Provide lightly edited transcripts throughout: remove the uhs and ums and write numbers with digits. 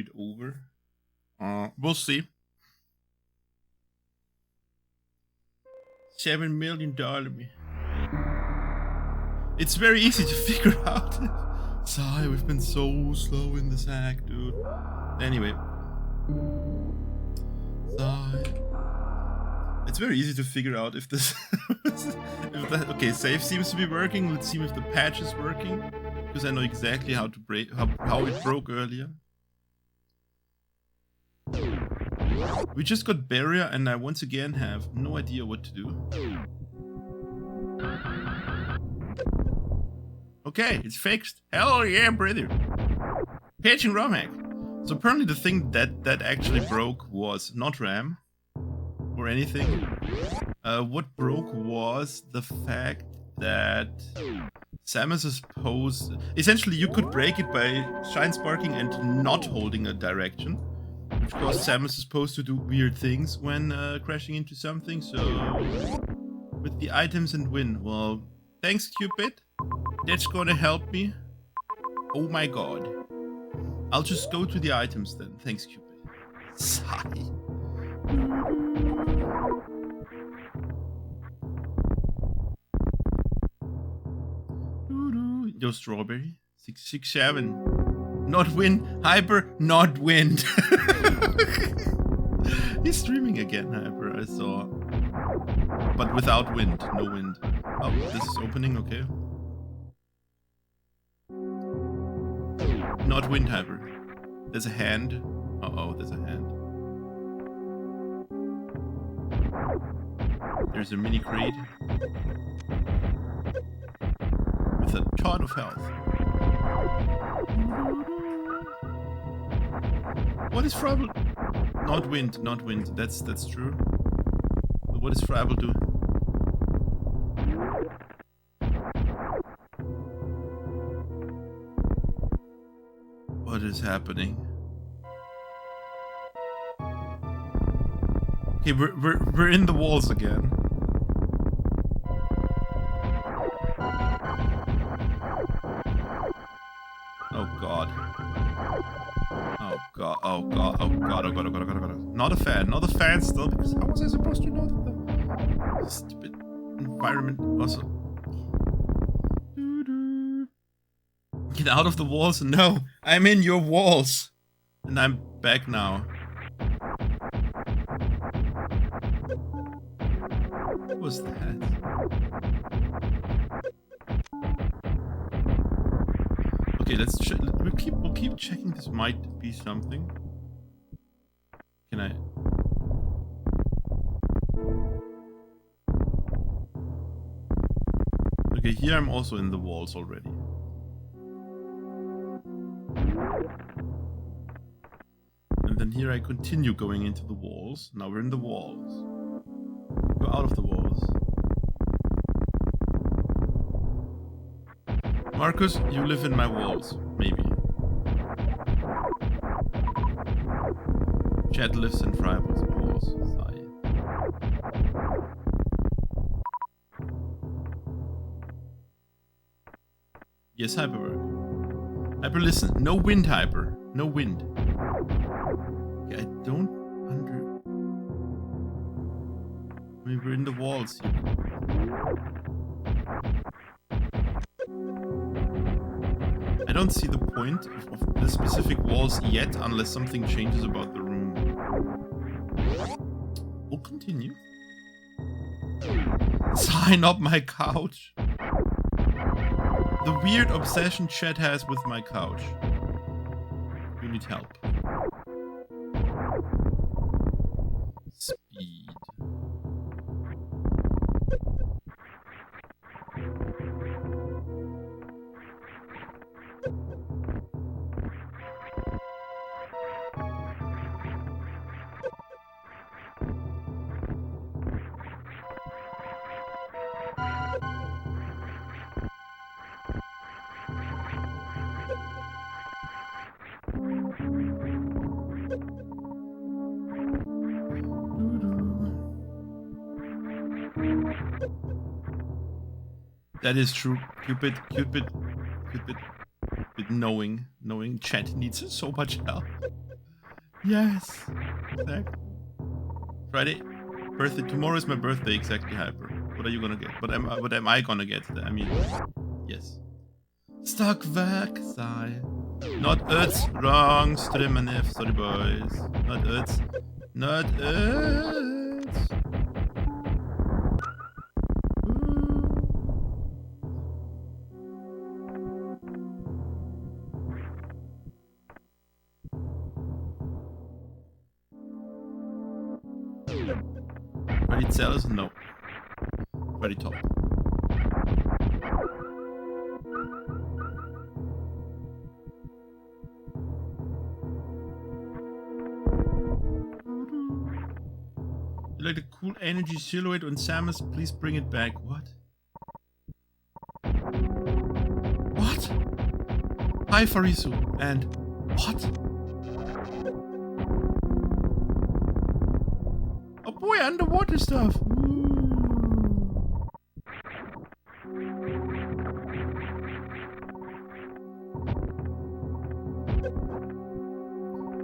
it over. We'll see. $7 million. It's very easy to figure out. Sigh, we've been so slow in this act, dude. Anyway. Sigh. It's very easy to figure out if this... okay, save seems to be working. Let's see if the patch is working. Because I know exactly how to break... how it broke earlier. We just got barrier and I once again have no idea what to do. Okay, it's fixed. Hell yeah, brother. Patching Romhack. So apparently the thing that actually broke was not RAM or anything. What broke was the fact that Samus is supposed... Essentially you could break it by shine sparking and not holding a direction. Which caused Samus is supposed to do weird things when crashing into something, so... With the items and win. Well, thanks Cupid. That's gonna help me. Oh my god. I'll just go to the items then. Thanks, Cupid. Sigh. Yo, strawberry. 667. Not wind. Hyper, not wind. He's streaming again, Hyper, I saw. But without wind. No wind. Oh, this is opening, okay. Not wind, Hyper. There's a hand. Uh-oh, there's a hand. There's a mini crate. With a ton of health. What is Frabble? Not wind, not wind. That's true. But what is Frabble do? What is happening? Okay, we're in the walls again. Oh god. Oh god. Oh god. Oh god. Oh god. Oh god. Oh god. Oh god. Not a fan. Not a fan still. Because how was I supposed to know that the stupid environment also? Get out of the walls. No, I'm in your walls. And I'm back now. What was that? Okay, let's check. We'll keep checking. This might be something. Can I? Okay, here I'm also in the walls already. And then here I continue going into the walls. Now we're in the walls. Go out of the walls. Marcus, you live in my walls. Maybe. Chad lives in Freiburg's walls. Sigh. Yes, Hyperwork. Hyper, listen. No wind, Hyper. No wind. Okay, I don't I mean, we're in the walls here. I don't see the point of the specific walls yet, unless something changes about the room. We'll continue. Sign up my couch. The weird obsession Chet has with my couch. We need help. Speed. That is true. Cupid, knowing Chet needs so much help. Yes. Exactly. Friday. Birthday. Tomorrow is my birthday. Exactly, Hyper. What are you gonna get? What am I gonna get? I mean, yes. Stuck back side. Not it's wrong. Streamanef. Sorry, boys. Not it's. Not it's. Ready sellers? No. Ready top. You like the cool energy silhouette on Samus? Please bring it back. What? What? Hi Farisu. And what? Oh boy, underwater stuff.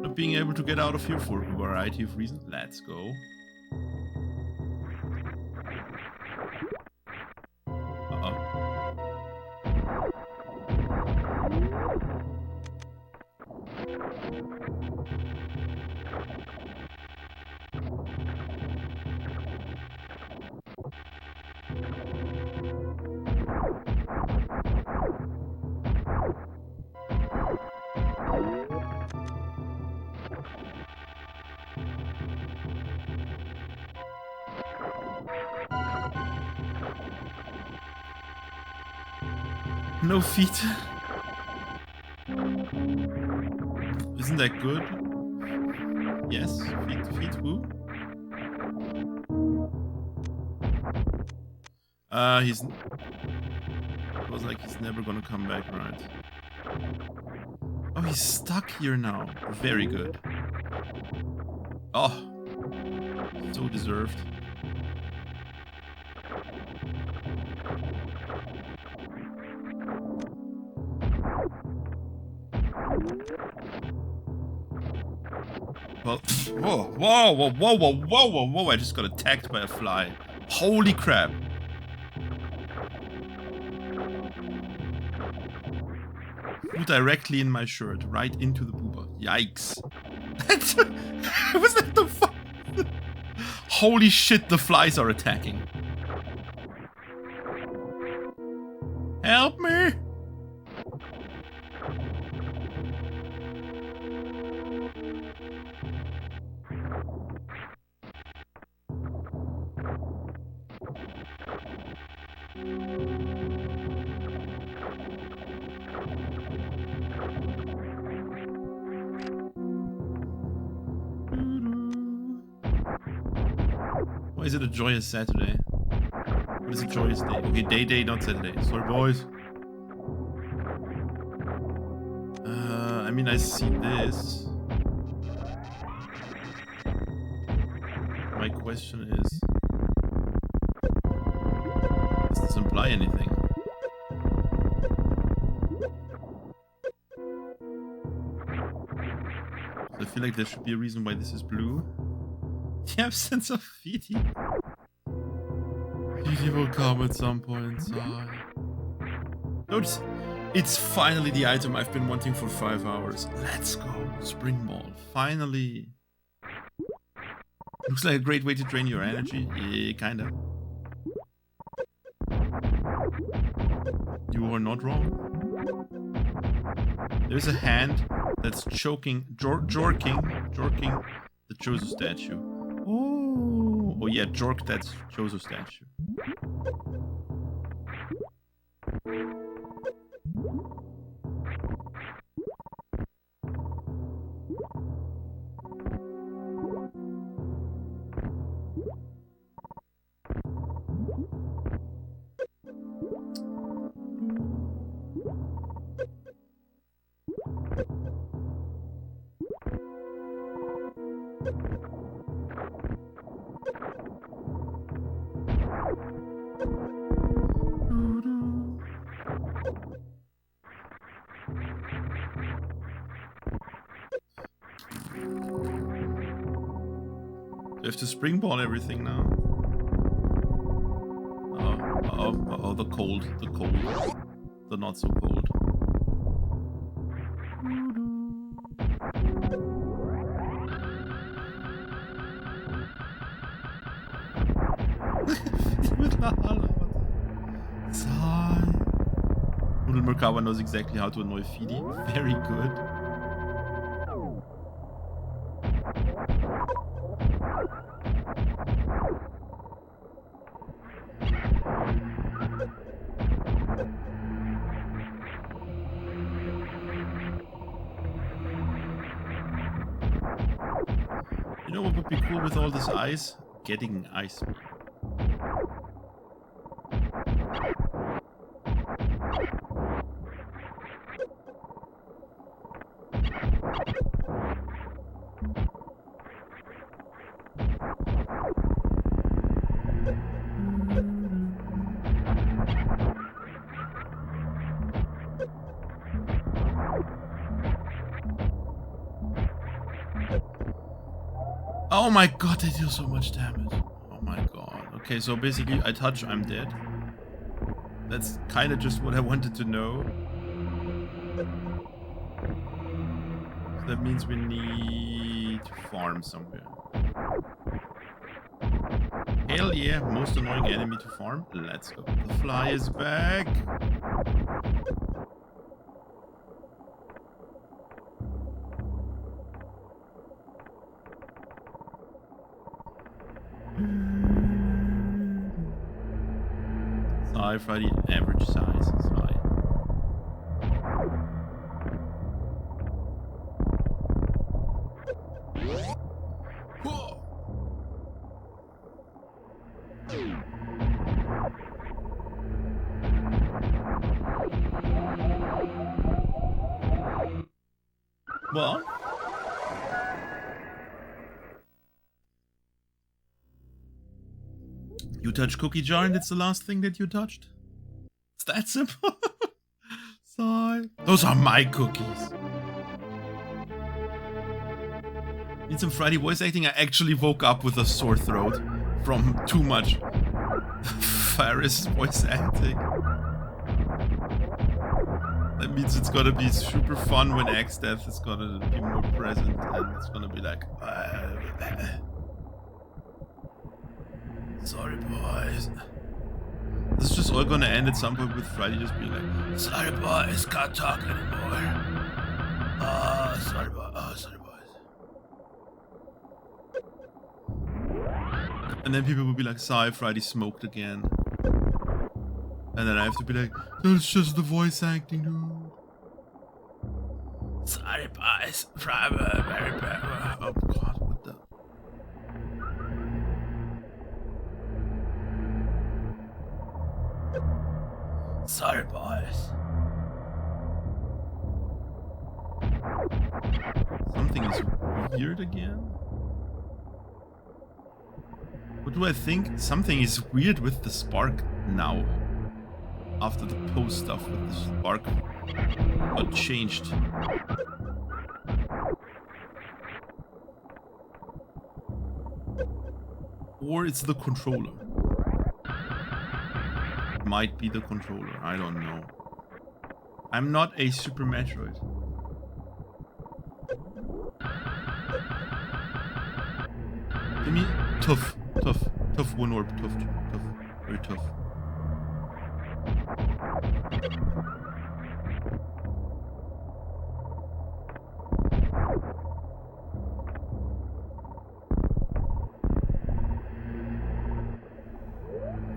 Not being able to get out of here for a variety of reasons. Let's go. No feet. Isn't that good? Yes, feet who? He's... It was like he's never gonna come back, right? Oh, he's stuck here now. Very good. Oh. So deserved. Well, whoa, I just got attacked by a fly. Holy crap. Flew directly in my shirt, right into the booba. Yikes. Was that the fuck? Holy shit, the flies are attacking. Help me! Why is it a joyous Saturday? What is a joyous day? Okay, day, not Saturday. Sorry, boys. I mean, I see this. My question is, does this imply anything? So I feel like there should be a reason why this is blue. The absence of Feety. Feety will come at some point. Notice, it's finally the item I've been wanting for 5 hours. Let's go, Spring Ball. Finally. Looks like a great way to drain your energy. Yeah, kinda. You are not wrong. There's a hand that's choking, jorking the Chozo statue. Oh yeah, jork that Chozo statue. We have to springboard everything now. Oh, the cold. The not so cold. Noodle Merkaba knows exactly how to annoy Feedy. Very good. You know what would be cool with all this ice? Getting ice. Oh my god, they deal so much damage. Oh my god. Okay, so basically I touch, I'm dead. That's kind of just what I wanted to know. So that means we need to farm somewhere. Hell yeah, most annoying enemy to farm. Let's go. The fly is back. Freddy, average size. Sorry. What? You touch cookie jar and it's the last thing that you touched? It's that simple. Sorry. Those are my cookies. Need some Friday voice acting. I actually woke up with a sore throat from too much Faris voice acting. That means it's gonna be super fun when Axe Death is gonna be more present and it's gonna be like sorry boys. This is just all gonna end at some point with Friday just being like, sorry boys, can't talk anymore. Sorry boys. Oh, sorry boys. And then people will be like, sorry, Friday smoked again. And then I have to be like, that's just the voice acting, dude. Sorry boys, Friday, very bad. Oh god, what the... Sorry, boys. Something is weird again? What do I think? Something is weird with the spark now. After the post stuff with the spark got changed. Or it's the controller. Might be the controller, I don't know. I'm not a Super Metroid. Give me tough, one orb, tough, very tough.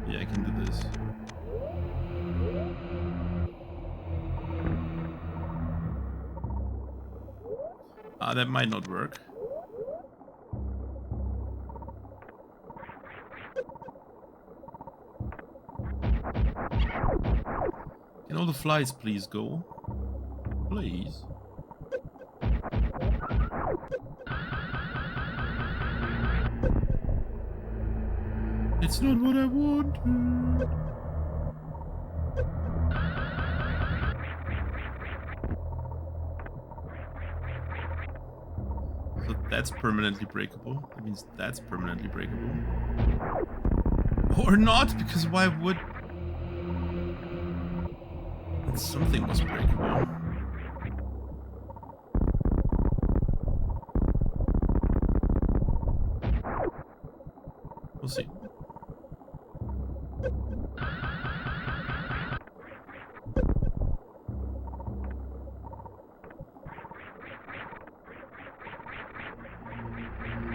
Yeah, I can do this. That might not work. Can all the flies please go? Please. It's not what I wanted. So that's permanently breakable. That means that's permanently breakable. Or not, because why would... Something was breakable. We'll see.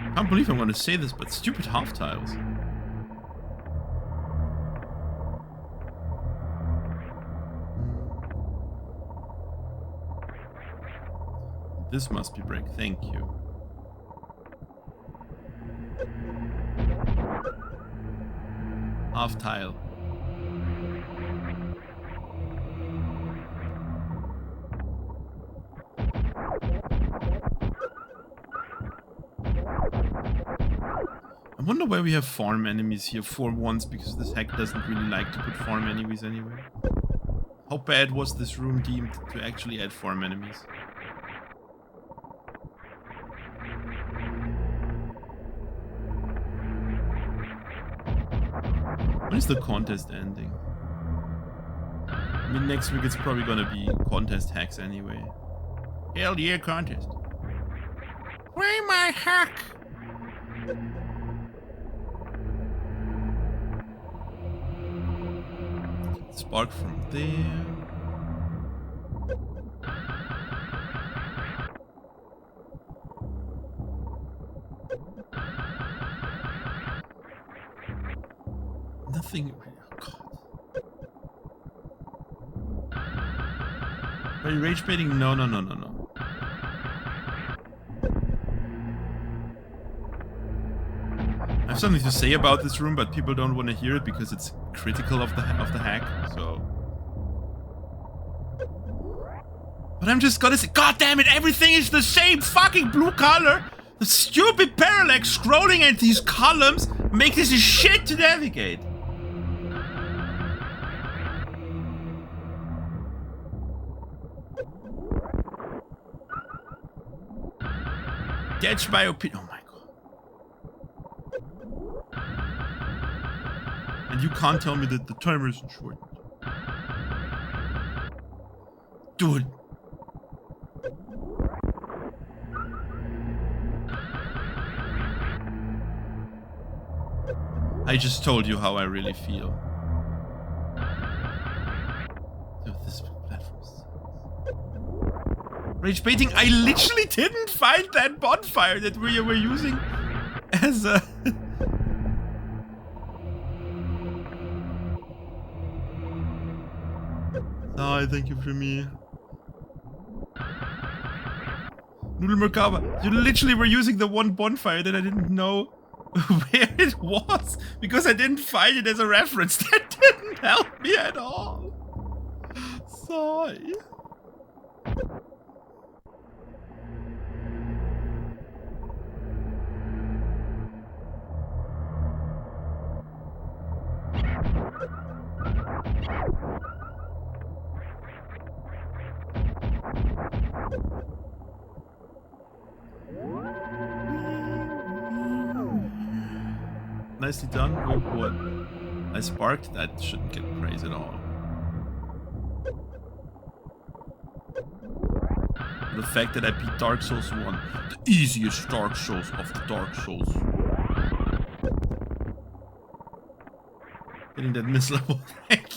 I can't believe I'm going to say this, but stupid half tiles. This must be break. Thank you. Half tile. I wonder why we have farm enemies here for once, because this hack doesn't really like to put farm enemies anyway. How bad was this room deemed to actually add farm enemies? When is the contest ending? I mean, next week it's probably gonna be contest hacks anyway. Hell yeah, contest. Play my hack! Spark from there. Nothing. Oh God. Are you rage baiting? No. I have something to say about this room, but people don't want to hear it because it's critical of the hack. So, but I'm just gonna say, God damn it! Everything is the same fucking blue color. The stupid parallax scrolling at these columns make this a shit to navigate. That's my opinion. Oh my god. And you can't tell me that the timer isn't short. Dude. I just told you how I really feel. Dude, this platform sucks. Rage baiting, I literally didn't find that bonfire that we were using as a... Oh, thank you for me. Noodle Merkaba, you literally were using the one bonfire that I didn't know where it was because I didn't find it as a reference. That didn't help me at all. Sorry. Nicely done. Good one. I sparked. That shouldn't get praise at all. The fact that I beat Dark Souls 1, the easiest Dark Souls of the Dark Souls. Getting that miss-level back.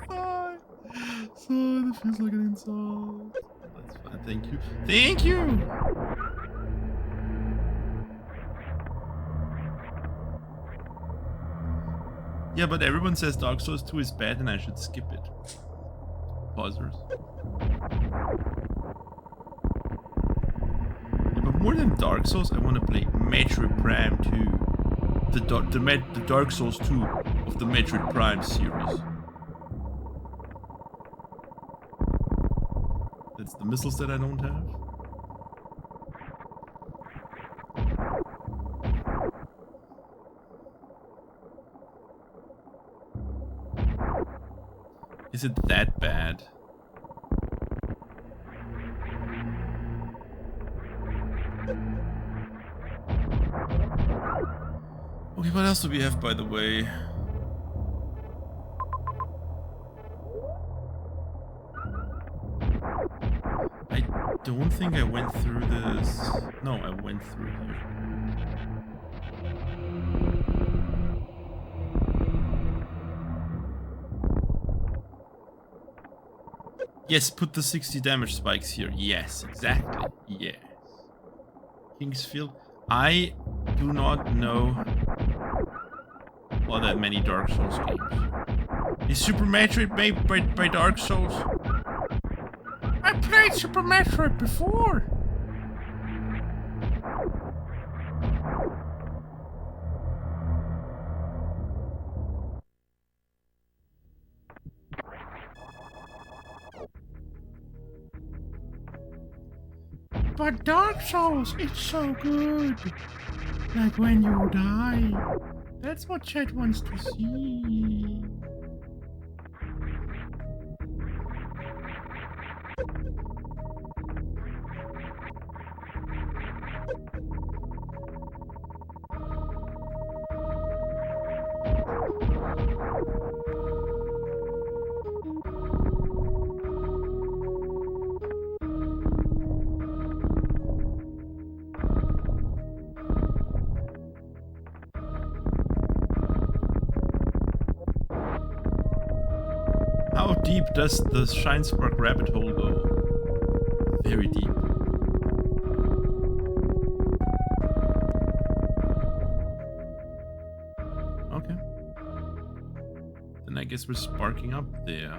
Sorry. Sorry, that feels like an insult. That's fine. Thank you. Thank you! Yeah, but everyone says Dark Souls 2 is bad and I should skip it. Pausers. Yeah, but more than Dark Souls, I want to play Metroid Prime 2. The Dark Souls 2 of the Metroid Prime series. That's the missiles that I don't have. Is it that bad? Okay, what else do we have, by the way? I don't think I went through this. No, I went through here. Yes, put the 60 damage spikes here. Yes, exactly. Yes. Kingsfield. I do not know all that many Dark Souls games. Is Super Metroid made by Dark Souls? I played Super Metroid before. But Dark Souls, it's so good. Like when you die. That's what chat wants to see. How deep does the Shine Spark rabbit hole go? Very deep. Okay. Then I guess we're sparking up there.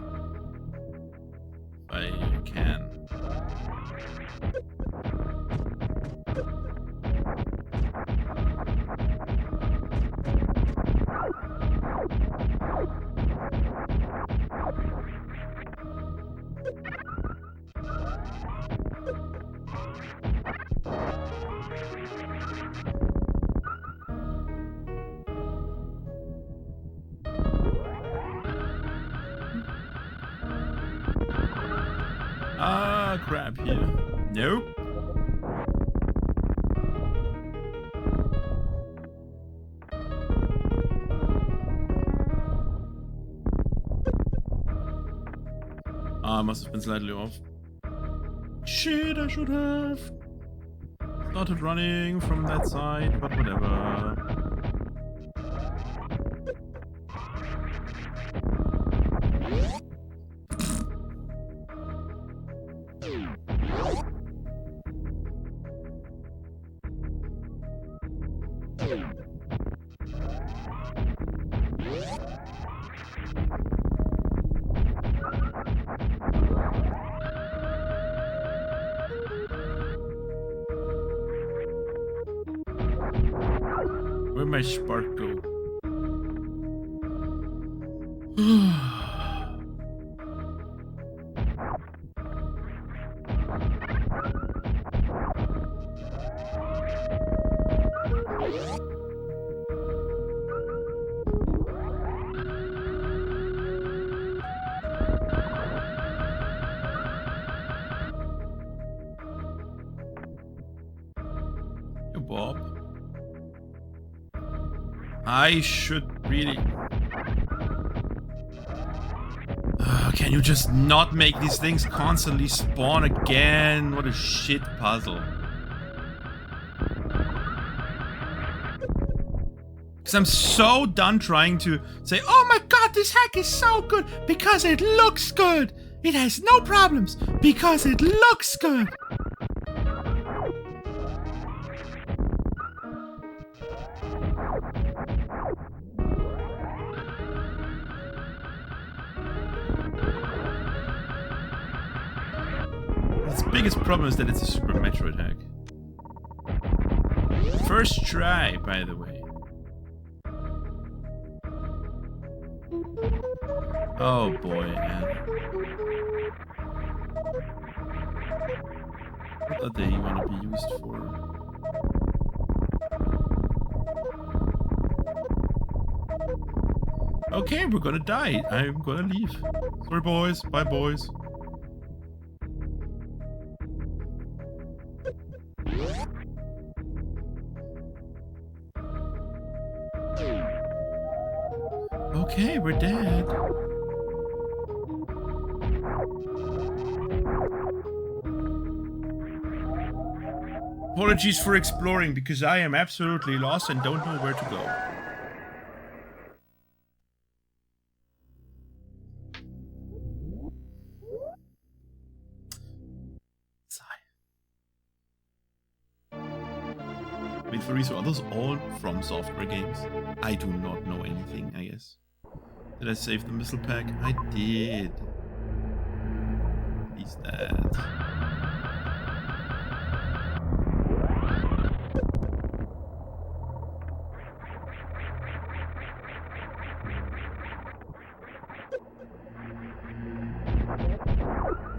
If I can. Ah, crap here. Nope. Ah, must have been slightly off. Shit, I should have started running from that side, but whatever. Where'd my spark go? Yo, Bob. I should really... can you just not make these things constantly spawn again? What a shit puzzle. Because I'm so done trying to say, oh my god, this hack is so good because it looks good. It has no problems because it looks good. Its biggest problem is that it's a Super Metroid hack. First try, by the way. Oh boy, man. What are they want to be used for? Okay, we're gonna die. I'm gonna leave. Sorry, boys. Bye, boys. Okay, we're dead. Apologies for exploring, because I am absolutely lost and don't know where to go. Wait for reason. Are those all From Software games? I do not know anything, I guess. Did I save the missile pack? I did. He's dead.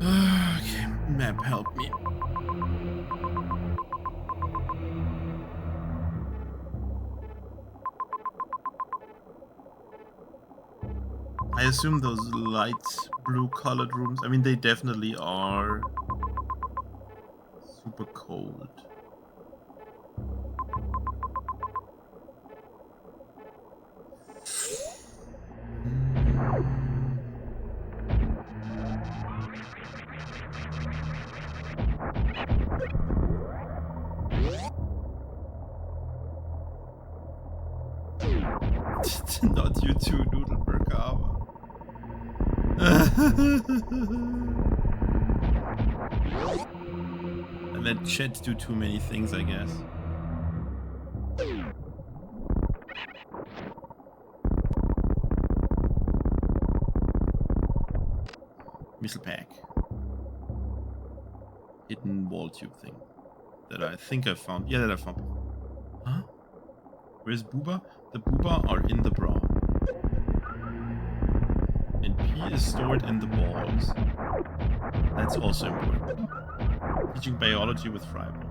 Okay, map, help me. I assume those light blue colored rooms, I mean, they definitely are super cold. Not you too, Noodleberg Harbor. I let chat do too many things, I guess. Missile pack. Hidden wall tube thing. That I think I found. Yeah, that I found. Huh? Where's Booba? The Booba are in the bra. And P is stored in the balls. That's also important. Teaching biology with Freiburg.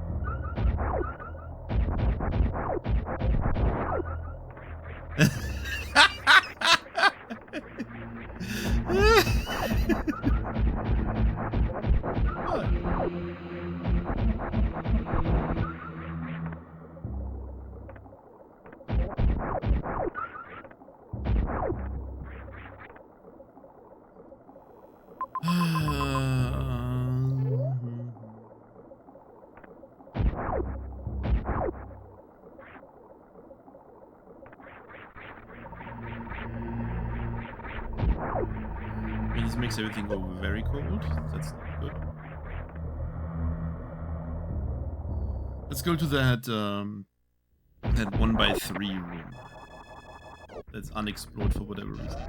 This makes everything go very cold. That's not good. Let's go to that that 1x3 room. That's unexplored for whatever reason.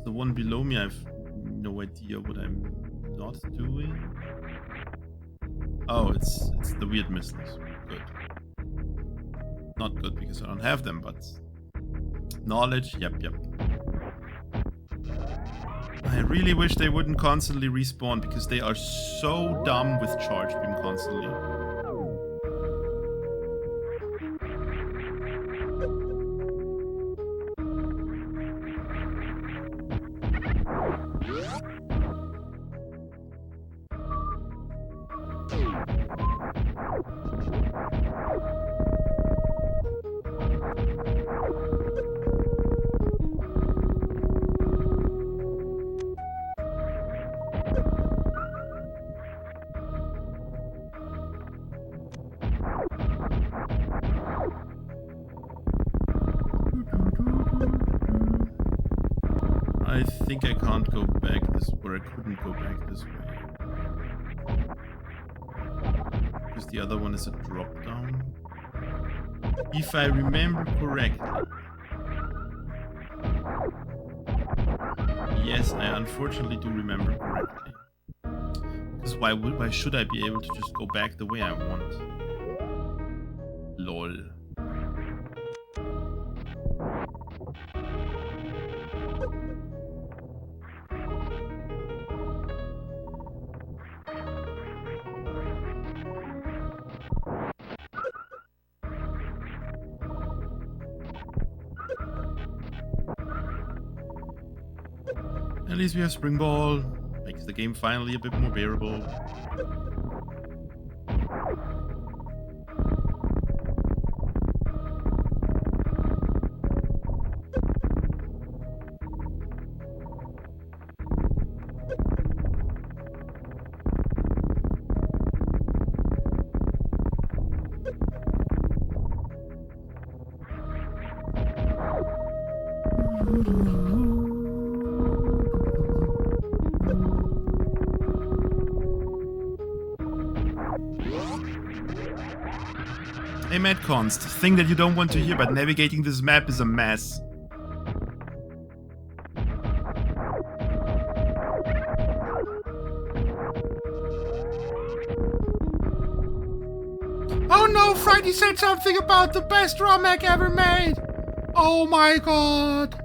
The one below me, I have no idea what I'm not doing. Oh, it's the weird missiles. Good. Not good because I don't have them, but knowledge. Yep. I really wish they wouldn't constantly respawn because they are so dumb with charge beam constantly. I think I can't go back this way, or I couldn't go back this way. Because the other one is a drop down. If I remember correctly. Yes, I unfortunately do remember correctly. Because why should I be able to just go back the way I want? LOL. At least we have Spring Ball. Makes the game finally a bit more bearable. Hey Madconst, thing that you don't want to hear, but navigating this map is a mess. Oh no, Friday said something about the best Romhack ever made! Oh my god!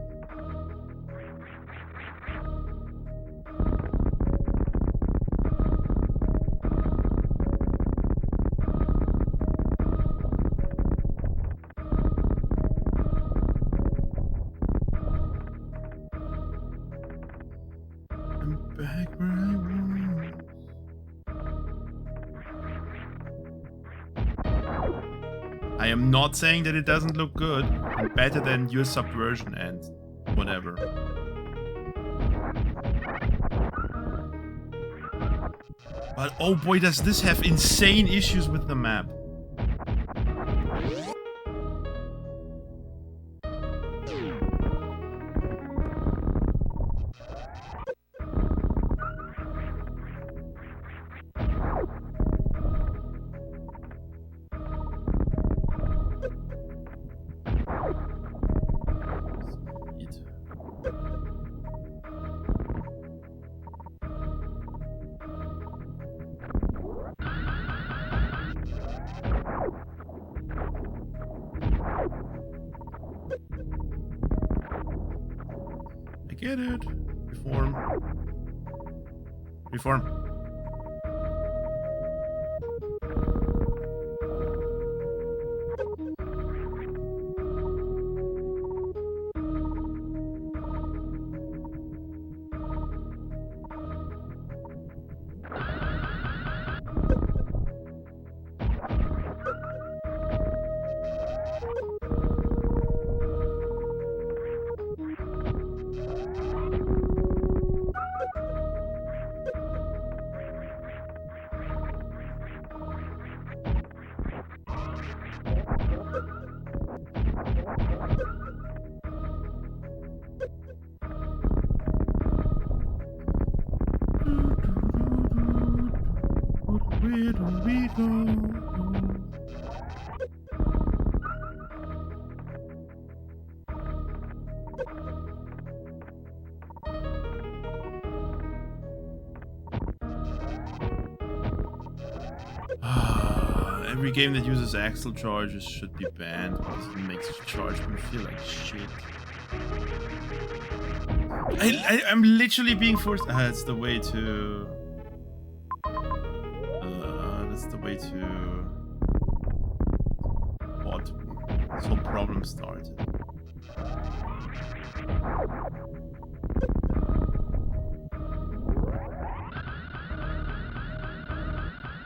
I'm back where I was. I am not saying that it doesn't look good and better than your Subversion and whatever. But oh boy, does this have insane issues with the map. I get it. Reform. Reform. Where do we go? Every game that uses axle charges should be banned because it makes the charge me feel like shit. I'm literally being forced. It's the way to. That's the way to. What? This whole problem started.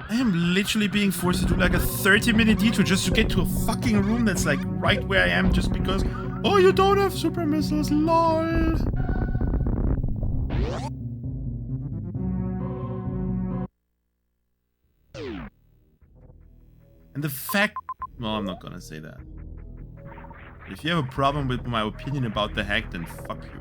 I am literally being forced to do like a 30-minute detour just to get to a fucking room that's like right where I am just because, oh, you don't have super missiles, lol. And the fact, well, I'm not gonna say that. If you have a problem with my opinion about the hack, then fuck you.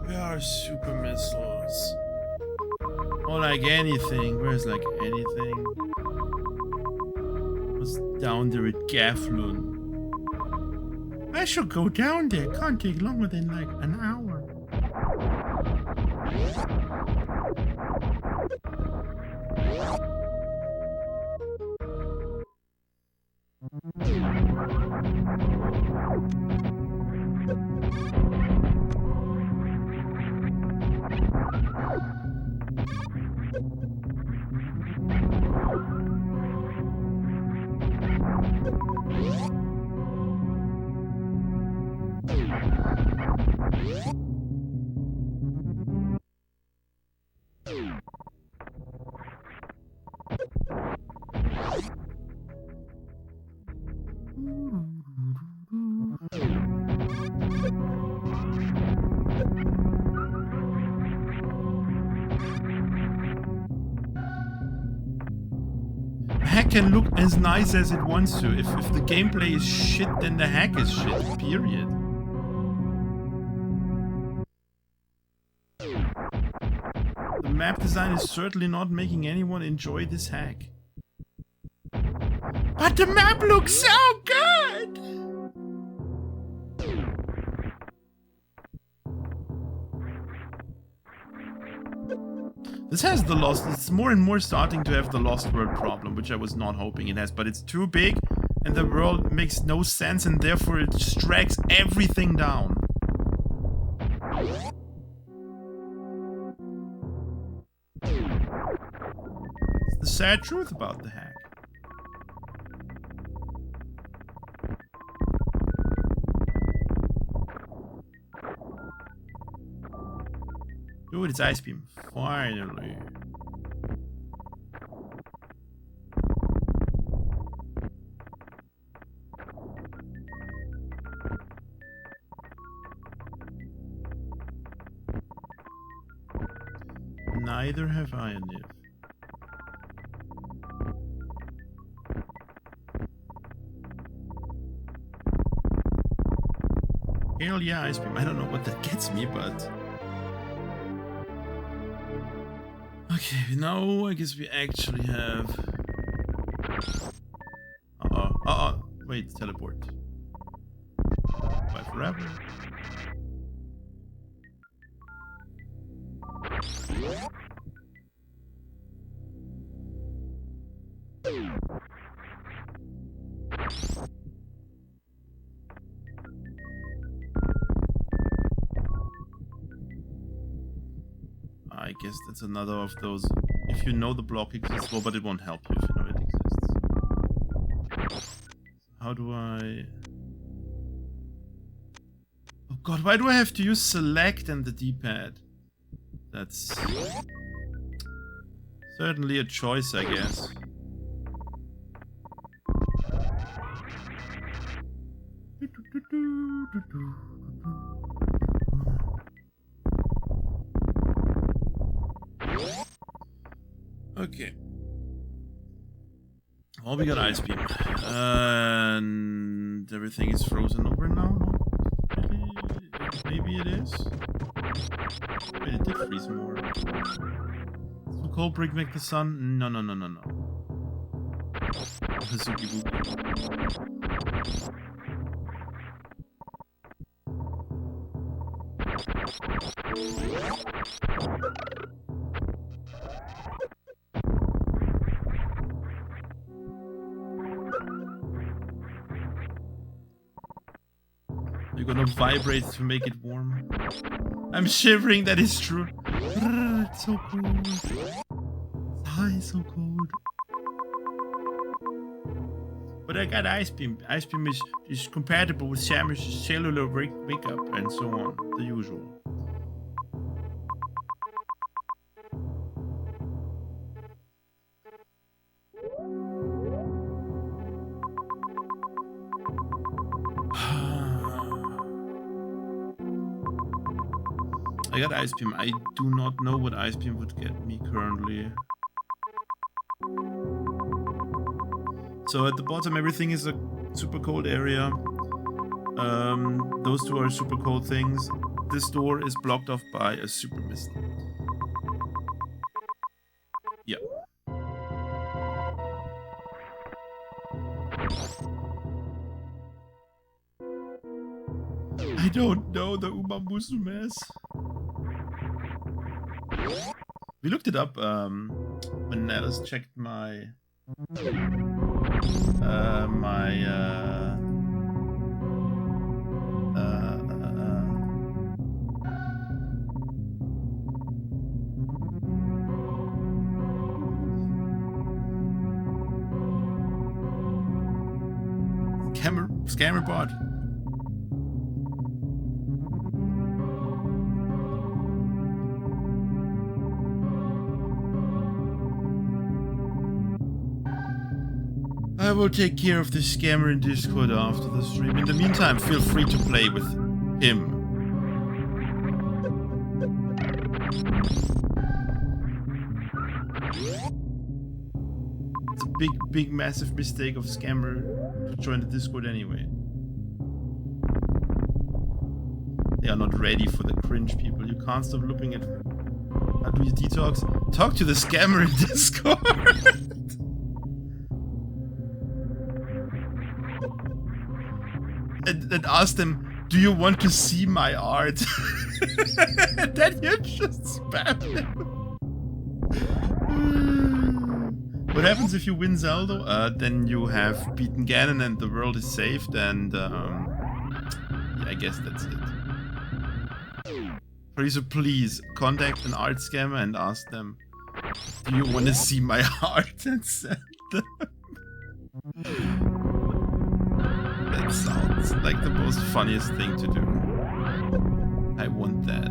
Where are super missiles? Or like anything. Where's like anything? What's down there at Gaflun? I should go down there. Can't take longer than like an hour. Hack can look as nice as it wants to. If the gameplay is shit, then the hack is shit. Period. The map design is certainly not making anyone enjoy this hack. But the map looks so good! This has the lost, it's more and more starting to have the Lost World problem, which I was not hoping it has, but it's too big and the world makes no sense and therefore it just drags everything down. It's the sad truth about the hack. Dude, it's Ice Beam. Finally. Neither have I, Niv. Hell yeah, Ice Beam. I don't know what that gets me, but... Okay, now I guess we actually have... Wait, teleport. Bye forever. I guess that's another of those, if you know the block exists, well, but it won't help you if you know it exists. How do I... Oh god, why do I have to use select and the D-pad? That's... certainly a choice, I guess. Okay. Well, we got Ice Beam. And everything is frozen over now? No? Really? Maybe it is? Wait, it did freeze more. So cold bring back the sun? No. Hazuki Wookie. You're gonna vibrate to make it warm. I'm shivering, that is true. It's so cold. It's so cold. But I got Ice Beam. Ice Beam is compatible with Samus's cellular wake up and so on. The usual. I got Ice Beam. I do not know what Ice Beam would get me currently. So at the bottom everything is a super cold area. Those two are super cold things. This door is blocked off by a super mist. Yeah. I don't know the Umamusu mess. We looked it up when Alice checked my Scammer bot. I will take care of the scammer in Discord after the stream. In the meantime, feel free to play with him. It's a big, massive mistake of scammer to join the Discord anyway. They are not ready for the cringe people. You can't stop looking at... How do you detox? Talk to the scammer in Discord! and ask them, do you want to see my art? And then you just spam him. What happens if you win Zelda? Then you have beaten Ganon and the world is saved, and yeah, I guess that's it. So please contact an art scammer and ask them, do you want to see my art? And send them. That sounds like the most funniest thing to do. I want that.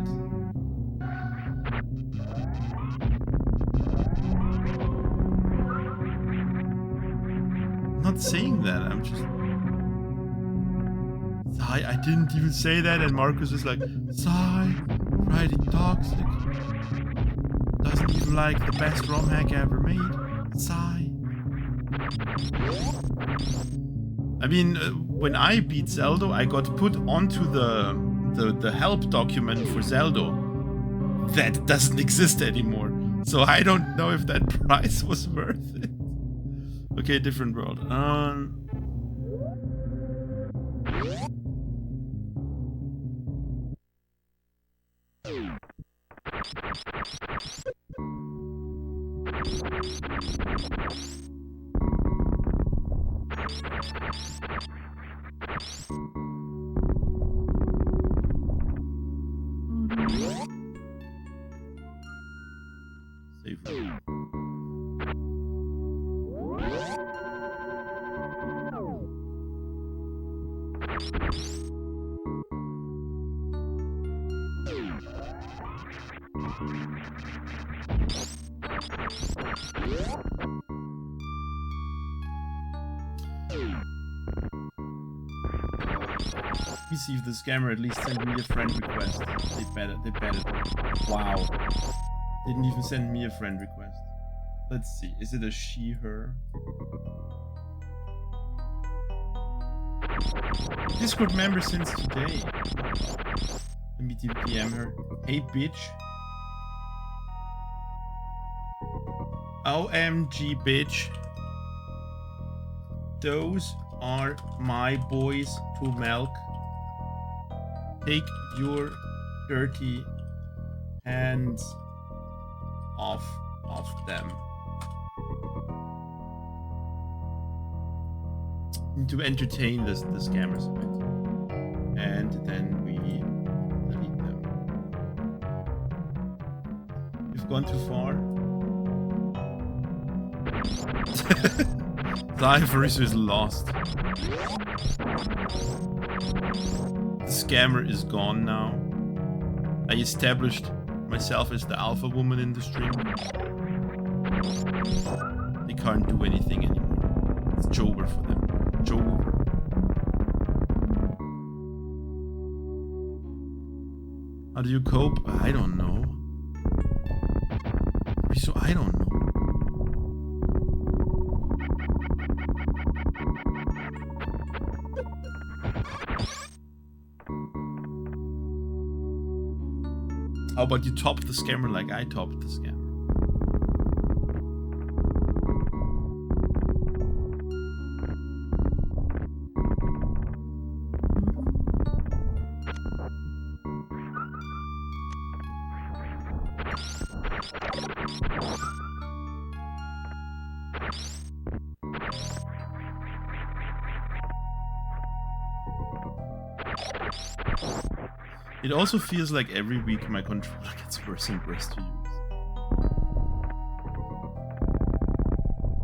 I'm not saying that, I'm just... Sigh, I didn't even say that, and Marcus is like, Sigh, writing toxic. Doesn't even like the best Romhack ever made. Sigh. I mean, when I beat Zelda, I got put onto the help document for Zelda. That doesn't exist anymore. So I don't know if that price was worth it. Okay, different world. Save room. Let me see if the scammer at least sent me a friend request. They better. Wow. Didn't even send me a friend request. Let's see. Is it a she, her? Discord member since today. Let me DM her. Hey, bitch. OMG, bitch. Those are my boys to milk. Take your dirty hands off them. To entertain the scammers a bit. And then we delete them. You've gone too far. Farisu is lost. The scammer is gone now. I established myself as the alpha woman in the stream. They can't do anything anymore. It's over for them. It's over. How do you cope? I don't know. So I don't know. How about you top the scammer like I topped the scammer? It also feels like every week my controller gets worse and worse to use.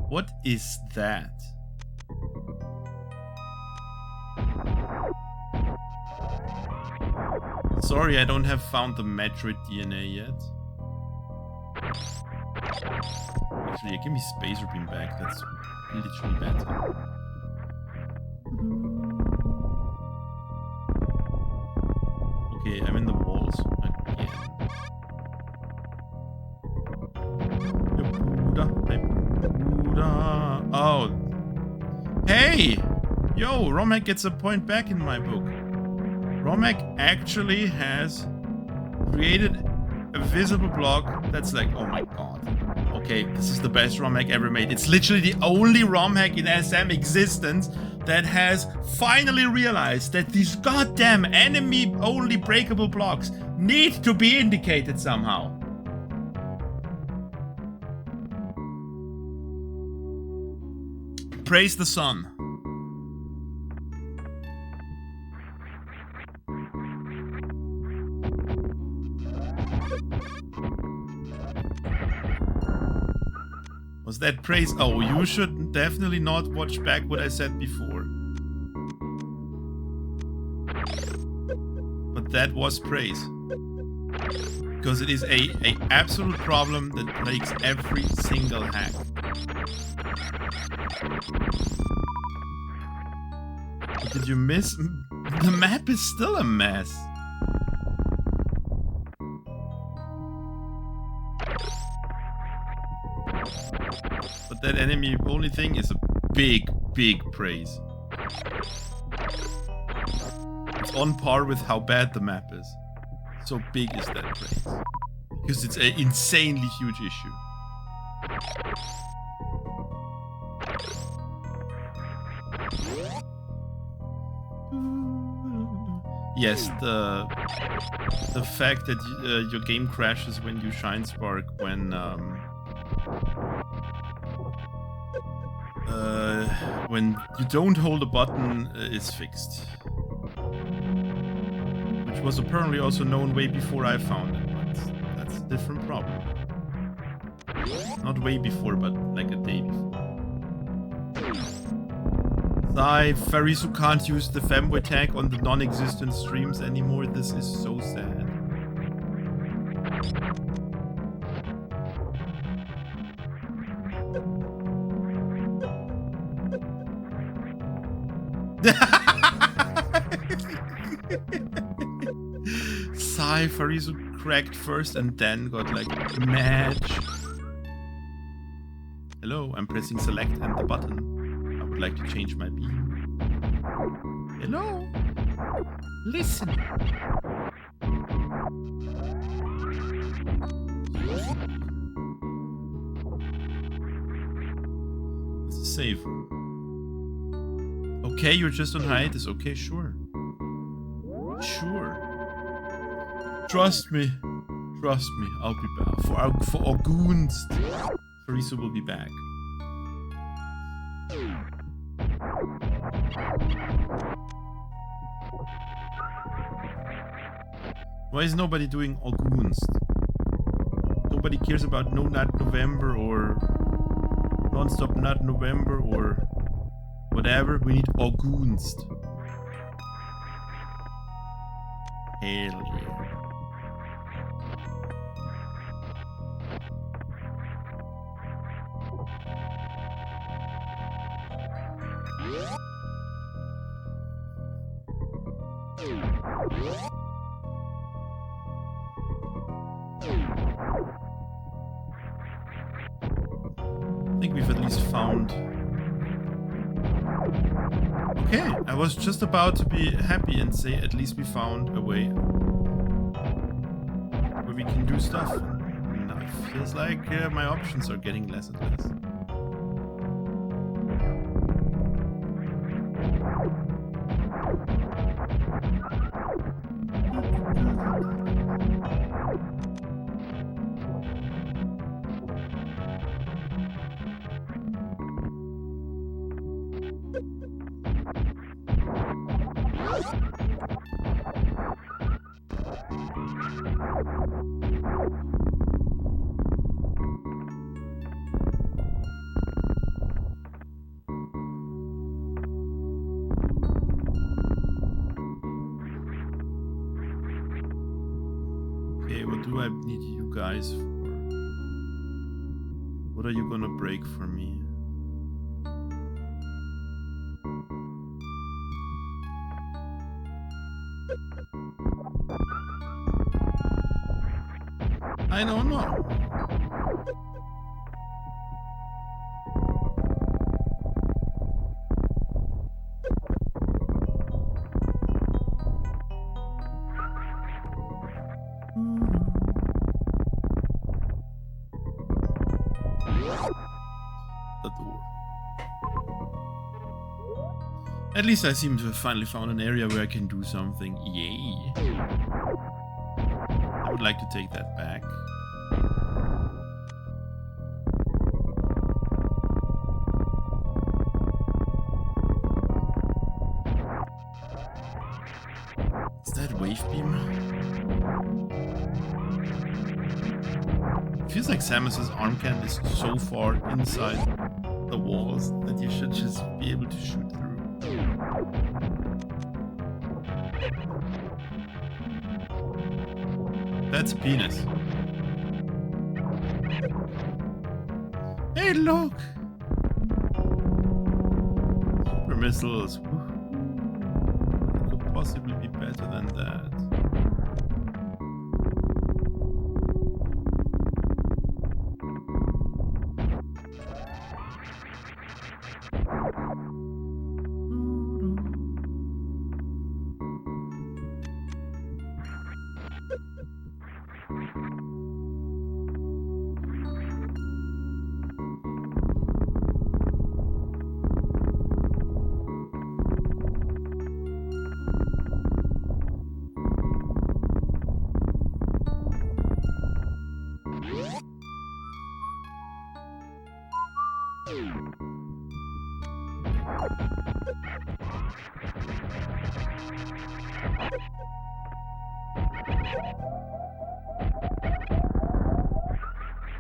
What is that? Sorry, I don't have found the Metroid DNA yet. Actually, yeah, give me Spacer Beam back. That's literally better. Okay, I'm in the walls again. Oh. Hey! Yo, Romhack gets a point back in my book. Romhack actually has created a visible block that's like, oh my god. Okay, this is the best Romhack ever made. It's literally the only Romhack in SM existence that has finally realized that these goddamn enemy-only breakable blocks need to be indicated somehow. Praise the sun. Was that praise? Oh, you should definitely not watch back what I said before. But that was praise. Because it is a absolute problem that plagues every single hack. What did you miss? The map is still a mess. But that enemy only thing is a big praise. It's on par with how bad the map is. So big is that praise. Because it's an insanely huge issue. Yes, the fact that your game crashes when you shine spark when you don't hold a button is fixed. Which was apparently also known way before I found it, but that's a different problem. Not way before, but like a day before. Farisu can't use the femboy tag on the non-existent streams anymore. This is so sad. Farisu cracked first and then got like mad. Hello, I'm pressing select and the button. I would like to change my beam. Hello? Listen. It's a save. Okay, you're just on hiatus. Okay, sure. Sure. Trust me, I'll be back. For August, Farisu will be back. Why is nobody doing August? Nobody cares about No Nut November or Non-Stop Nut November or whatever. We need August. Hell yeah. I think we've at least found... Okay, I was just about to be happy and say at least we found a way where we can do stuff. Now it feels like my options are getting less and less. need you guys for? What are you gonna break for me? I don't know. The door. At least I seem to have finally found an area where I can do something. Yay. I would like to take that back. Is that wave beam? It feels like Samus's arm cannon is so far inside the walls that you should just be able to shoot through. That's a penis. Hey, look! Super missiles. What could possibly be better than that?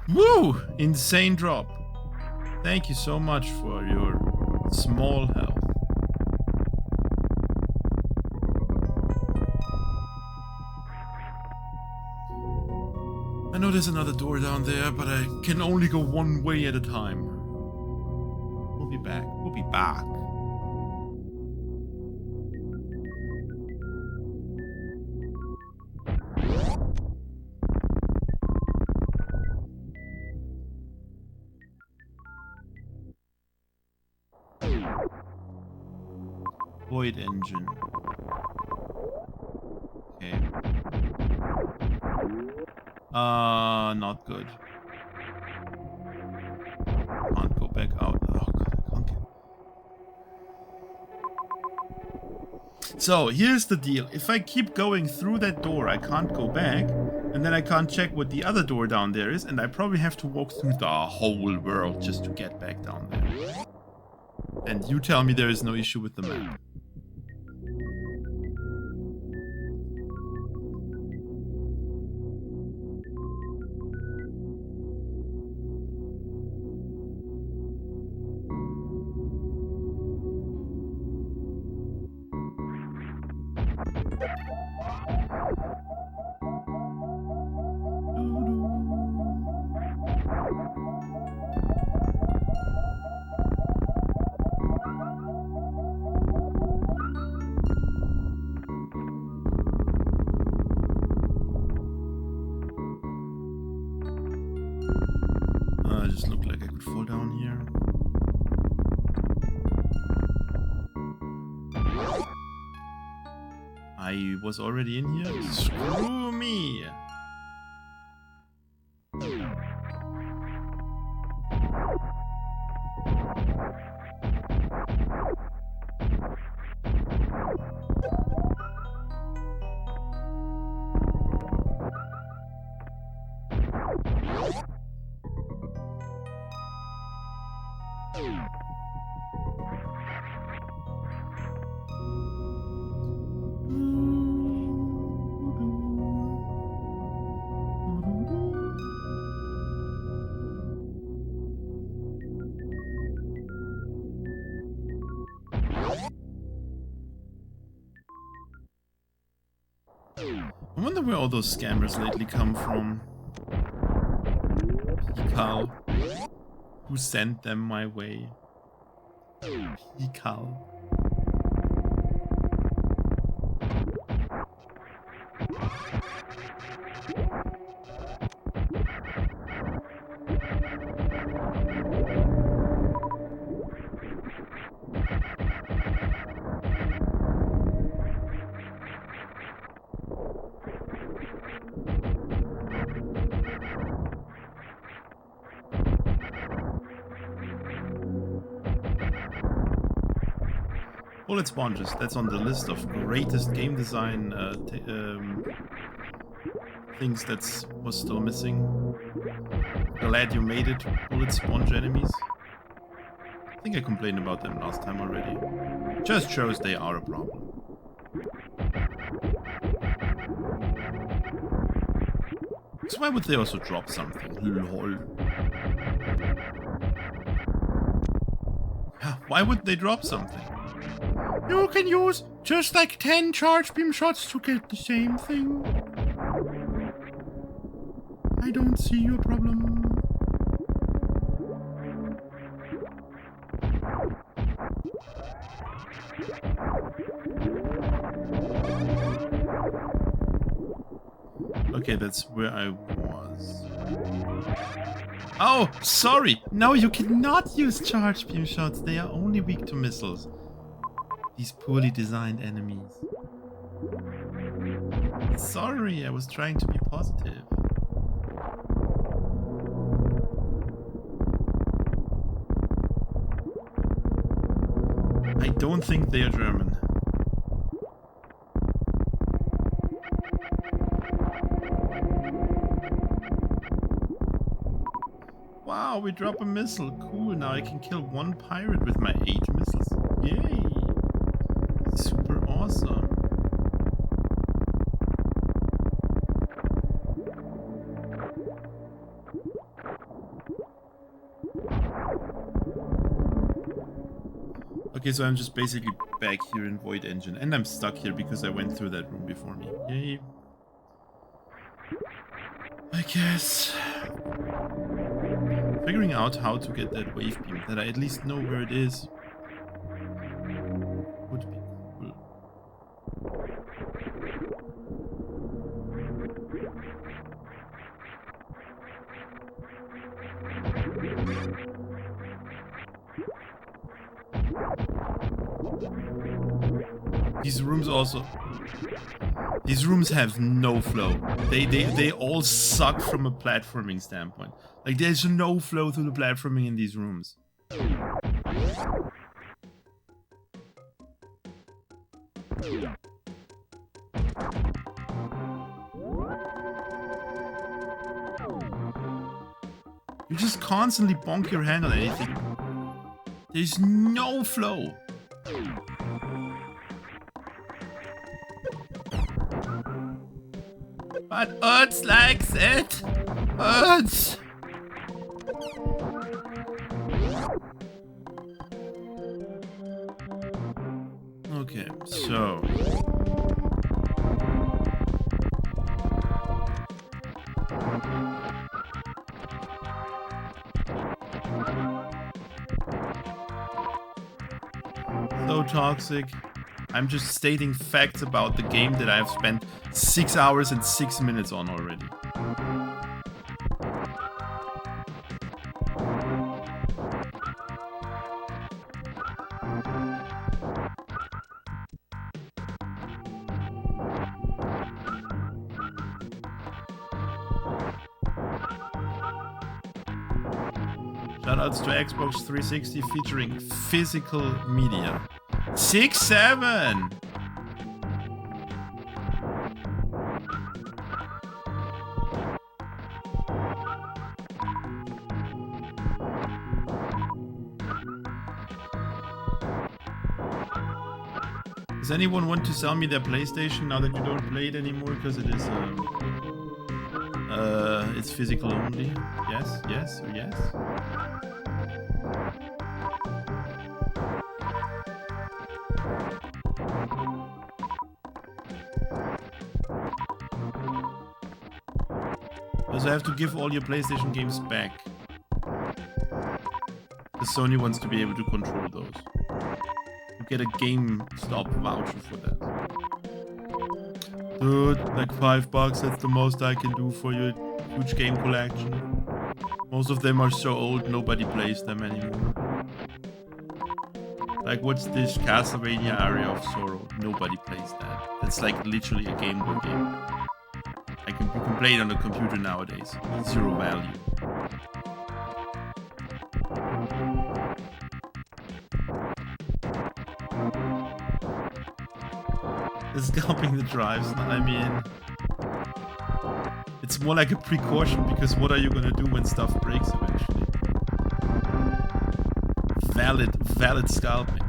Woo! Insane drop. Thank you so much for your small help. I know there's another door down there, but I can only go one way at a time. We'll be back. We'll be back. Void engine. Okay. Not good. Can't go back out. Oh god, I can't get... So, here's the deal. If I keep going through that door, I can't go back. And then I can't check what the other door down there is. And I probably have to walk through the whole world just to get back down there. And you tell me there is no issue with the map. I just looked like I could fall down here. I was already in here? Screw me! I wonder where all those scammers lately come from. P-Cal. Who sent them my way? P-Cal. Bullet sponges, that's on the list of greatest game design things that was still missing. Glad you made it, bullet sponge enemies. I think I complained about them last time already. Just shows they are a problem. So why would they also drop something? LOL. Why would they drop something? You can use just like 10 charge beam shots to get the same thing. I don't see your problem. Okay, that's where I was. Oh, sorry! No, you cannot use charge beam shots. They are only weak to missiles. These poorly designed enemies. Sorry, I was trying to be positive. I don't think they are German. Wow, we drop a missile. Cool, now I can kill one pirate with my 8 missiles. Yay! Super awesome. Okay, so I'm just basically back here in Void Engine, and I'm stuck here because I went through that room before me. Yay. I guess. Figuring out how to get that wave beam, that I at least know where it is, would be cool. These rooms also... These rooms have no flow. They all suck from a platforming standpoint. Like, there's no flow to the platforming in these rooms. You just constantly bonk your hand on anything. There's no flow. But Utz likes it. Utz. Okay, so. So toxic. I'm just stating facts about the game that I've spent 6 hours and 6 minutes on already. Shoutouts to Xbox 360 featuring physical media. 6-7! Does anyone want to sell me their PlayStation now that you don't play it anymore because it is it's physical only? Yes, yes, or yes? Also, I have to give all your PlayStation games back. Because Sony wants to be able to control those. You get a GameStop voucher for that. Dude, like $5, that's the most I can do for your huge game collection. Most of them are so old, nobody plays them anymore. Like, what's this Castlevania Area of Sorrow? Nobody plays that. That's like literally a Game Boy game. You can play it on the computer nowadays. Zero value. Scalping the drives, I mean, it's more like a precaution, because what are you gonna do when stuff breaks eventually? Valid scalping.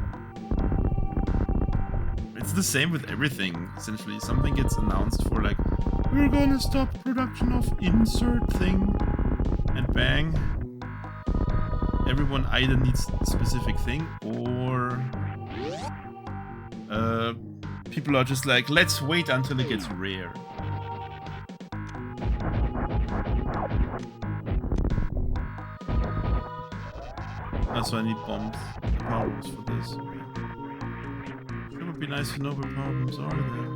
It's the same with everything, essentially. Something gets announced for like, we're gonna stop production of insert thing, and bang, everyone either needs a specific thing, or people are just like, let's wait until it gets rare. That's why I need power bombs for this. It would be nice to know where power bombs are there.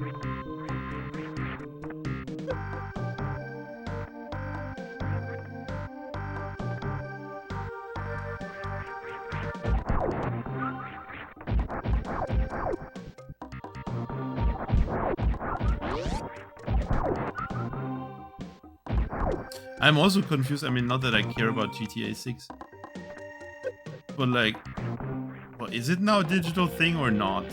I'm also confused. I mean, not that I care about GTA 6. But like, well, is it now a digital thing or not?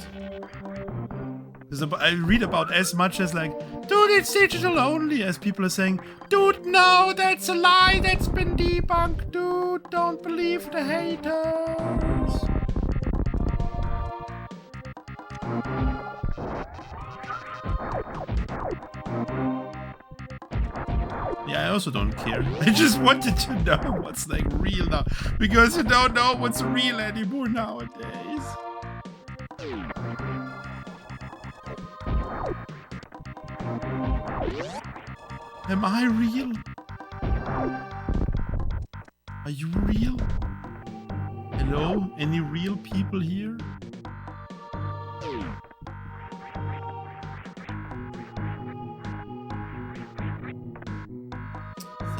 Because I read about as much as like, dude, it's digital only, as people are saying, dude, no, that's a lie, that's been debunked, dude, don't believe the haters. Yeah, I also don't care. I just wanted to know what's like real now, because you don't know what's real anymore nowadays. Am I real? Are you real? Hello? Any real people here?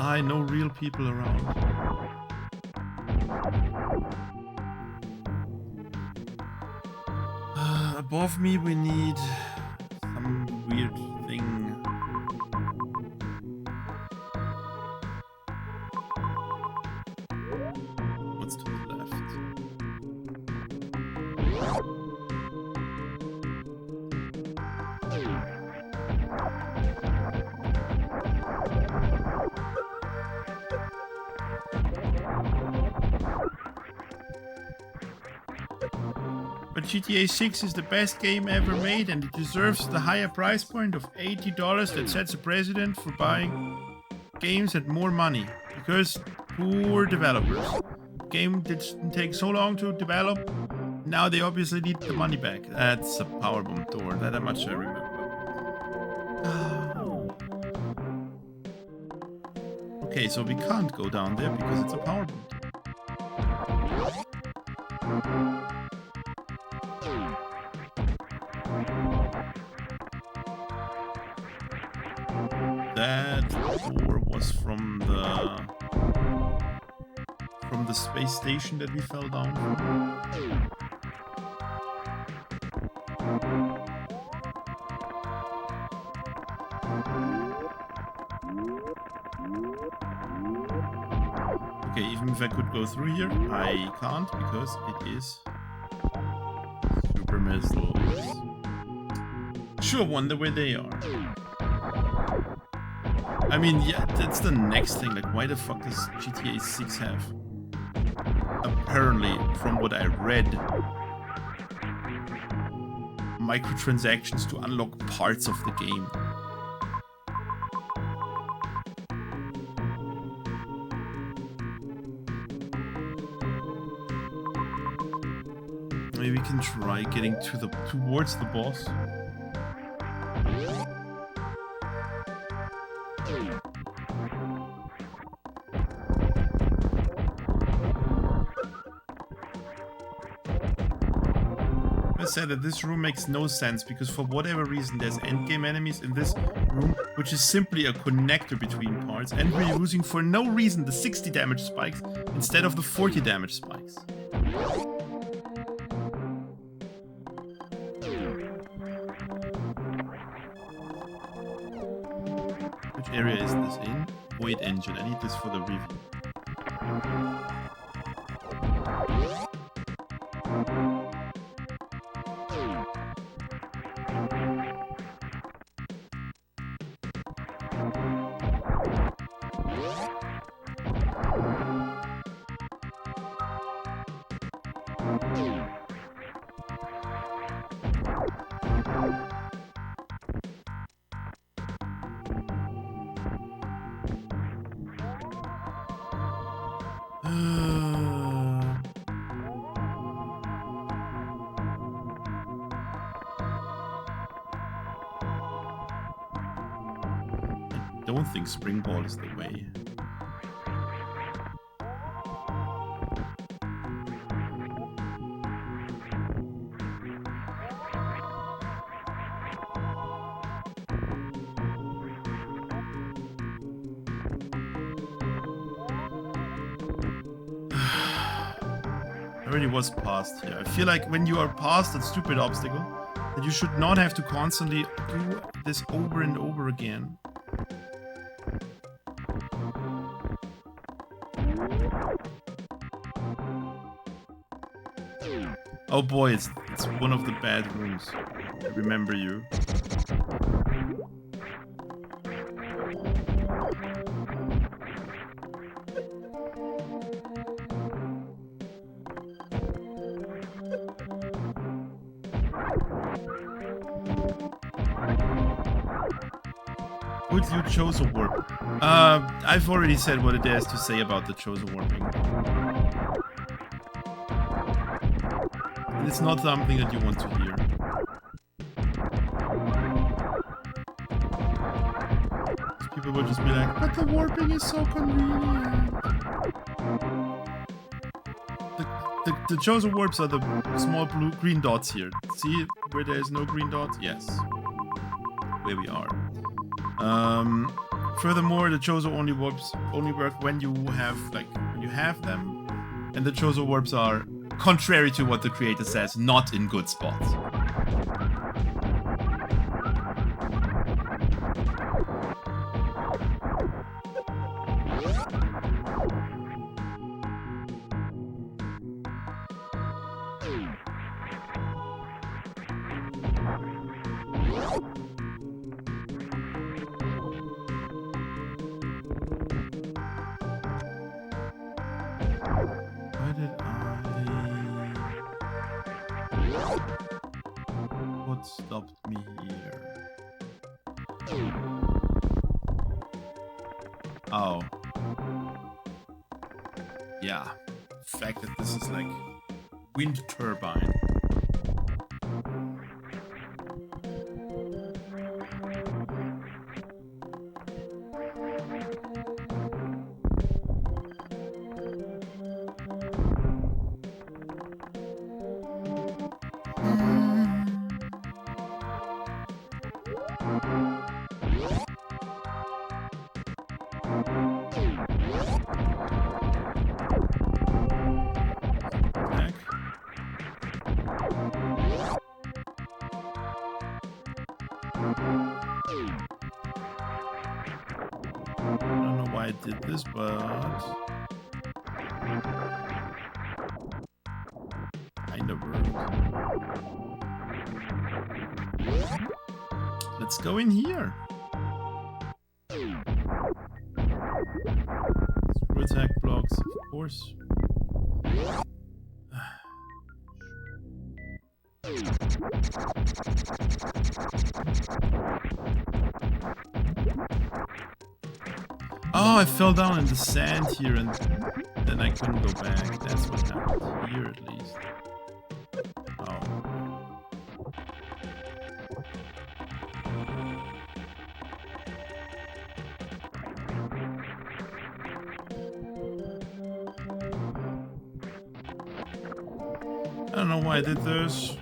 Hi, no real people around. Above me we need some weird thing. What's to the left? But GTA 6 is the best game ever made, and it deserves the higher price point of $80 that sets a precedent for buying games at more money. Because poor developers. Game didn't take so long to develop, now they obviously need the money back. That's a powerbomb door, that much I remember. Okay, so we can't go down there because it's a powerbomb. That door was from the space station that we fell down from. Okay, even if I could go through here, I can't because it is super missiles. Sure, wonder where they are. I mean, yeah, that's the next thing. Like, why the fuck does GTA 6 have? Apparently, from what I read, microtransactions to unlock parts of the game. Maybe we can try getting towards the boss. said that this room makes no sense because for whatever reason there's endgame enemies in this room, which is simply a connector between parts, and we're using for no reason the 60 damage spikes instead of the 40 damage spikes. Which area is this in? Void engine. I need this for the review. I don't think spring ball is the way. I already was past here. I feel like when you are past that stupid obstacle, that you should not have to constantly do this over and over again. Oh boy, it's one of the bad rooms. I remember you. Good, you chose a warp. I've already said what it is to say about the chose a warping. It's not something that you want to hear. People will just be like, but the warping is so convenient. The chosen warps are the small green dots here. See where there is no green dot? Yes. Where we are. Furthermore, the chosen warps only work when you have them, and the chosen warps are contrary to what the creator says, not in good spots. What stopped me here? Oh. Yeah. The fact that this is like wind turbine. I did this, but kind of worked. Let's go in here. Screw attack blocks, of course. Oh, I fell down in the sand here and then I couldn't go back. That's what happened here at least. Oh. I don't know why I did this.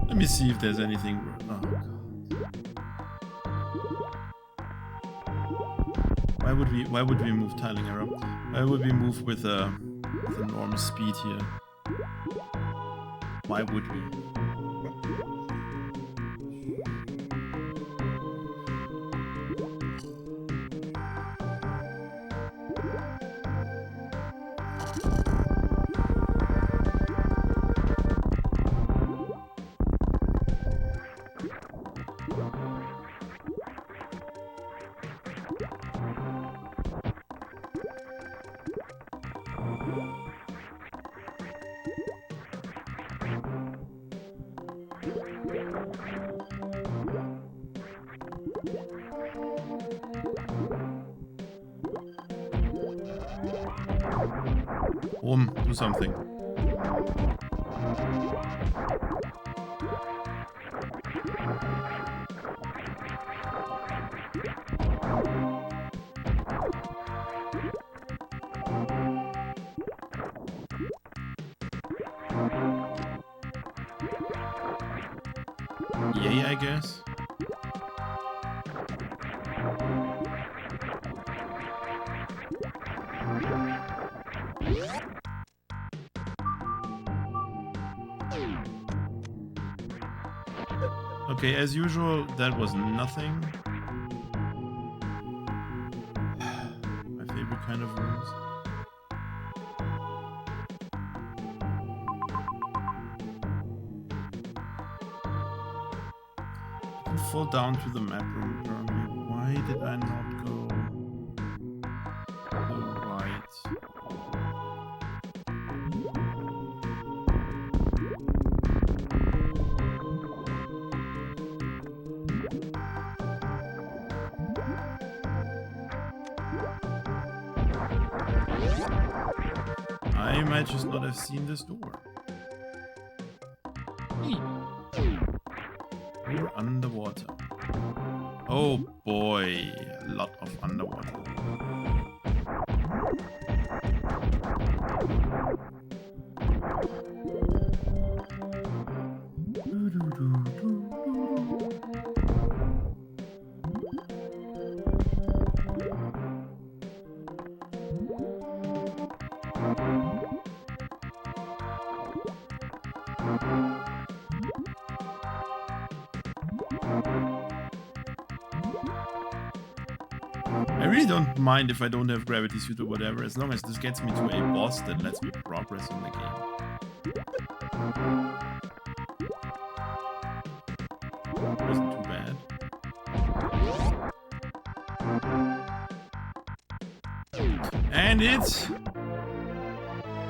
Let me see if there's anything. Oh, God. Why would we move tiling error? Why would we move with enormous speed here? Why would we? Do something. Yay, I guess. Okay, as usual, that was nothing. My favorite kind of rooms. I can fall down to the map room apparently. Why did I not go to the right? I might just not have seen this door. We're underwater. Oh boy, a lot of underwater. I really don't mind if I don't have gravity suit or whatever, as long as this gets me to a boss that lets me progress in the game. Wasn't too bad. And it's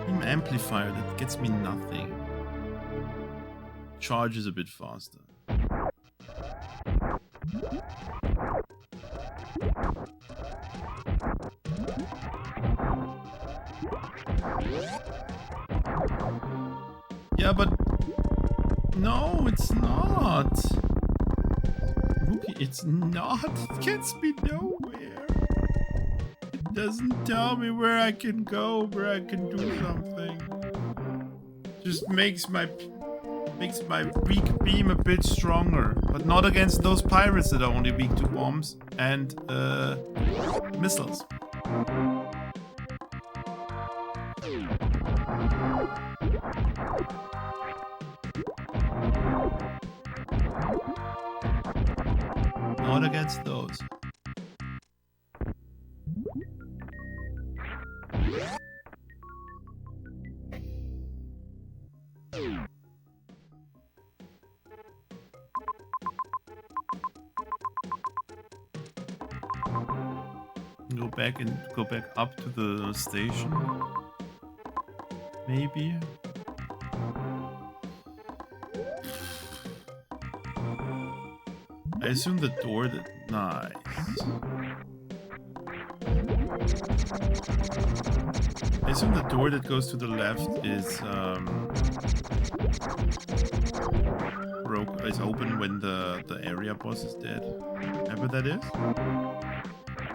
an amplifier that gets me nothing. Charges a bit faster. Yeah, but no, it's not. Rookie, it's not. It gets me nowhere. It doesn't tell me where I can go, where I can do something. Just makes my weak beam a bit stronger, but not against those pirates that are only weak to bombs and missiles. Not against those. go back up to the station. Maybe. I assume the door that... Nice. I assume the door that goes to the left is open when the area boss is dead. Whatever that is.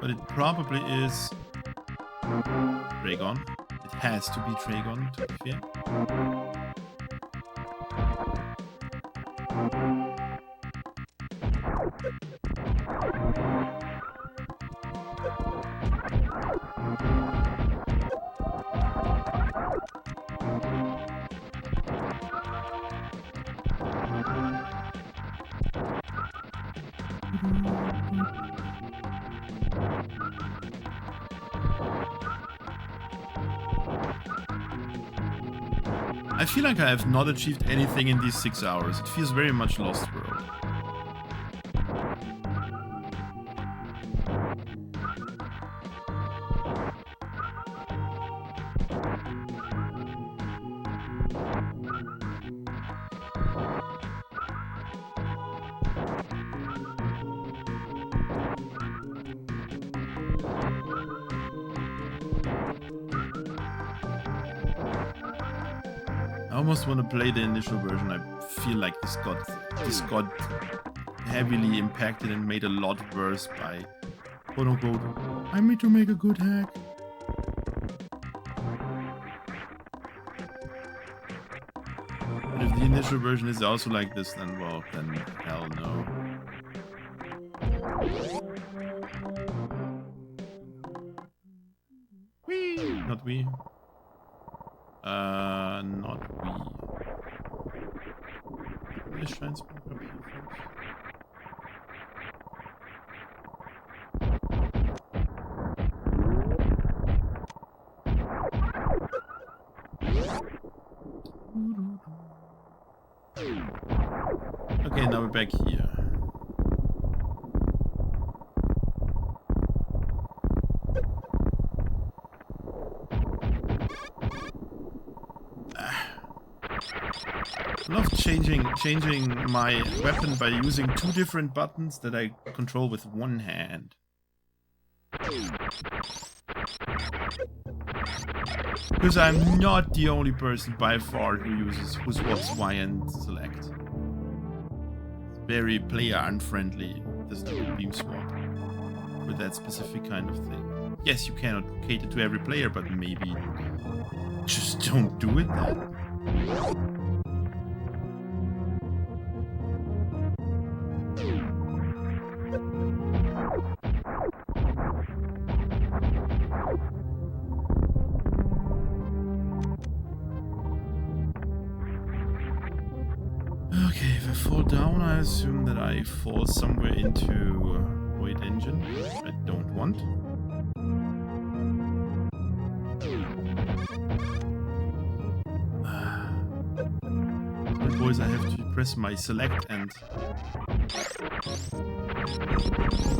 But it probably is Dragon. It has to be Dragon, to be fair. I feel like I have not achieved anything in these 6 hours. It feels very much Lost World. I almost want to play the initial version. I feel like this got heavily impacted and made a lot worse by, quote unquote, I need to make a good hack. But if the initial version is also like this, then well, then hell no. Whee! Not we. Not we. This shines back up here first. Okay, now we're back here. I love changing my weapon by using 2 different buttons that I control with one hand. Because I'm not the only person by far who swaps Y and select. It's very player unfriendly, the stupid beam swap. For that specific kind of thing. Yes, you cannot cater to every player, but maybe just don't do it then. Okay, if I fall down, I assume that I fall somewhere into Void Engine, which I don't want. Boys, I have to press my select and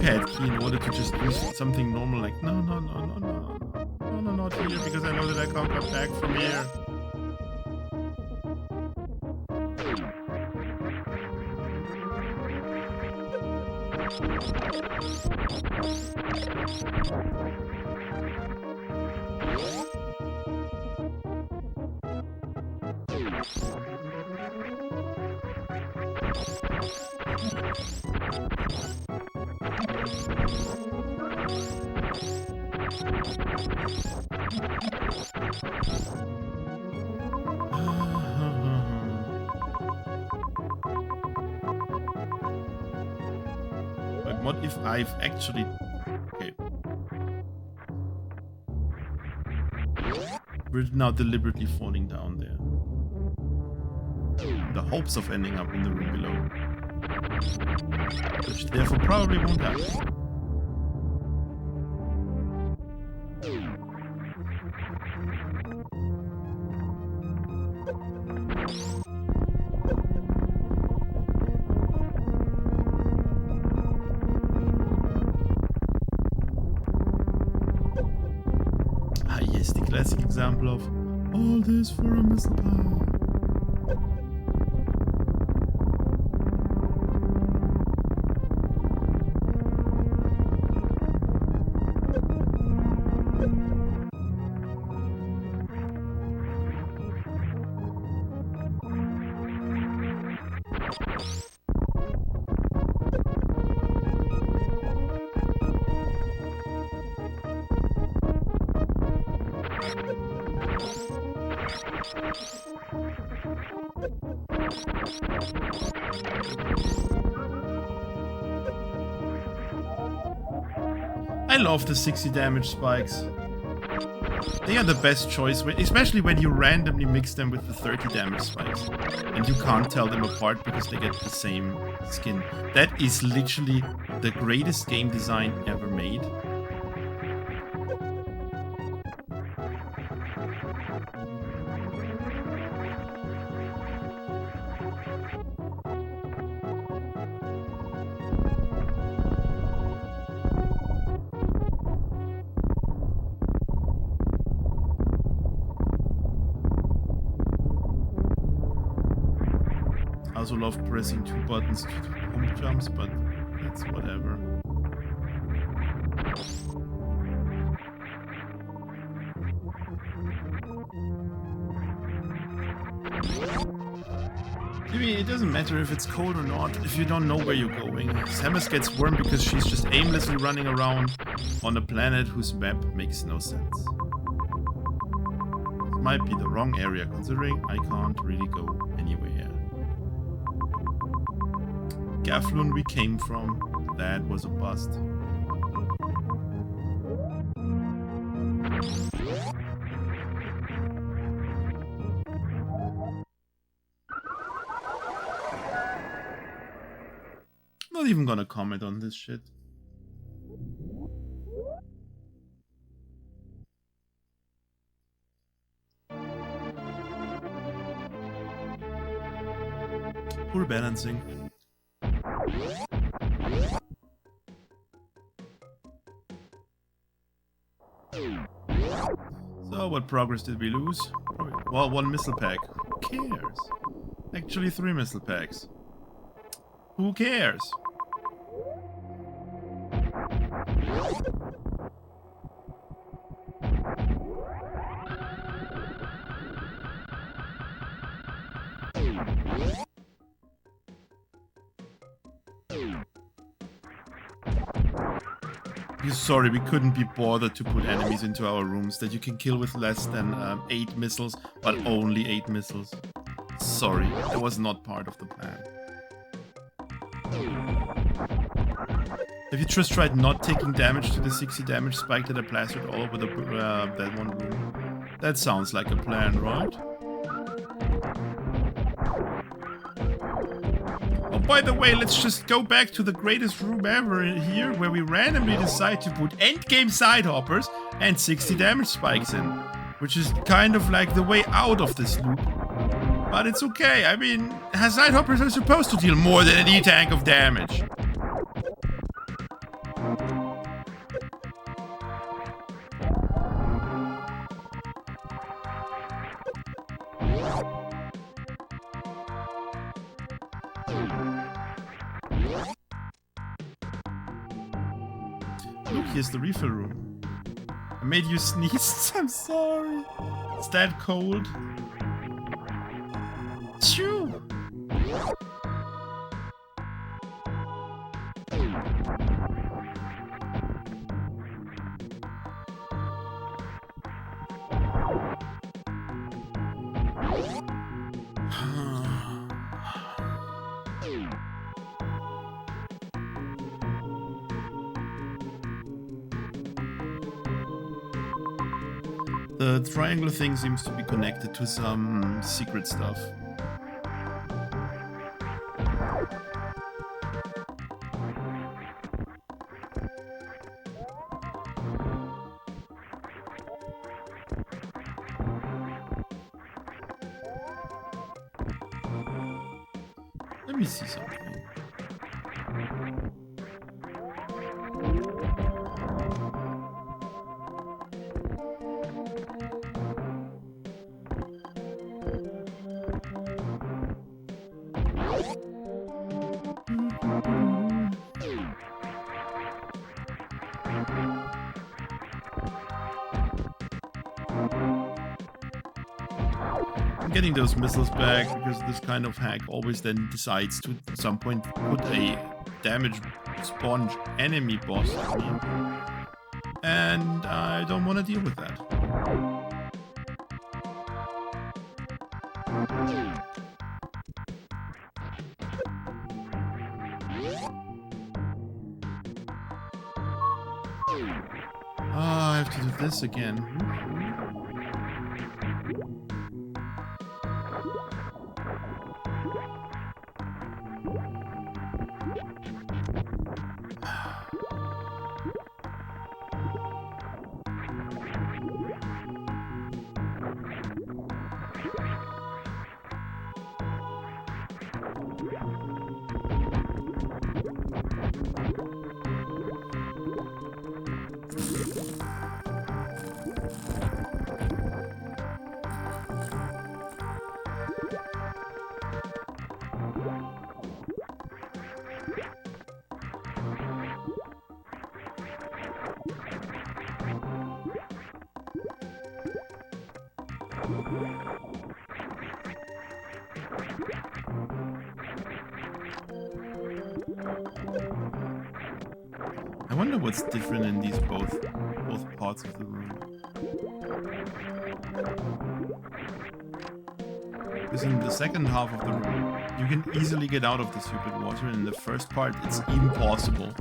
pad key in order to just use something normal like no, not here, because I know that I can't come back from here. But what if I've actually... Okay. We're now deliberately falling down there. In the hopes of ending up in the room below. Which therefore probably won't happen. is the classic example of all this for a missile power. I love the 60 damage spikes. They are the best choice, especially when you randomly mix them with the 30 damage spikes. And you can't tell them apart because they get the same skin. That is literally the greatest game design ever made. I also love pressing 2 buttons to do jump jumps, but that's whatever. I mean, it doesn't matter if it's cold or not, if you don't know where you're going. Samus gets warm because she's just aimlessly running around on a planet whose map makes no sense. It might be the wrong area, considering I can't really go anywhere. Gaflun we came from, that was a bust. Not even gonna comment on this shit. Poor balancing. So, what progress did we lose? Well, 1 missile pack. Who cares? Actually, 3 missile packs. Who cares? Sorry, we couldn't be bothered to put enemies into our rooms that you can kill with less than 8 missiles, but only 8 missiles. Sorry, that was not part of the plan. Have you just tried not taking damage to the 60 damage spike that I plastered all over the, that one room? That sounds like a plan, right? Oh, by the way, let's just go back to the greatest room ever here, where we randomly decide to put endgame sidehoppers and 60 damage spikes in. Which is kind of like the way out of this loop. But it's okay, I mean, sidehoppers are supposed to deal more than an E-tank of damage. Look, here's the refill room. I made you sneeze, I'm sorry. It's that cold. Chew! The triangle thing seems to be connected to some secret stuff. Let me see something. getting those missiles back, because this kind of hack always then decides to at some point put a damage sponge enemy boss on me. And I don't want to deal with that. I have to do this again. I wonder what's different in these both parts of the room. Because in the second half of the room, you can easily get out of the stupid water, and in the first part, it's impossible.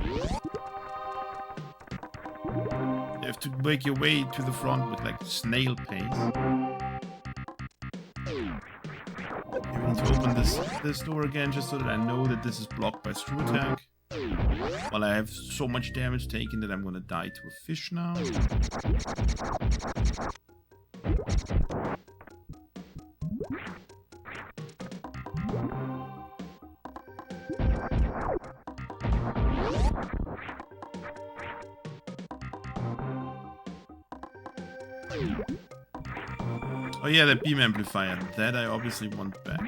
You have to make your way to the front with like snail pace. You need to open this door again just so that I know that this is blocked by screw attack. Well, I have so much damage taken that I'm gonna die to a fish now. Oh yeah, the beam amplifier. That I obviously want back.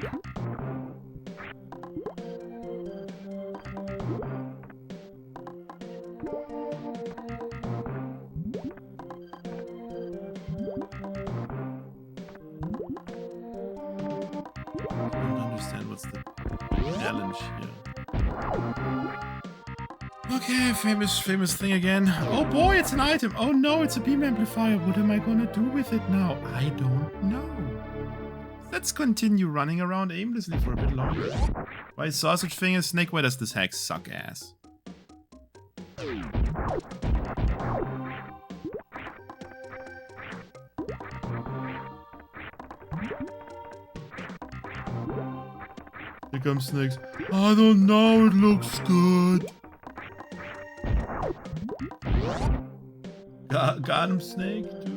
Okay, famous thing again. Oh boy, it's an item. Oh no, it's a beam amplifier. What am I gonna do with it now? I don't know. Let's continue running around aimlessly for a bit longer. Why sausage finger snake? Why does this hack suck ass? Here comes snakes. I don't know, it looks good. Got him, snake, dude.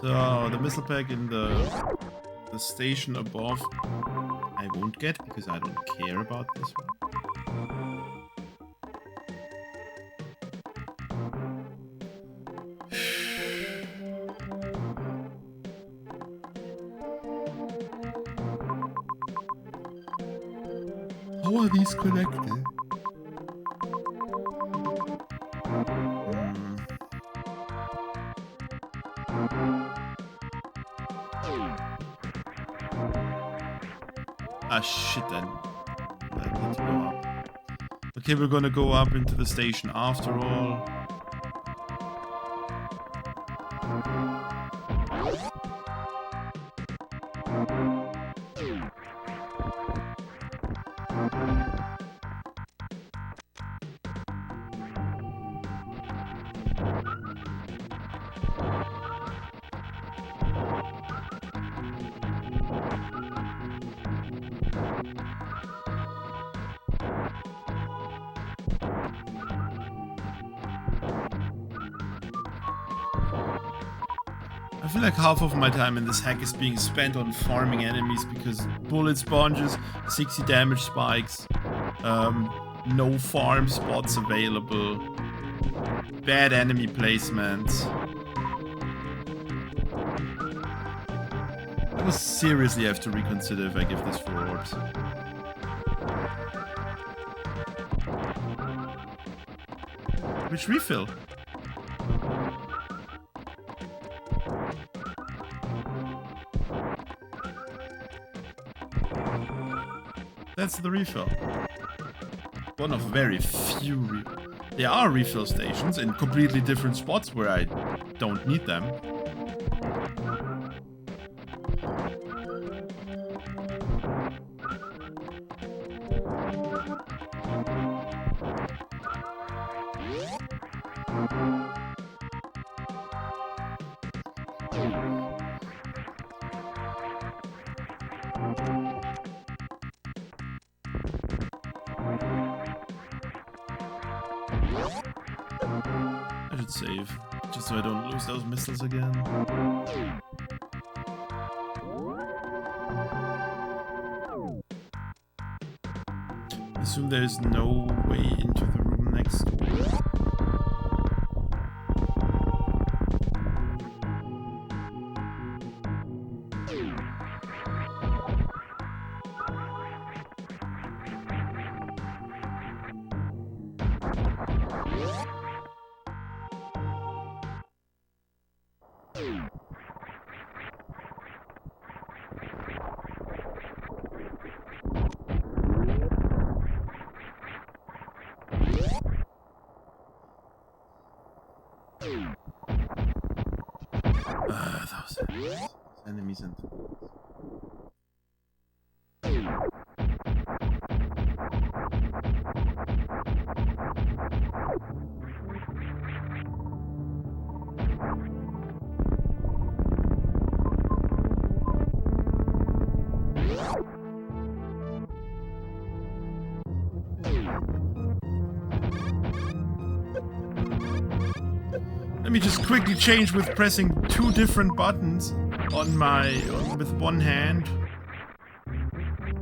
So, the missile pack in the station above, I won't get because I don't care about this one. How are these connected? Ah shit, then I need to go up. Okay, we're gonna go up into the station after all. I feel like half of my time in this hack is being spent on farming enemies because bullet sponges, 60 damage spikes, no farm spots available, bad enemy placements. I will seriously have to reconsider if I give this 4 orbs. Which refill? That's the refill. One of very few there are refill stations in completely different spots where I don't need them. I should save, just so I don't lose those missiles again. I assume there's no way into the room next door. Those enemies and let me just quickly change with pressing 2 different buttons on with one hand.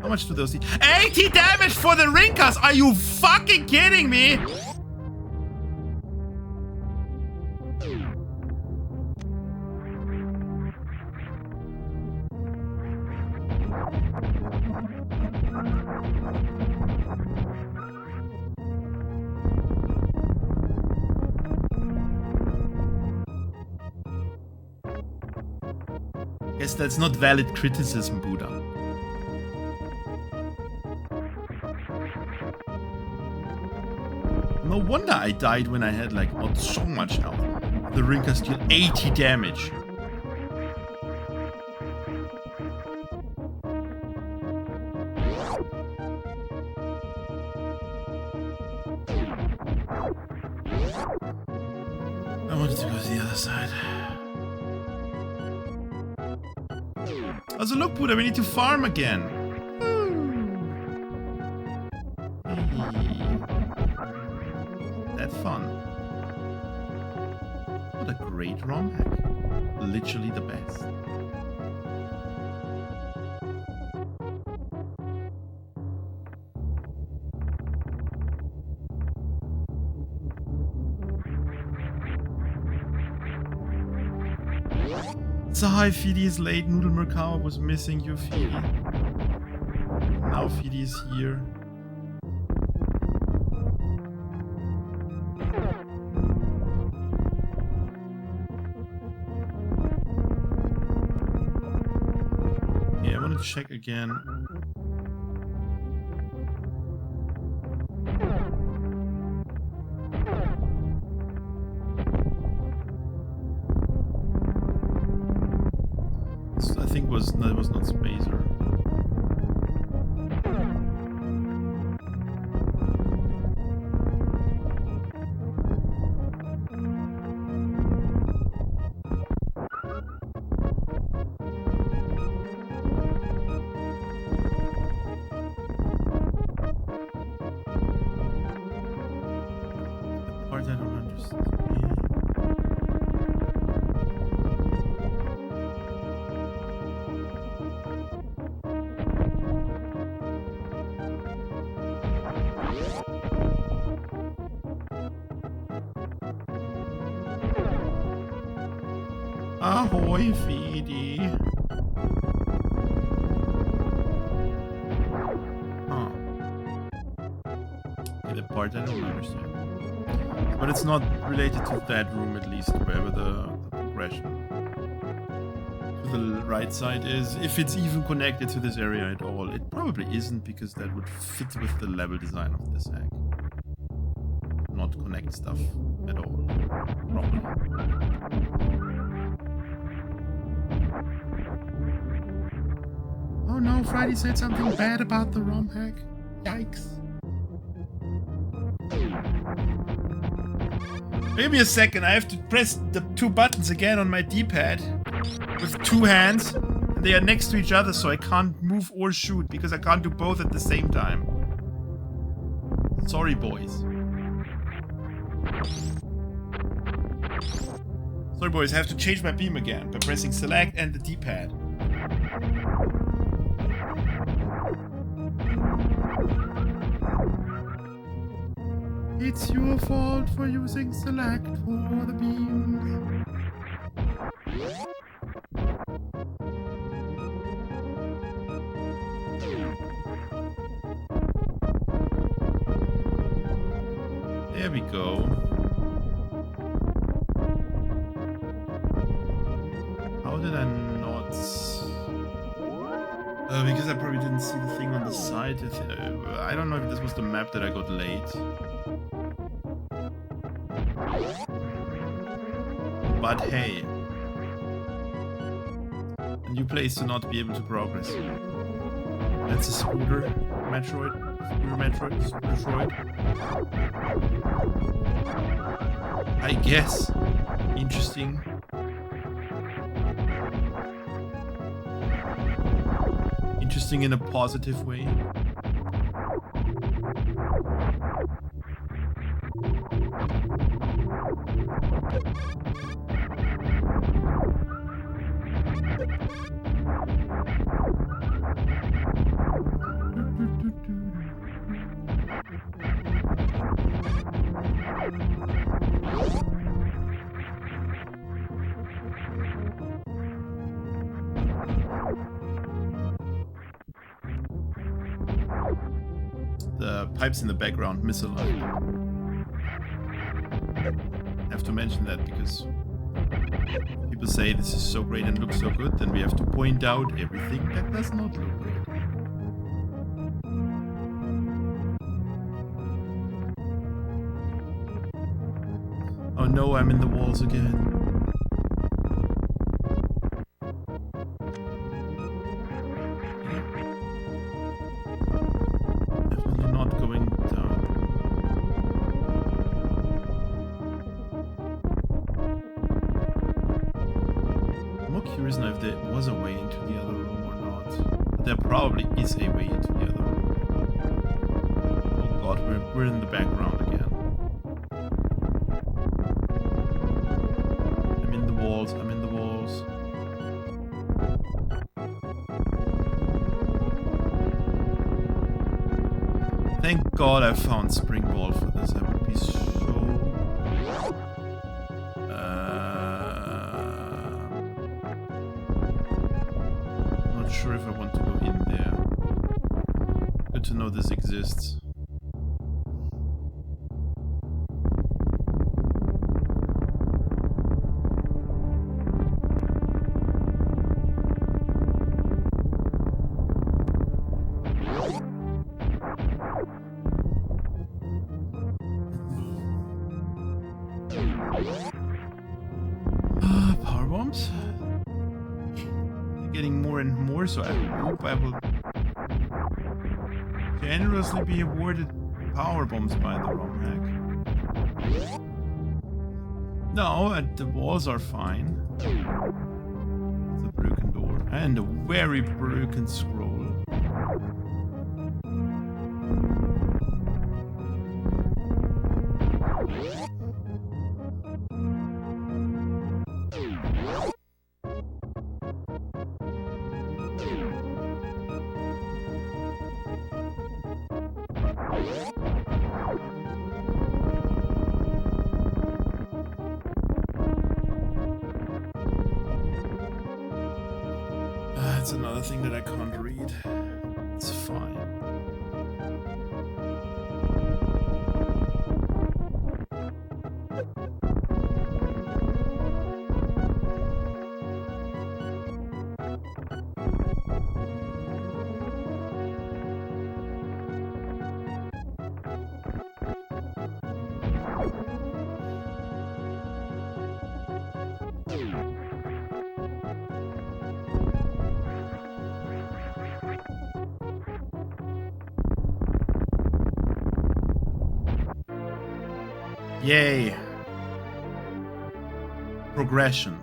How much do those do? 80 damage for the Rinkas! Are you fucking kidding me? Guess that's not valid criticism, Buddha. No wonder I died when I had like not so much health. The Rinkas deal 80 damage. I wanted to go to the other side. Also, look, Buddha, we need to farm again. That fun. What a great Romhack. Literally the best. Hi, Fidi is late. Noodle Merkawa was missing you, Fidi. Now Fidi is here. Yeah, I wanted to check again. That was not Spacer. The part I don't understand. Ahoy, Feedy. Huh. Okay, the part I don't understand. But it's not related to that room, at least, wherever the progression to the right side is. If it's even connected to this area at all. It probably isn't, because that would fit with the level design of this hack. Not connect stuff at all. Properly. Oh no, Friday said something bad about the Romhack. Yikes. Give me a second, I have to press the 2 buttons again on my D-pad with 2 hands, and they are next to each other, so I can't move or shoot because I can't do both at the same time. Sorry, boys. Sorry, boys, I have to change my beam again by pressing select and the D-pad. It's your fault for using select for the beams. There we go. How did I not... because I probably didn't see the thing on the side. I don't know if this was the map that I got late. But hey, a new place to not be able to progress. That's a scooter Metroid. I guess. Interesting. Interesting in a positive way. The pipes in the background misaligned. I have to mention that because people say this is so great and looks so good, then we have to point out everything that does not look good. Oh no, I'm in the walls again. Definitely not going down. I'm more curious now if there was a way into the other room or not. But there probably is a way into the other room. Oh god, we're in the background again. I'm in the walls. Thank God I found Spring Ball for this. I would be so... not sure if I want to go in there. Good to know this exists. Power bombs? They're getting more and more, so I hope I will generously be awarded power bombs by the Romhack. No, the walls are fine. It's a broken door and a very broken scroll. That's another thing that I can't read. It's fine. Yay! Progression.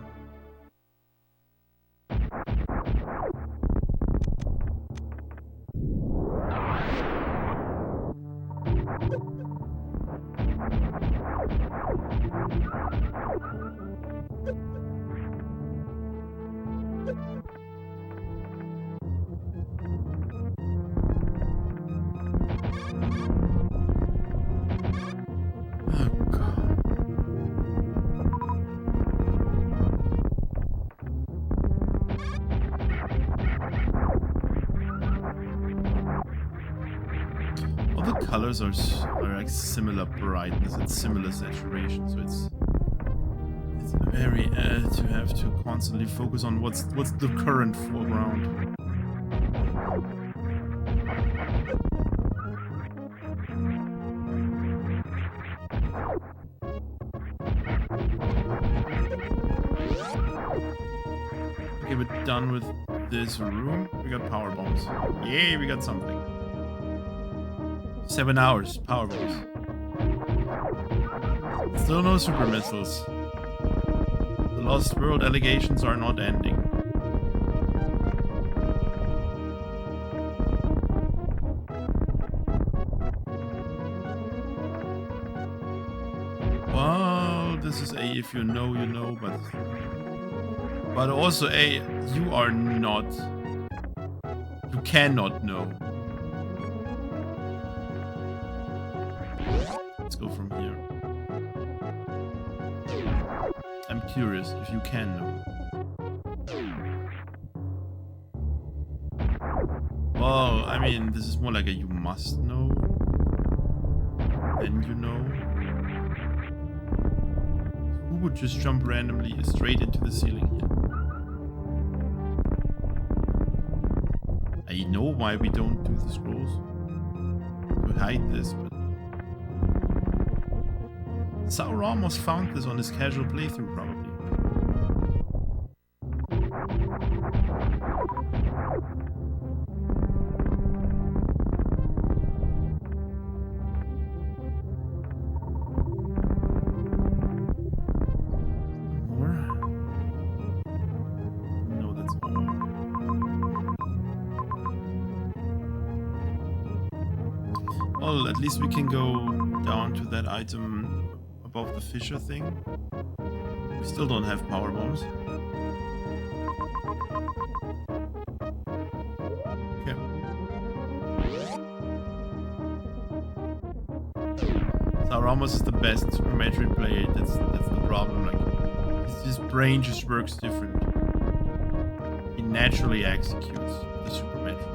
Colors are like similar brightness and similar saturation, so it's very to have to constantly focus on what's the current foreground. Okay, we're done with this room. We got power bombs. Yay, we got something. 7 hours, power bombs. Still no super missiles. The Lost World allegations are not ending. Well, this is A, if you know, you know, but also A, you are not. You cannot know. Let's go from here. I'm curious if you can know. Well, I mean, this is more like a you must know. Then you know. Who would just jump randomly straight into the ceiling here? I know why we don't do the scrolls. We hide this, but Sauron almost found this on his casual playthrough, probably. More? No, that's all. Well, at least we can go down to that item above the Fisher thing. We still don't have power bombs. Okay. Ramos is the best Super Metroid player. That's the problem. Like, his brain just works different. He naturally executes the Super Metroid.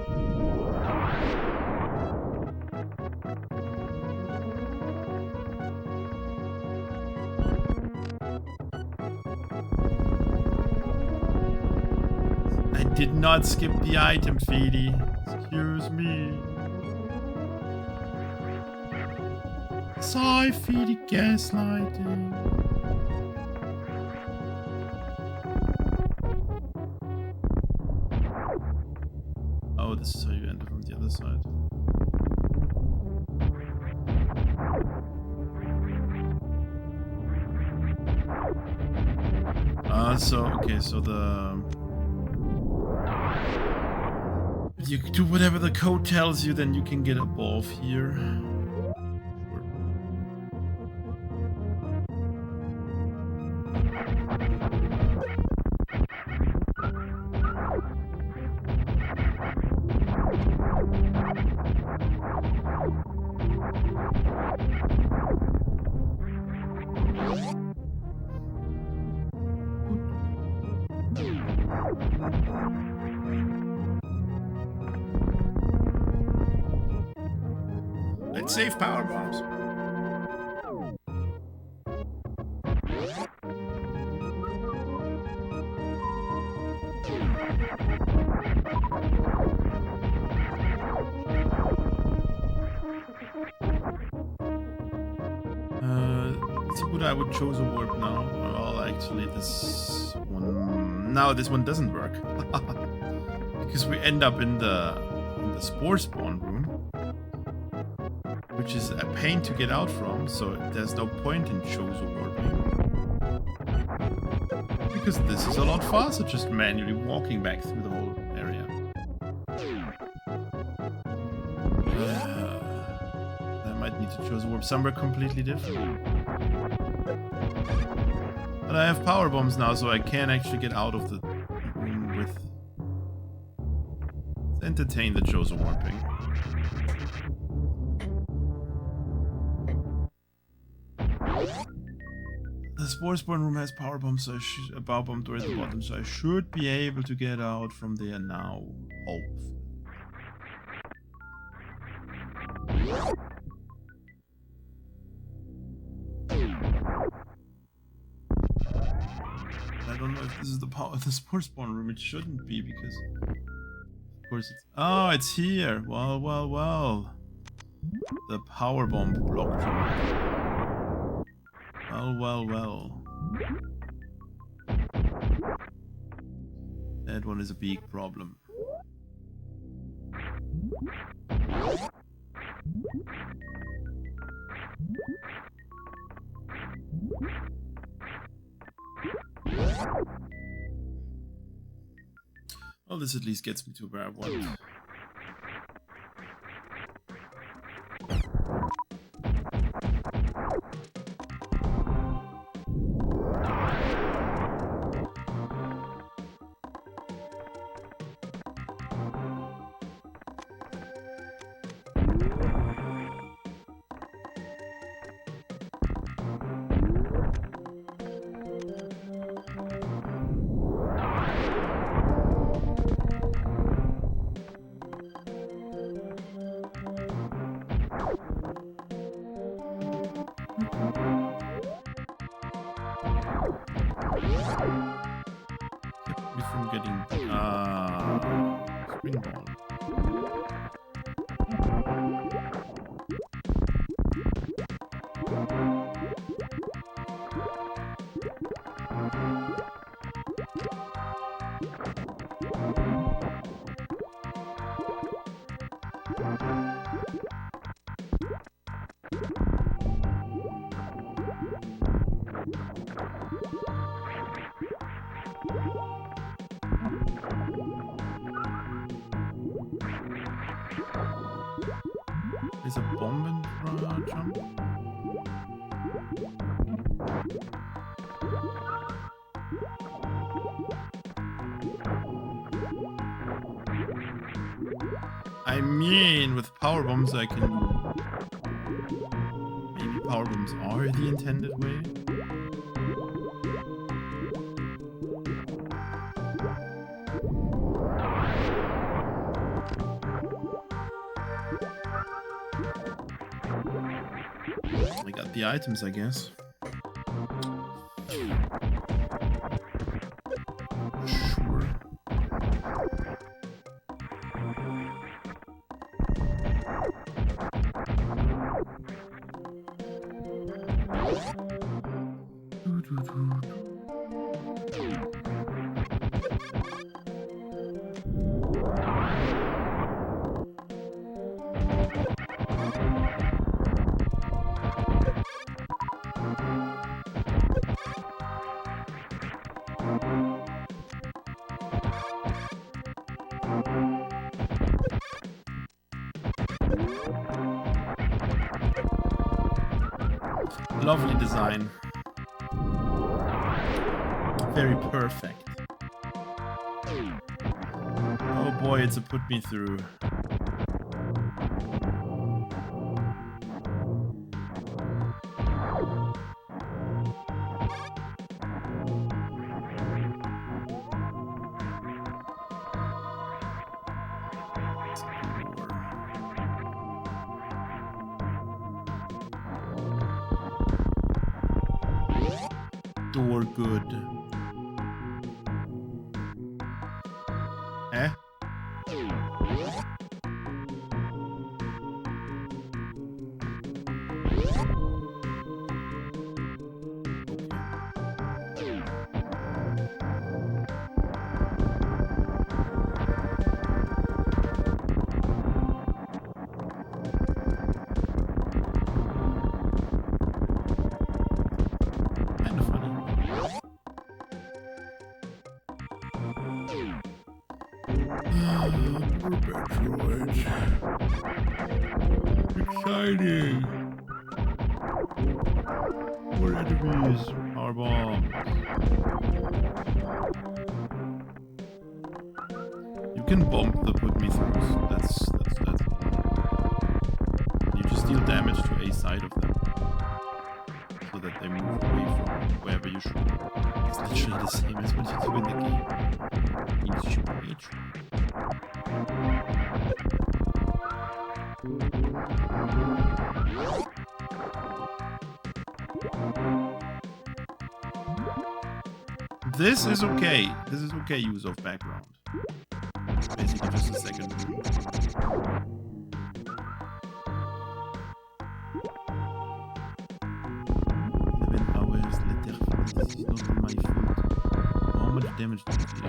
Did not skip the item, Feedy. Excuse me. Sorry, Feedy, gaslighting. Oh, this is how you enter from the other side. So the... You do whatever the code tells you, then you can get above here. Let's save power bombs. It's a good I would choose a warp now. Well, actually, this one... No, this one doesn't work. Because we end up in the spore spawn room. Which is a pain to get out from, so there's no point in choose a warping. Because this is a lot faster, just manually walking back through the whole area. I might need to choose a warp somewhere completely different. But I have power bombs now, so I can actually get out of the room with... Let's entertain the chosen warping. The spore spawn room has power bombs, so a power bomb door at the bottom, so I should be able to get out from there now. Hopefully. I don't know if this is the power of the spore spawn room. It shouldn't be because, of course, it's. Oh, it's here. Well, well, well. The power bomb blocked room. Well, well, well. That one is a big problem. Well, this at least gets me to where I want. From getting spring ball. Is a bomb in jump? I mean, with power bombs I can... Maybe power bombs are the intended way? I got the items, I guess. Sure. Lovely design. Very perfect. Oh boy, it's a put me through. door good? Eh? Metroid. Exciting. More enemies. Power bombs. You can bomb the put-me-throughs. That's. You just deal damage to a side of them, so that they move away from wherever you shoot. It's literally the same as what you do in the game. You shoot Metroid. This is okay. This is okay use of background. It's basically just a second room. Hours later, this is not my fault. How much damage did you do?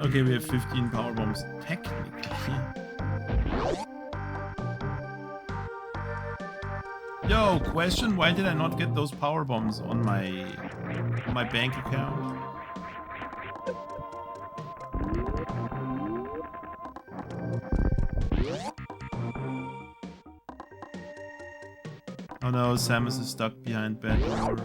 Okay, we have 15 power bombs technically. Yo, question, why did I not get those power bombs on my bank account? Oh no, Samus is stuck behind bed door.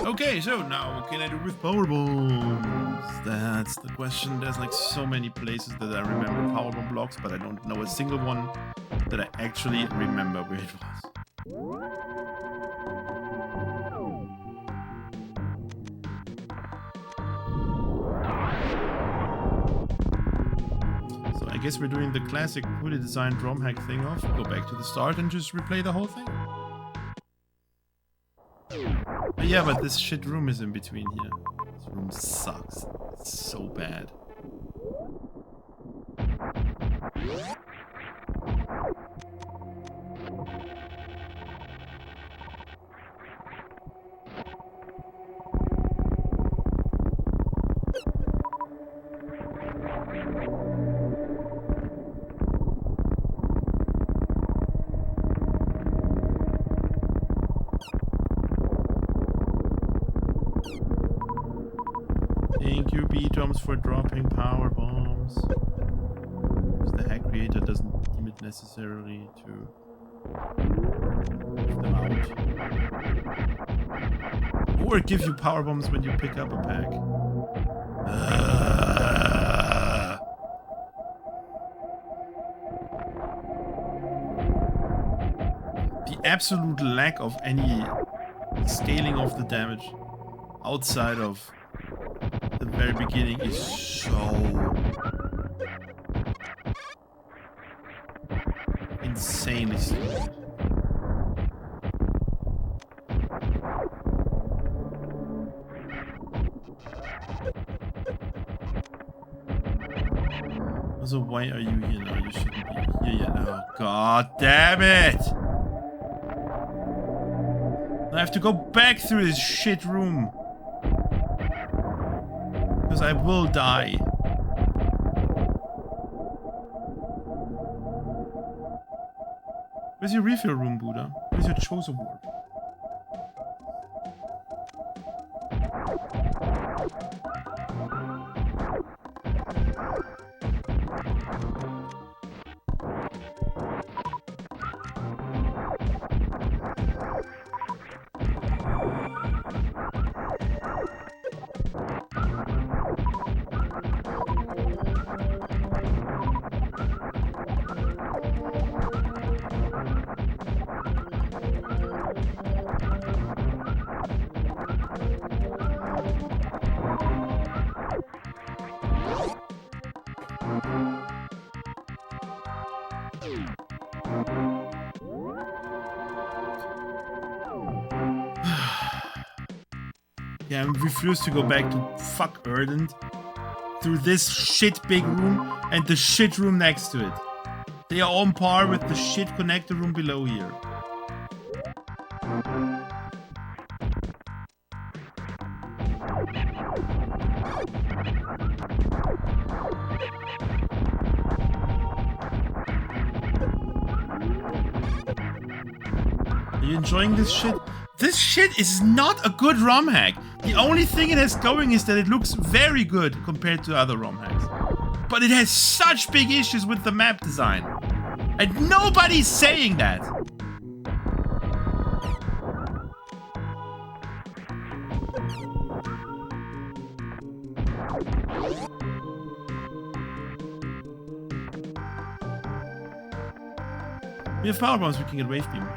Okay, so now what can I do with power bombs? That's the question. There's like so many places that I remember power bomb blocks, but I don't know a single one that I actually remember where it was. So I guess we're doing the classic fully designed Romhack thing off, go back to the start and just replay the whole thing. Yeah, but this shit room is in between here. This room sucks. It's so bad. Thank you, B-Toms, for dropping power bombs. Because the hack creator doesn't deem it necessarily to give them out. Or give you power bombs when you pick up a pack. The absolute lack of any scaling of the damage outside of the very beginning is so insanely stupid. Also, why are you here now? You shouldn't be here yet. Oh, god damn it! I have to go back through this shit room. Because I will die. Where's your refill room, Buddha? Where's your Chose Award? Yeah, I refuse to go back to fuck Erdent through this shit big room and the shit room next to it. They are on par with the shit connector room below here. Are you enjoying this shit? This shit is not a good ROM hack. The only thing it has going is that it looks very good compared to other ROM hacks. But it has such big issues with the map design. And nobody's saying that. We have power bombs, we can get wave beam.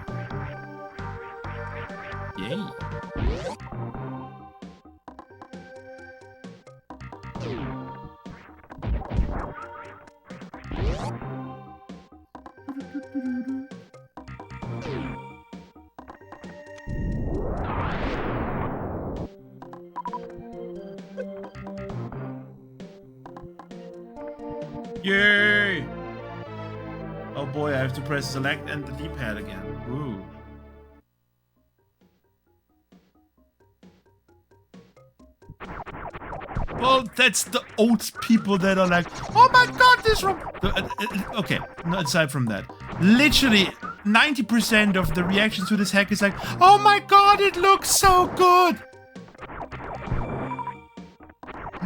Yay. Yay! Oh boy, I have to press select and the D-pad again. Ooh. Well, that's the old people that are like, oh my god, this room. Okay, no, aside from that, literally 90% of the reactions to this hack is like, oh my god, it looks so good.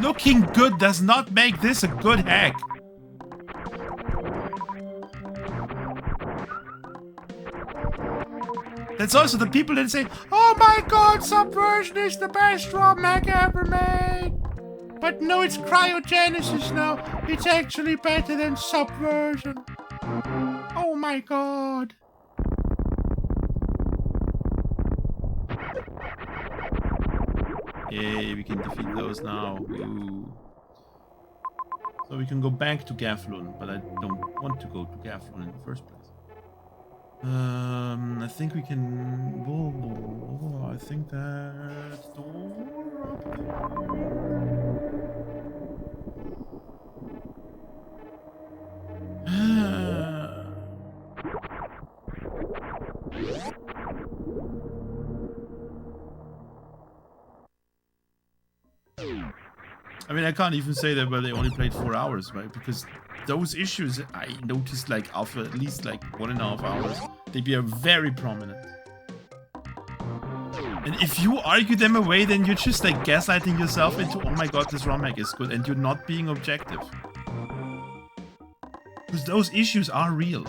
Looking good does not make this a good hack. That's also the people that say, oh my god, Subversion is the best ROM hack ever made. But no, it's Cryogenesis now. It's actually better than Subversion. Oh my god. Yay, we can defeat those now. Ooh. So we can go back to Gaflun, but I don't want to go to Gaflun in the first place. I think we can... Whoa, I think that door up I mean, I can't even say that where they only played 4 hours, right? Because those issues I noticed like after at least like 1.5 hours, they be very prominent. And if you argue them away, then you're just like gaslighting yourself into, oh my god, this ROM hack is good, and you're not being objective. Because those issues are real.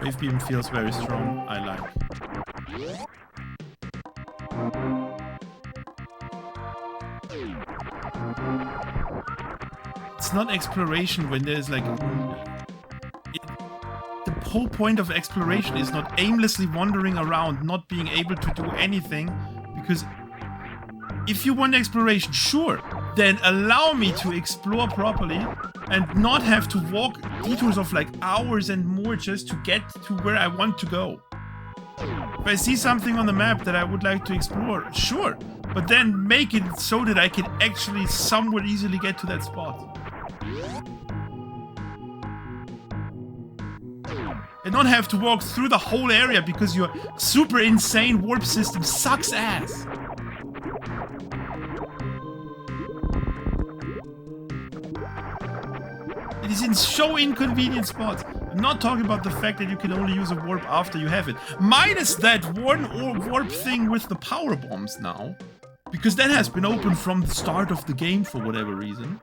Wave beam feels very strong, I like. It's not exploration when there's like... the whole point of exploration is not aimlessly wandering around, not being able to do anything, because if you want exploration, sure, then allow me to explore properly and not have to walk detours of like hours and more just to get to where I want to go. If I see something on the map that I would like to explore, sure, but then make it so that I can actually somewhat easily get to that spot. And not have to walk through the whole area because your super insane warp system sucks ass. It is in so inconvenient spots. I'm not talking about the fact that you can only use a warp after you have it. Minus that warp thing with the power bombs now. Because that has been open from the start of the game for whatever reason.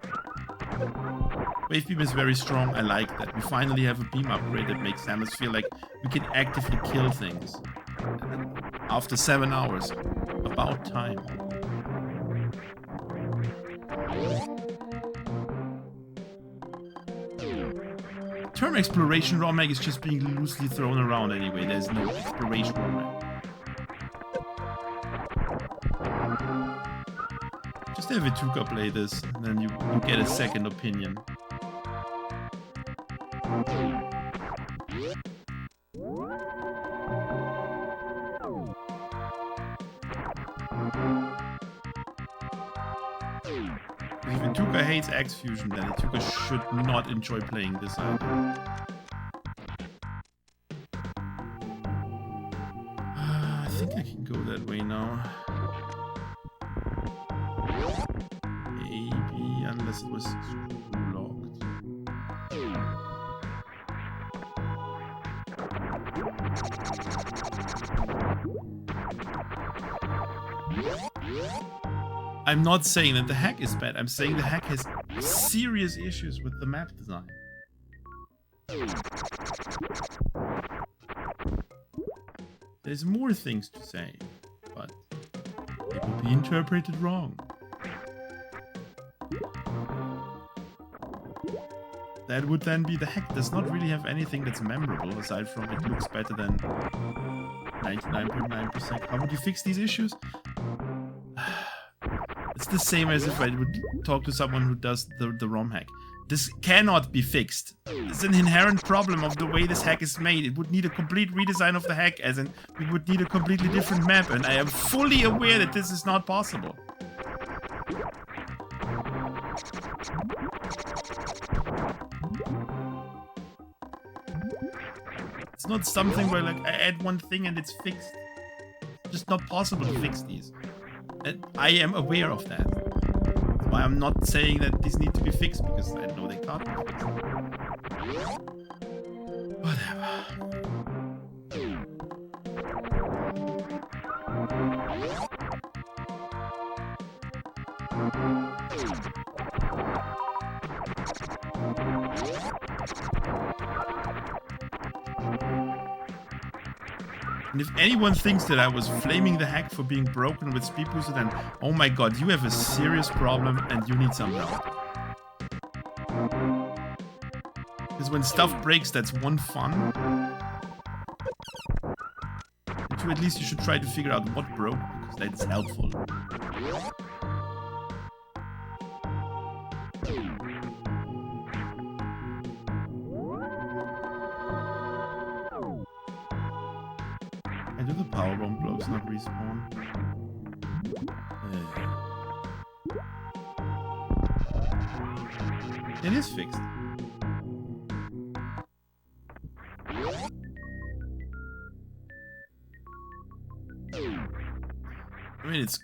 Wave beam is very strong, I like that. We finally have a beam upgrade that makes Samus feel like we can actively kill things. After 7 hours. About time. The term exploration Romhack is just being loosely thrown around anyway. There's no exploration Romhack. Just have Ituka play this, and then you get a second opinion. If Ituka hates Axe Fusion, then Ituka should not enjoy playing this either. I think I can go that way now. Maybe, unless it was locked. I'm not saying that the hack is bad. I'm saying the hack has serious issues with the map design. There's more things to say, but it will be interpreted wrong. That would then be the hack does not really have anything that's memorable aside from it looks better than 99.9%. How would you fix these issues? It's the same as if I would talk to someone who does the ROM hack. This cannot be fixed. It's an inherent problem of the way this hack is made. It would need a complete redesign of the hack, as in we would need a completely different map, and I am fully aware that this is not possible. It's not something where like I add one thing and it's fixed. It's just not possible to fix these. And I am aware of that. That's why I'm not saying that these need to be fixed, because I know they can't be fixed. Whatever. And if anyone thinks that I was flaming the hack for being broken with speed booster, then oh my god, you have a serious problem and you need some help. Because when stuff breaks, that's one fun. And two, at least you should try to figure out what broke, because that's helpful. The power bomb blows not respawn. It is fixed. I mean, it's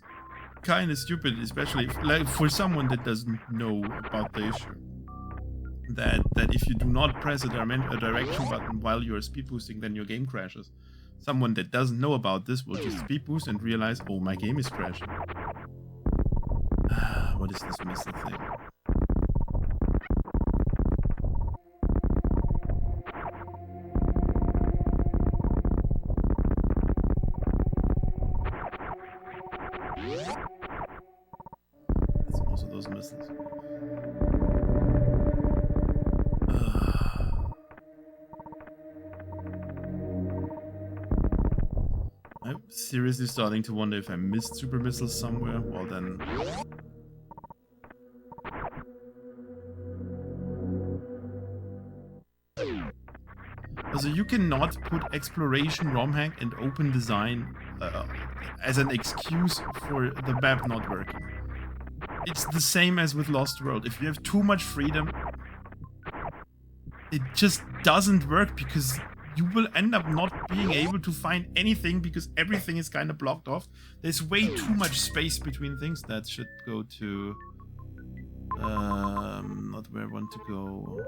kind of stupid, especially like for someone that doesn't know about the issue. That if you do not press a direction button while you are speed boosting, then your game crashes. Someone that doesn't know about this will just speed boost and realize, oh, my game is crashing. What is this missile thing? It's also those missiles. I'm seriously starting to wonder if I missed super missiles somewhere. Well then... Also, you cannot put exploration ROM hack and open design as an excuse for the map not working. It's the same as with Lost World. If you have too much freedom, it just doesn't work because you will end up not being able to find anything because everything is kind of blocked off. There's way too much space between things. That should go to... not where I want to go.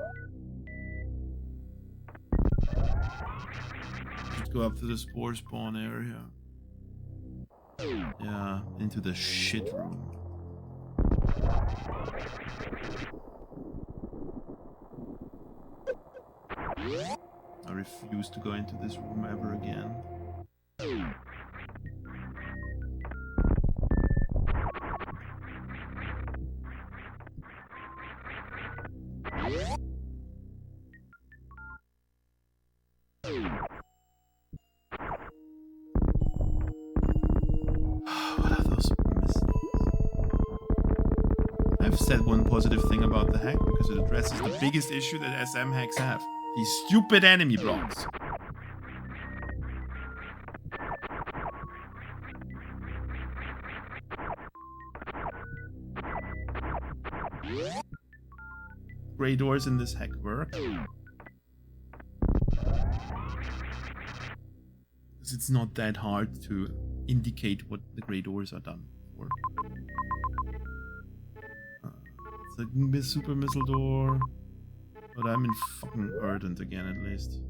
Should go up to the spore spawn area. Yeah, into the shit room. I refuse to go into this room ever again. What are those missiles? I've said one positive thing about the hack because it addresses the biggest issue that SM hacks have. These stupid enemy blocks. Grey doors in this hack work. Because it's not that hard to indicate what the grey doors are done for. It's a super missile door. But I'm in fucking Ardent again, at least.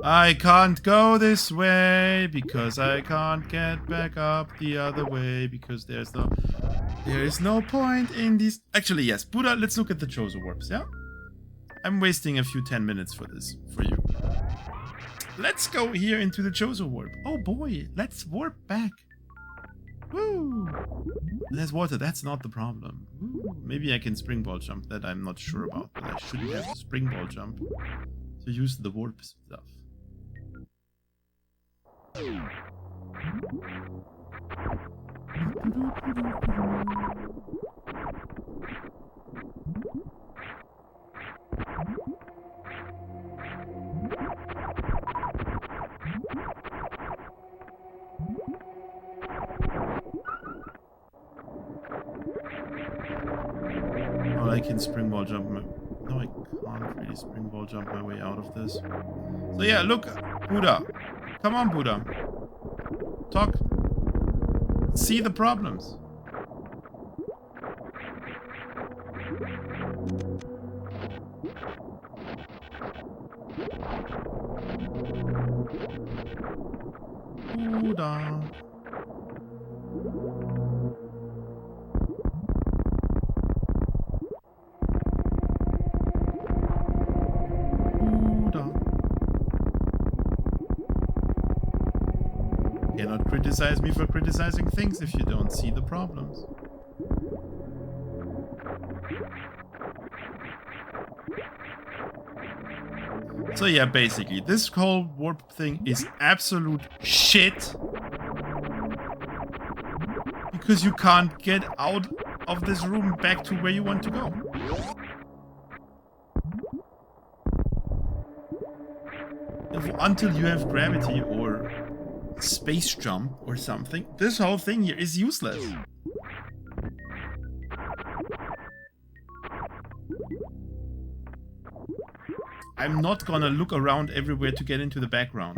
I can't go this way because I can't get back up the other way because there is no point in these. Actually, yes, Buddha. Let's look at the Chozo warps. Yeah, I'm wasting a few 10 minutes for this for you. Let's go here into the Chozo warp. Oh boy, let's warp back. Woo! There's water, that's not the problem. Woo. Maybe I can springball jump, that I'm not sure about, but I shouldn't have to springball jump to use the warp stuff. Oh, I can springball jump my... No, I can't really springball jump my way out of this. So yeah, look, Buddha. Come on, Buddha. Talk. See the problems. Buddha. Cannot criticize me for criticizing things if you don't see the problems. So yeah, basically, this whole warp thing is absolute shit. Because you can't get out of this room back to where you want to go. Until you have gravity or space jump or something, this whole thing here is useless. I'm not gonna look around everywhere to get into the background.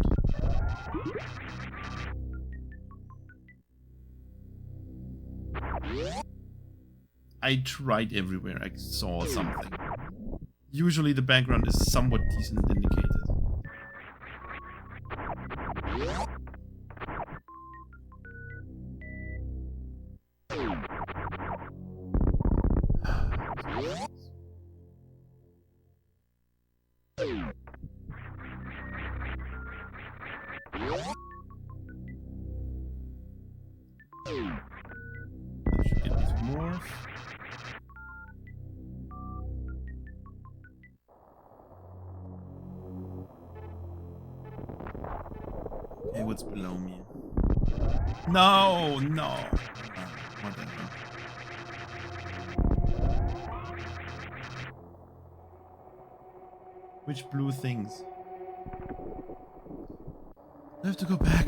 I tried everywhere I saw something. Usually the background is somewhat decent indicated. Okay, what's below me? No, no. Whatever. Which blue things? I have to go back.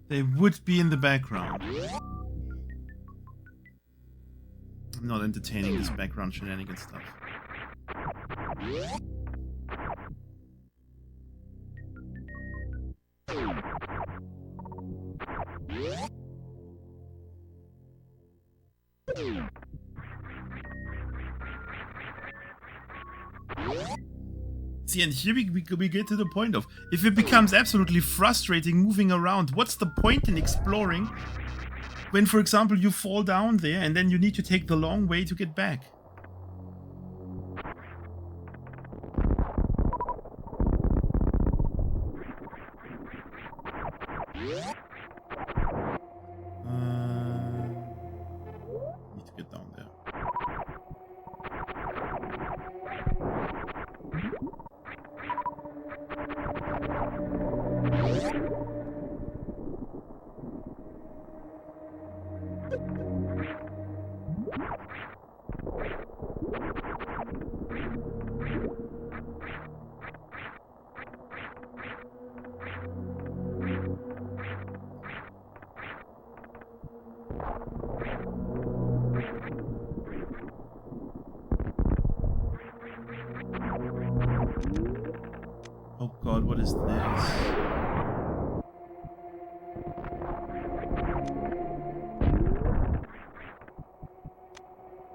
They would be in the background. I'm not entertaining this background shenanigans stuff. See, and here we get to the point of, if it becomes absolutely frustrating moving around, what's the point in exploring when, for example, you fall down there and then you need to take the long way to get back? Need to get down there. Oh god, what is this?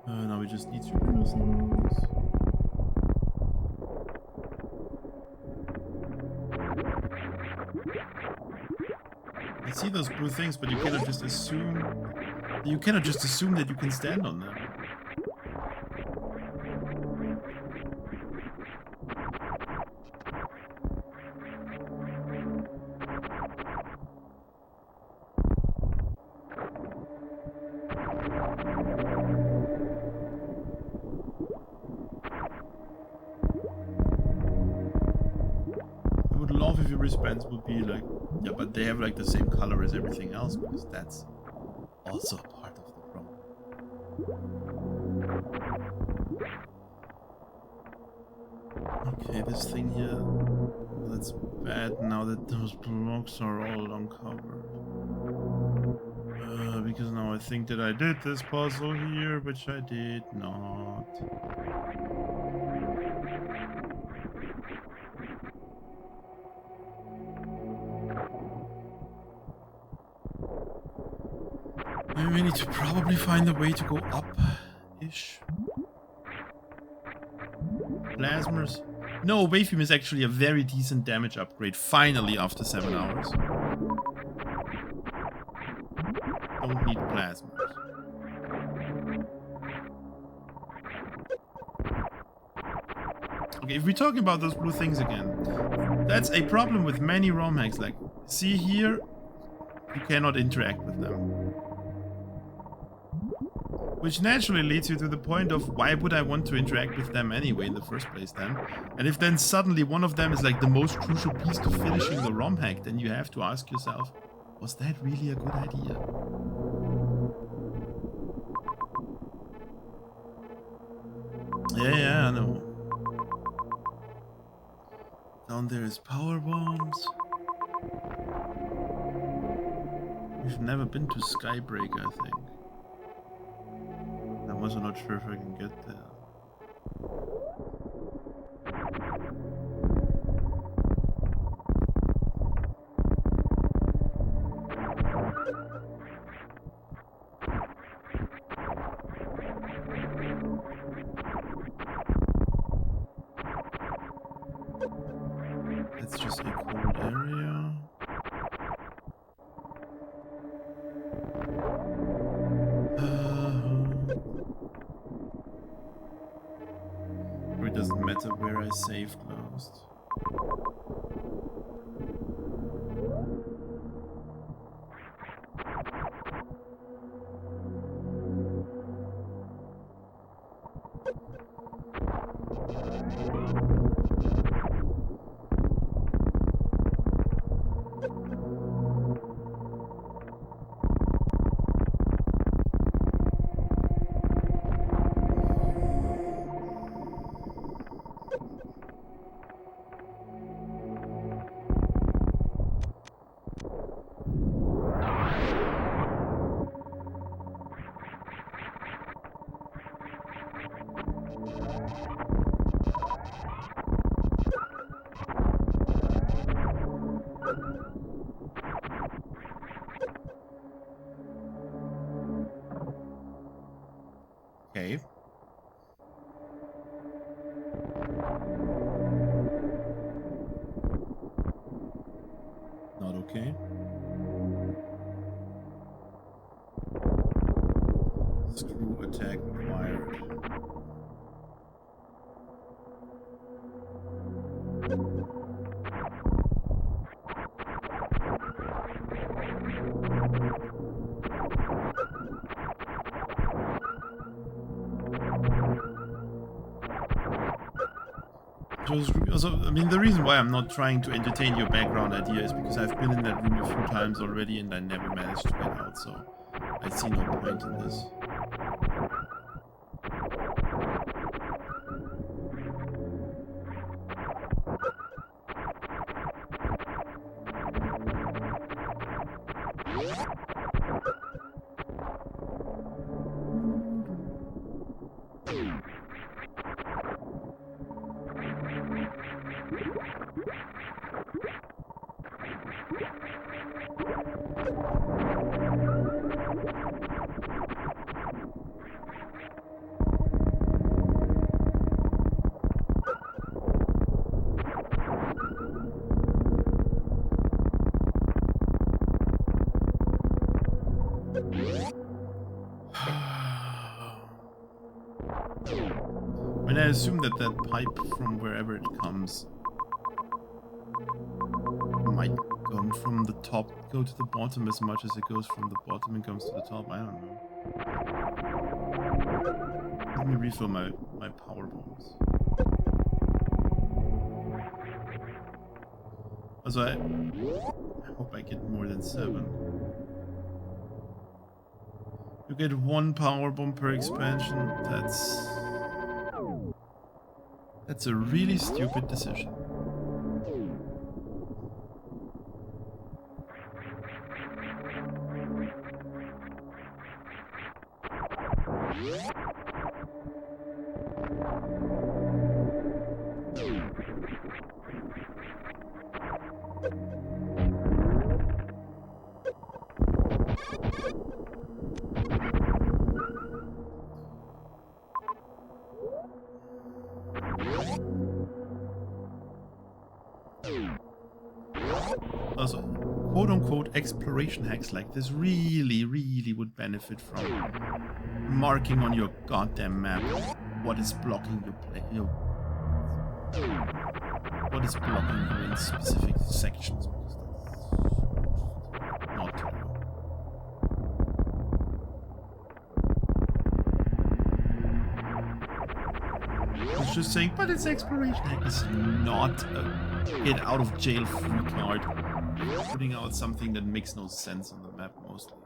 Now we just need to cross those. I see those blue things, but you cannot just assume that you can stand on them. If your wristbands would be like, yeah, but they have like the same color as everything else, because that's also a part of the problem. Okay, this thing here, that's bad now that those blocks are all uncovered. Because now I think that I did this puzzle here, which I did not. We need to probably find a way to go up-ish. Plasmers. No, Wavebeam is actually a very decent damage upgrade, finally, after 7 hours. Don't need plasmers. Okay, if we're talking about those blue things again, that's a problem with many Romhacks. Like, see here, you cannot interact with them. Which naturally leads you to the point of, why would I want to interact with them anyway in the first place then? And if then suddenly one of them is like the most crucial piece to finishing the Romhack, then you have to ask yourself, was that really a good idea? Yeah, I know. Down there is power bombs. We've never been to Skybreak, I think. I'm also not sure if I can get there. That's just a cold area. It doesn't matter where I saved last. Okay. Not okay. Screw attack required. Also, I mean, the reason why I'm not trying to entertain your background idea is because I've been in that room a few times already and I never managed to get out, so I see no point in this. I mean, I assume that that pipe from wherever it comes might come from the top, go to the bottom as much as it goes from the bottom and comes to the top. I don't know. Let me refill my power bombs. Also, I hope I get more than 7. You get 1 power bomb per expansion. That's a really stupid decision. Also, quote-unquote exploration hacks like this really would benefit from marking on your goddamn map what is blocking your play, what is blocking you in specific sections, because that's not true. I was just saying, but it's exploration hack. It's not a get out of jail free card. Putting out something that makes no sense on the map mostly.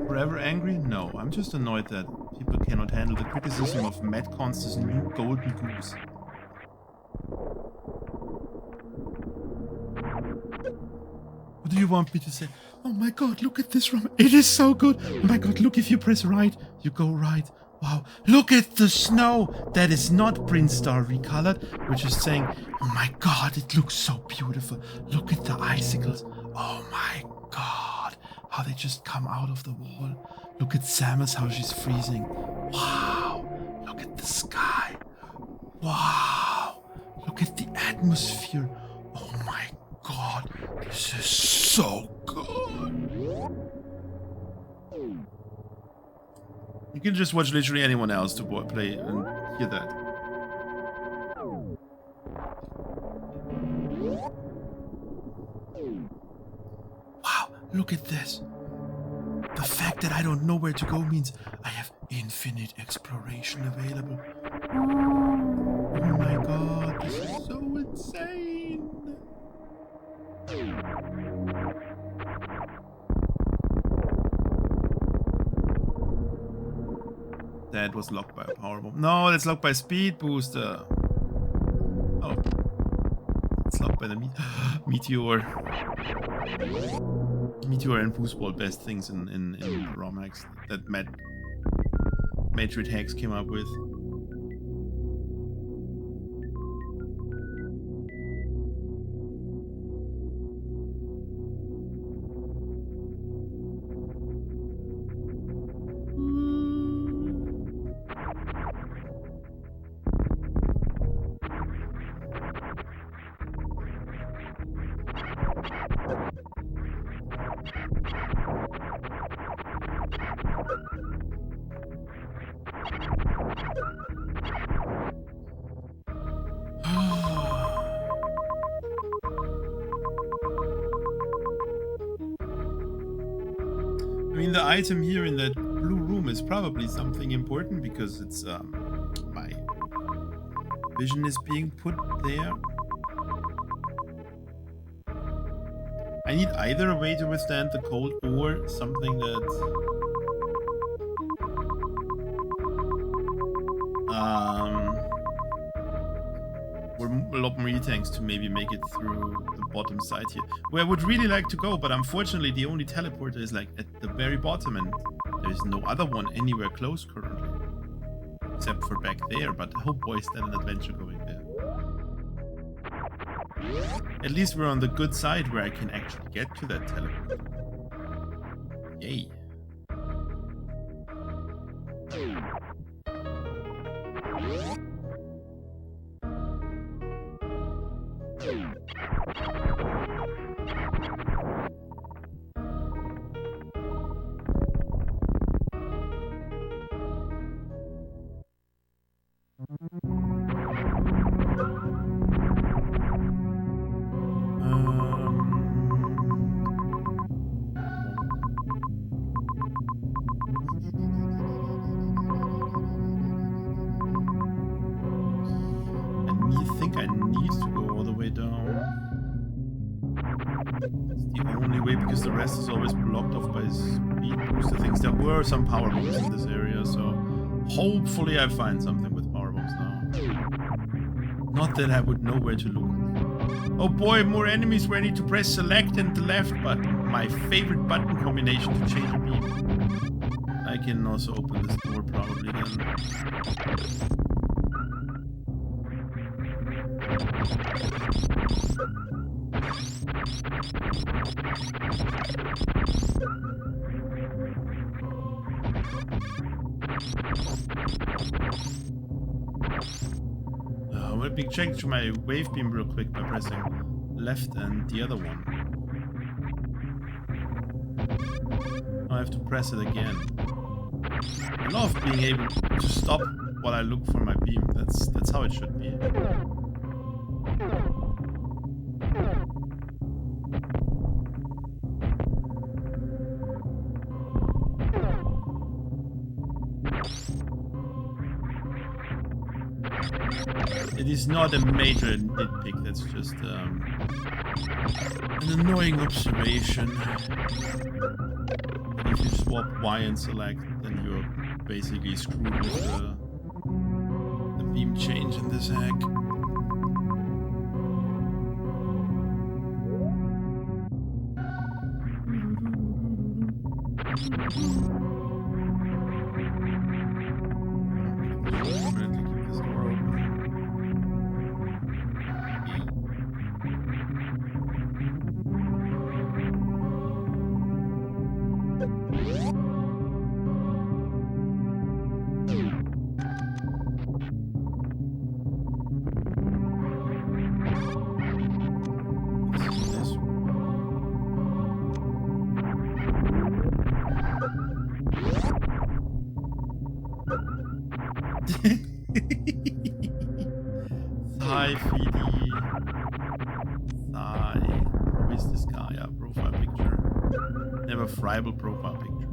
Forever angry? No, I'm just annoyed that people cannot handle the criticism of Metcon's new golden goose. What do you want me to say? Oh my god, look at this room. It is so good. Oh my god, look, if you press right, you go right. Wow, look at the snow. That is not Prince Star recolored, which is saying, oh my god, it looks so beautiful. Look at the icicles. Oh my god, how they just come out of the wall. Look at Samus, how she's freezing. Wow, look at the sky. Wow, look at the atmosphere. Oh my god, this is so good. You can just watch literally anyone else to play and hear that. Wow, look at this. The fact that I don't know where to go means I have infinite exploration available. Oh my god, this is so insane. That was locked by a powerbomb. No, that's locked by speed booster. Oh. It's locked by by the meteor. Meteor and foosball, best things in Romhacks that Metroid hacks came up with. I mean, the item here in that blue room is probably something important because it's my vision is being put there. I need either a way to withstand the cold or something that or a lot more E-tanks to maybe make it through the bottom side here. Where I would really like to go, but unfortunately the only teleporter is like at the very bottom and there's no other one anywhere close currently. Except for back there, but oh boy, is that an adventure going there. At least we're on the good side where I can actually get to that teleporter. Yay. The rest is always blocked off by speed booster things. There were some power bombs in this area, so hopefully I find something with power bombs now. Not that I would know where to look. Oh boy, more enemies where I need to press select and the left button. My favorite button combination to change a beam. I can also open this door probably then. Let me change my wave beam real quick by pressing left and the other one. I have to press it again. I love being able to stop while I look for my beam. That's how it should be. It is not a major nitpick, that's just an annoying observation. And if you swap Y and select, then you're basically screwed with the beam change in this hack. Profile picture.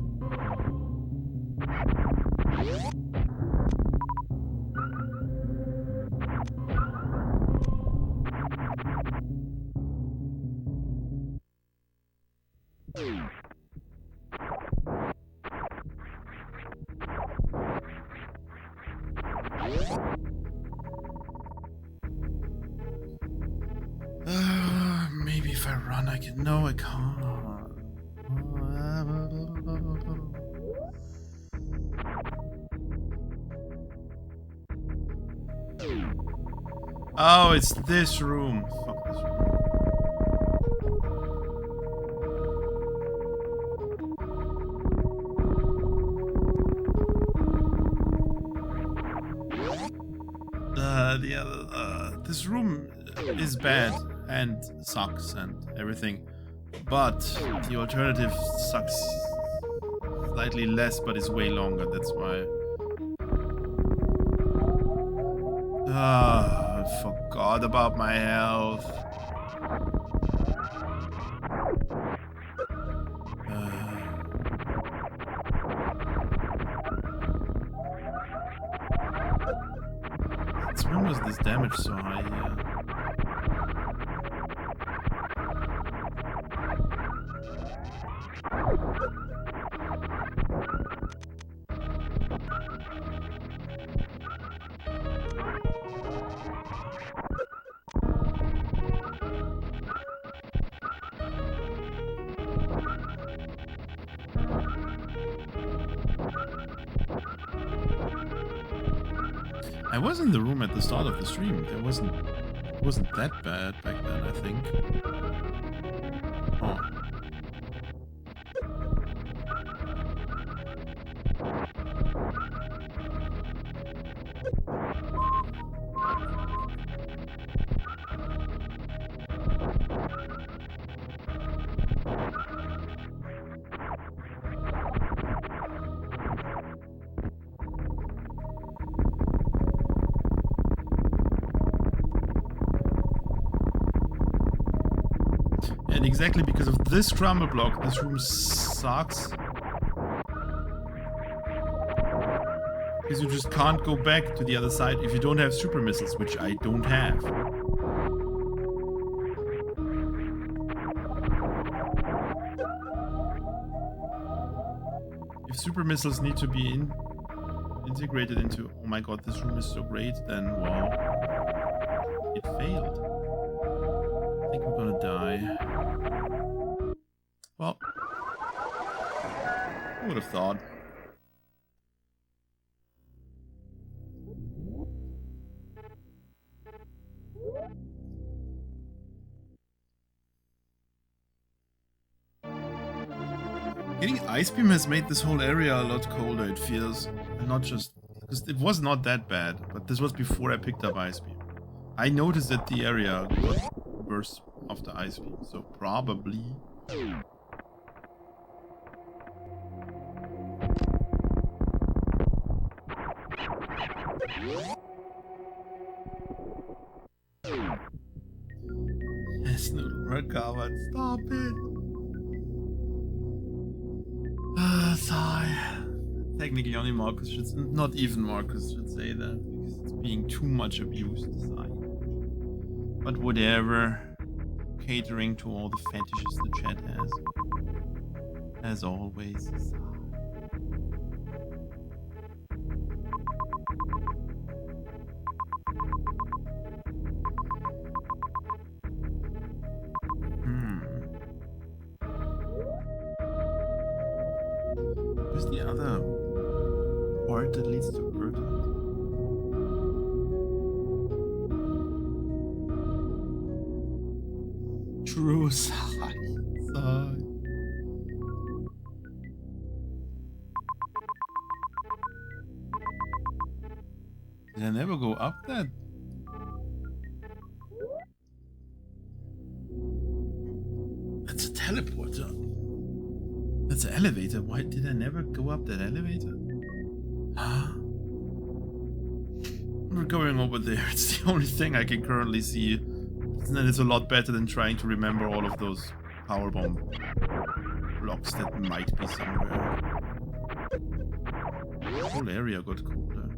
if I run, I can. No, I can't. Oh, it's this room. Fuck this room. This room is bad and sucks and everything, but the alternative sucks slightly less, but is way longer. That's why. I forgot about my health. When was this damage so high here? I was in the room at the start of the stream. It wasn't that bad back then, I think. Oh. And exactly because of this crumble block, this room sucks. Because you just can't go back to the other side if you don't have super missiles, which I don't have. If super missiles need to be integrated into, oh my god, this room is so great, then wow, it failed. I think we're gonna die. Well, I would have thought. Getting Ice Beam has made this whole area a lot colder, it feels. And not just... because it was not that bad, but this was before I picked up Ice Beam. I noticed that the area got worse after Ice Beam, so probably... It's not recovered. Stop it. Sigh. Technically only Marcus should... not even Marcus should say that, because it's being too much abused. Sigh. But whatever. Catering to all the fetishes the chat has. As always. Sigh. Where's the other part that leads to Earth? True sigh. Did I never go up that? That's a teleporter. That's an elevator. Why did I never go up that elevator? We're going over there. It's the only thing I can currently see. And it's a lot better than trying to remember all of those powerbomb blocks that might be somewhere. The whole area got colder.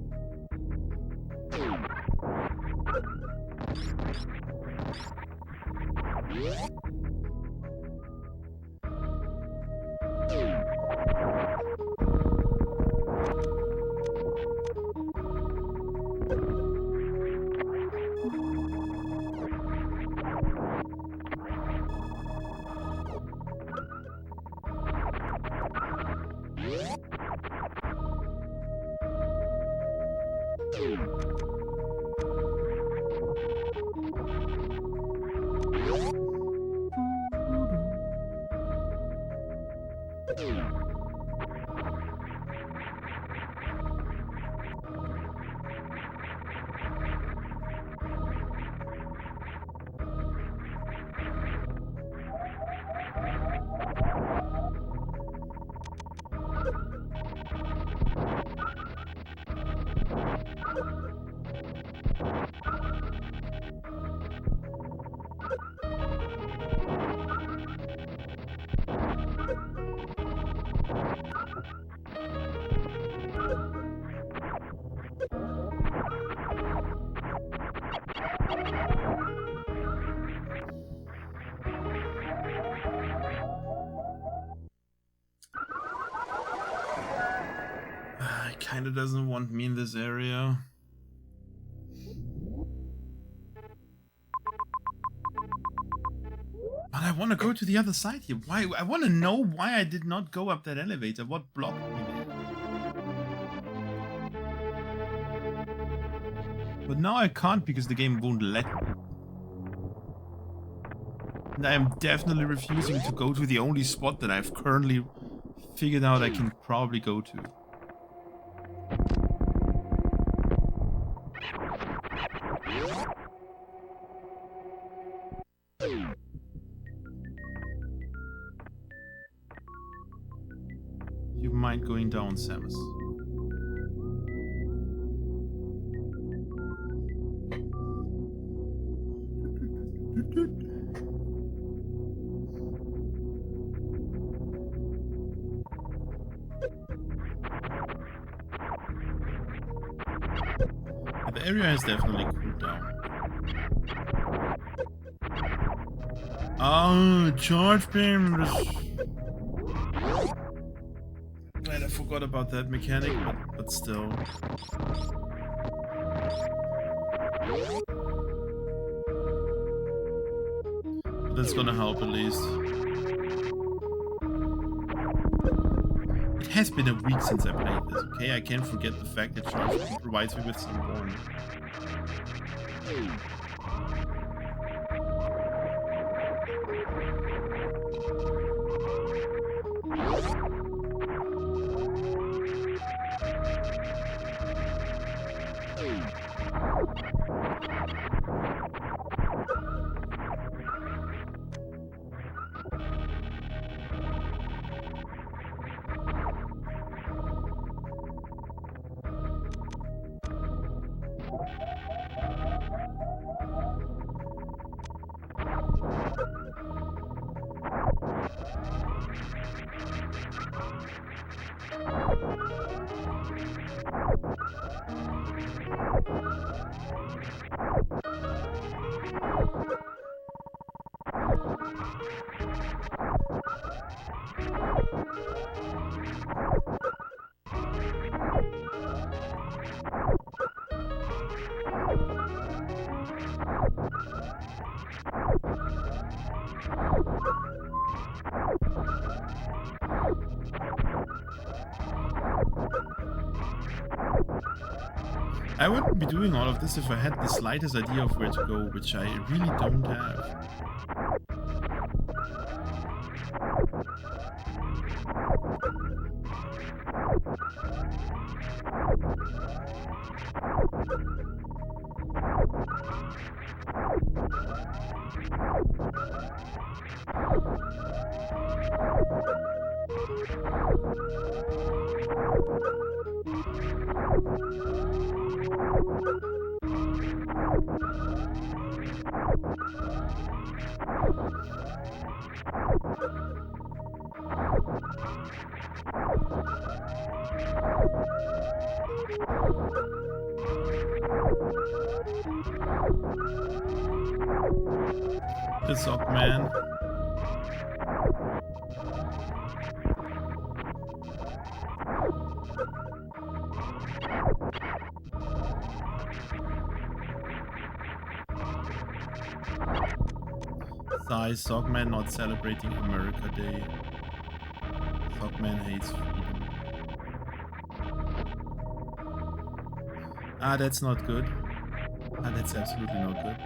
kinda doesn't want me in this area. But I want to go to the other side here. Why? I want to know why I did not go up that elevator. What blocked me there? But now I can't because the game won't let me. And I am definitely refusing to go to the only spot that I've currently figured out I can probably go to. You mind going down, Samus? The area has definitely cooled down. Oh, charge beam! Glad I forgot about that mechanic, but still. But that's gonna help at least. It has been a week since I played this, okay? I can't forget the fact that charge beam provides me with some warning. I wouldn't be doing all of this if I had the slightest idea of where to go, which I really don't have. The sock man. Sigh, Sockman not celebrating America Day. Sockman hates freedom. Ah, that's not good. Ah, that's absolutely not good.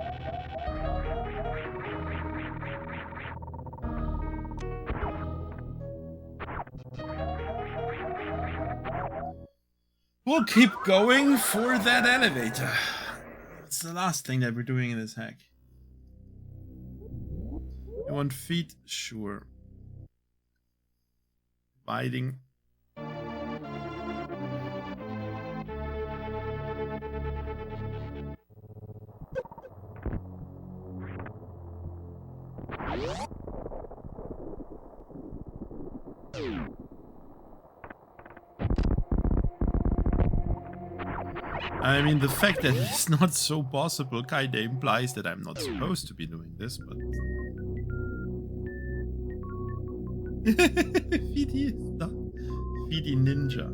We'll keep going for that elevator. It's the last thing that we're doing in this hack. You want feet? Sure. Biting. I mean, the fact that it's not so possible kinda implies that I'm not supposed to be doing this, but... Feety is not... Feety Ninja.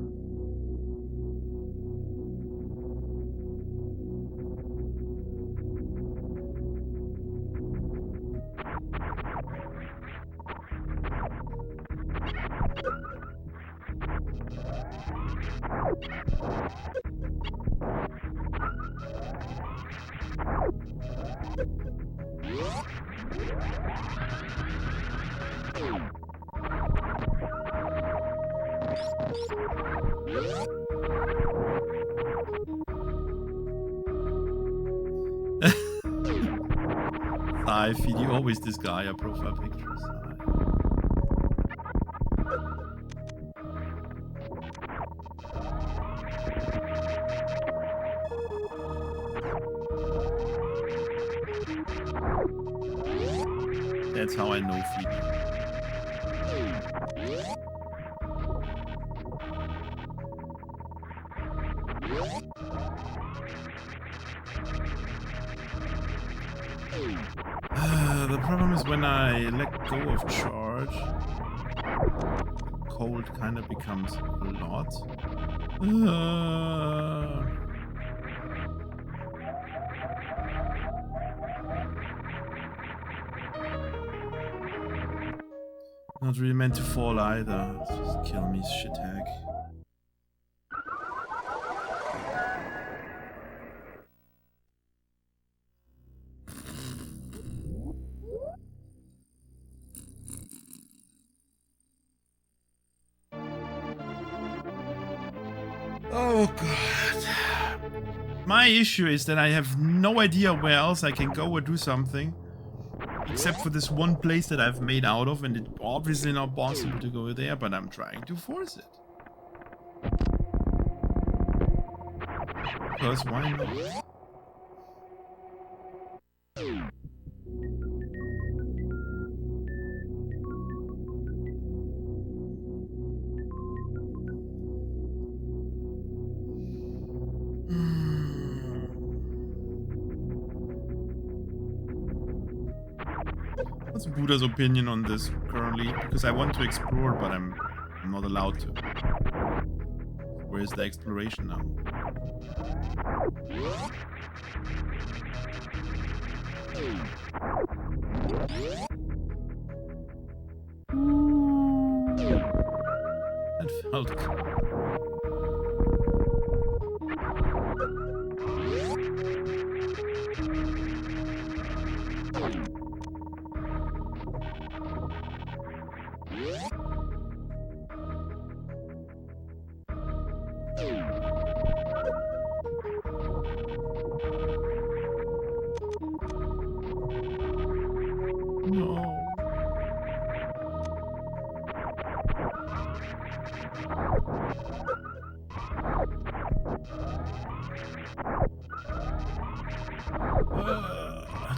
Thigh feed, you always this guy, your profile pictures. That's how I know feeding. The problem is when I let go of charge, cold kind of becomes a lot. Not really meant to fall either. Just kill me, shit hag. Oh god. My issue is that I have no idea where else I can go or do something. Except for this one place that I've made out of, and it's obviously not possible to go there, but I'm trying to force it. Because why not? What's Buddha's opinion on this currently? Because I want to explore, but I'm not allowed to. Where's the exploration now? That felt good.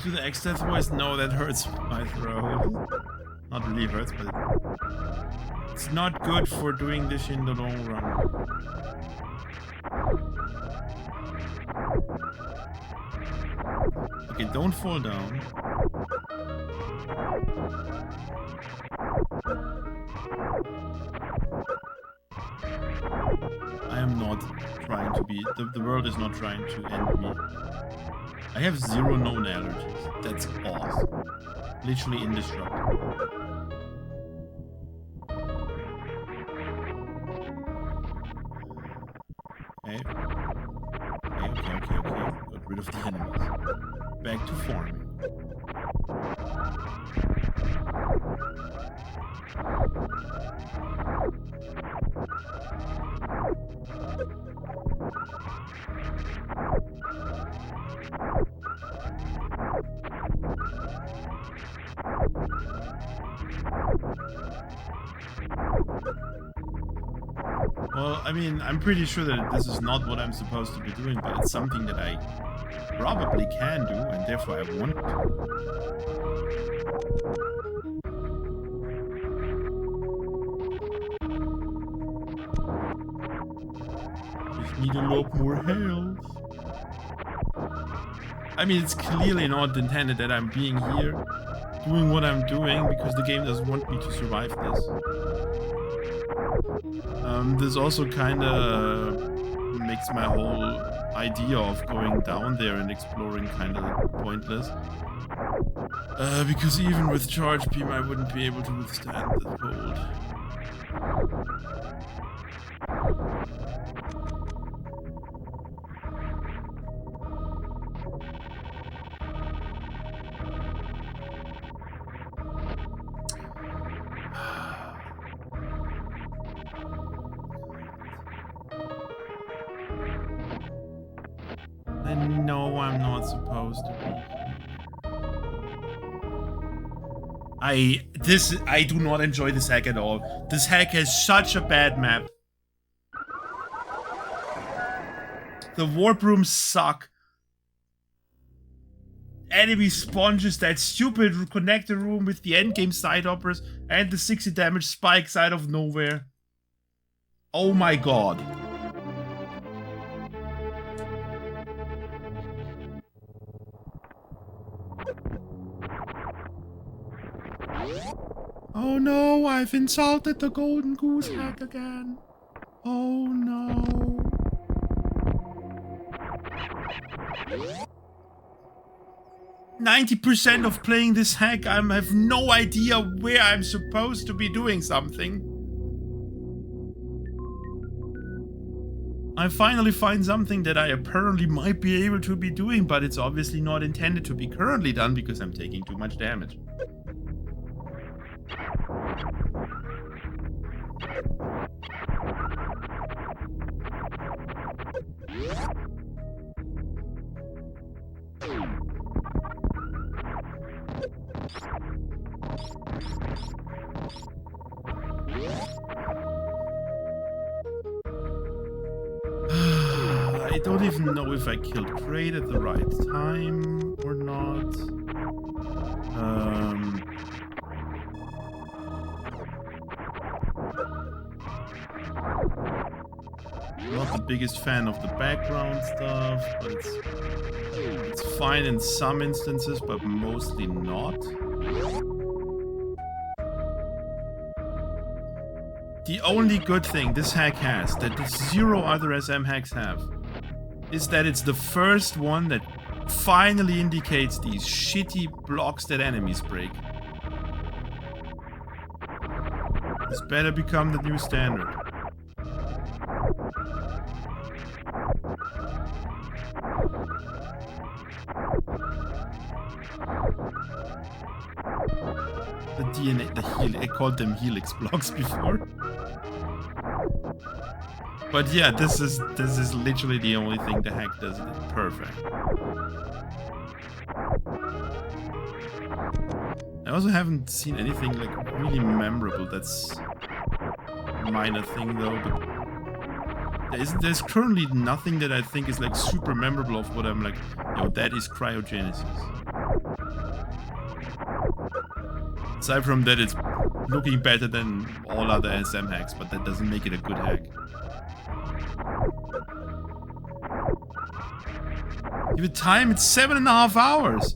Do the X-Death voice? No, that hurts my throat. Not really hurts, but it's not good for doing this in the long run. Okay, don't fall down. I am not trying to be... The world is not trying to end me. I have 0 known allergies. That's awesome. Literally indestructible. Okay. Okay. Got rid of the enemies. Back to farming. Well, I mean, I'm pretty sure that this is not what I'm supposed to be doing, but it's something that I probably can do, and therefore I want to. Just need a lot more health. I mean, it's clearly not intended that I'm being here, doing what I'm doing, because the game doesn't want me to survive this. This also kind of makes my whole idea of going down there and exploring kind of pointless. Because even with charge beam, I wouldn't be able to withstand the cold. know I'm not supposed to be. I do not enjoy this hack at all. This hack has such a bad map. The warp rooms suck. Enemy sponges, that stupid connector room with the endgame side hoppers, and the 60 damage spikes out of nowhere. Oh my god. Oh no, I've insulted the golden goose hack again. Oh no. %90 of playing this hack, I have no idea where I'm supposed to be doing something. I finally find something that I apparently might be able to be doing, but it's obviously not intended to be currently done because I'm taking too much damage. I don't even know if I killed Kraid at the right time or not. Not the biggest fan of the background stuff, but it's fine in some instances, but mostly not. The only good thing this hack has, that zero other SM hacks have, is that it's the first one that finally indicates these shitty blocks that enemies break. This better become the new standard. The DNA, I called them helix blocks before. But yeah, this is literally the only thing the hack does perfect. I also haven't seen anything like really memorable. That's a minor thing though, but there's currently nothing that I think is like super memorable of what I'm like, yo, that is cryogenesis. Aside from that, it's looking better than all other SM hacks, but that doesn't make it a good hack. Even time, it's 7.5 hours.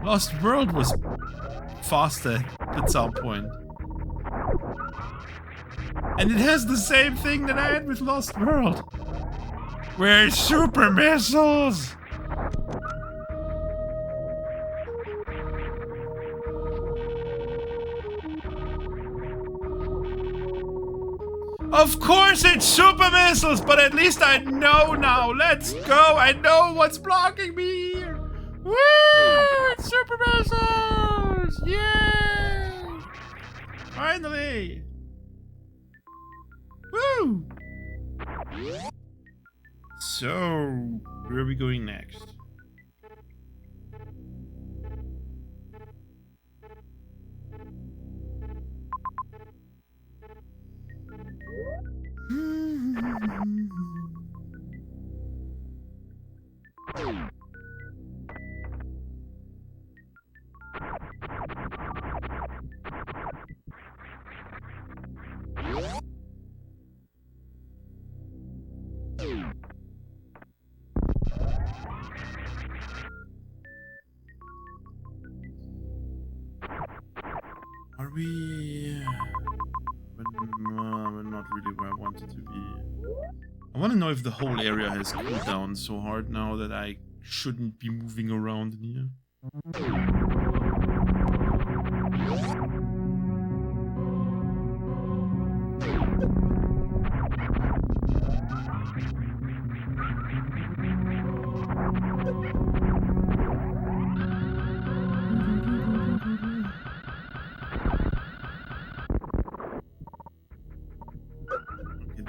Lost World was faster at some point. And it has the same thing that I had with Lost World. Where's super missiles? Of course it's super missiles, but at least I know now. Let's go. I know what's blocking me here. Woo! It's super missiles! Yay! Finally! Woo! So, where are we going next? Are we... we're not really where I wanted to be. I want to know if the whole area has cooled down so hard now that I shouldn't be moving around in here.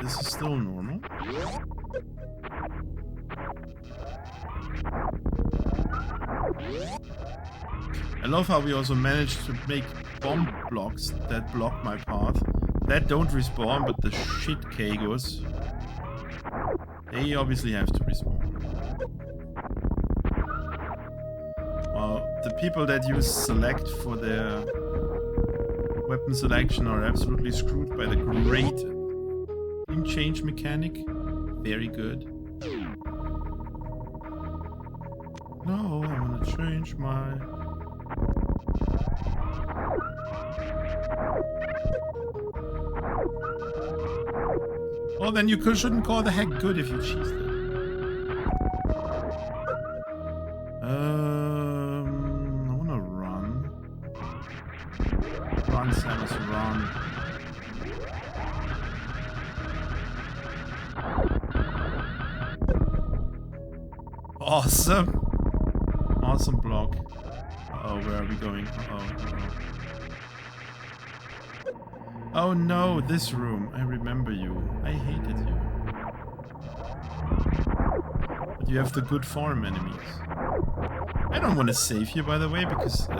This is still normal. I love how we also managed to make bomb blocks that block my path. That don't respawn, but the shit Kagos, they obviously have to respawn. Well, the people that use select for their weapon selection are absolutely screwed by the great team change mechanic. Very good. No, I want to change my... Well, then you shouldn't call the hack good if you cheese it. I want to run. Run, Samus, run. Awesome. Awesome block. Uh-oh, where are we going? Oh no, this room. I remember you. I hated you. But you have the good farm enemies. I don't want to save you, by the way, because it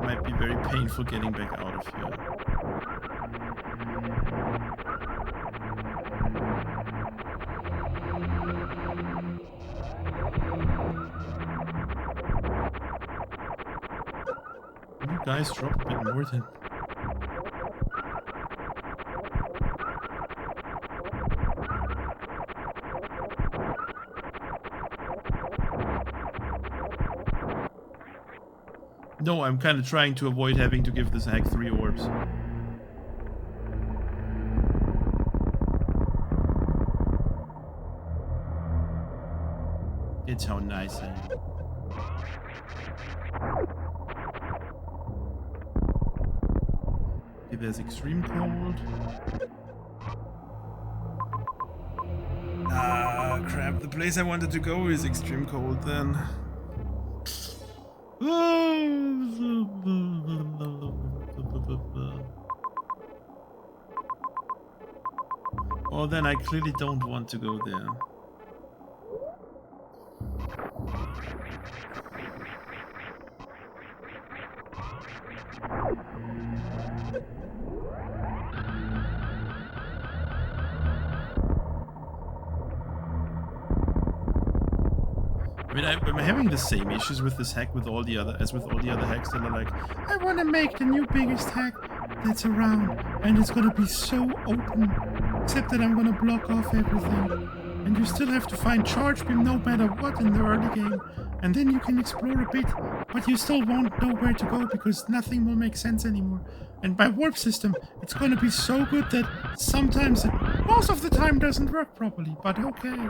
might be very painful getting back out of here. You guys drop a bit more than... No, I'm kind of trying to avoid having to give this hack 3 orbs. It's how nice I am. Okay, there's extreme cold. Ah, crap. The place I wanted to go is extreme cold then. Well, then I clearly don't want to go there. I mean, I'm having the same issues with this hack with all the other hacks that are like, I want to make the new biggest hack that's around, and it's gonna be so open, except that I'm gonna block off everything, and you still have to find charge beam no matter what in the early game, and then you can explore a bit, but you still won't know where to go because nothing will make sense anymore. And my warp system, it's gonna be so good that sometimes it, most of the time, doesn't work properly, but okay.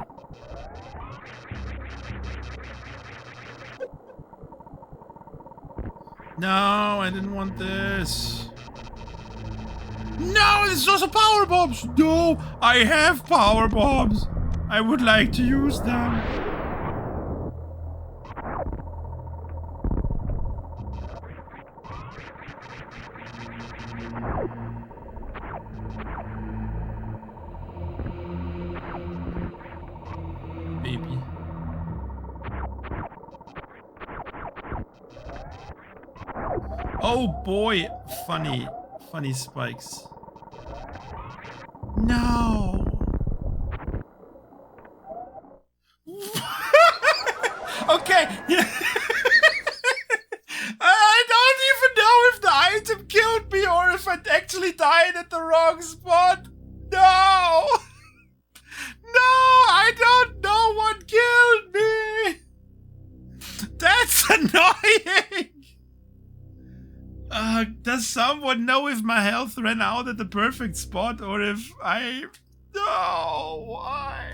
No, I didn't want this. No, this is also power bombs. No, I have power bombs. I would like to use them. Baby. Oh boy, funny spikes. No. Okay. Yeah. I don't even know if the item killed me or if I actually died at the wrong spot. No. No, I don't know what killed me. That's annoying. Does someone know if my health ran out at the perfect spot or if I... No, why?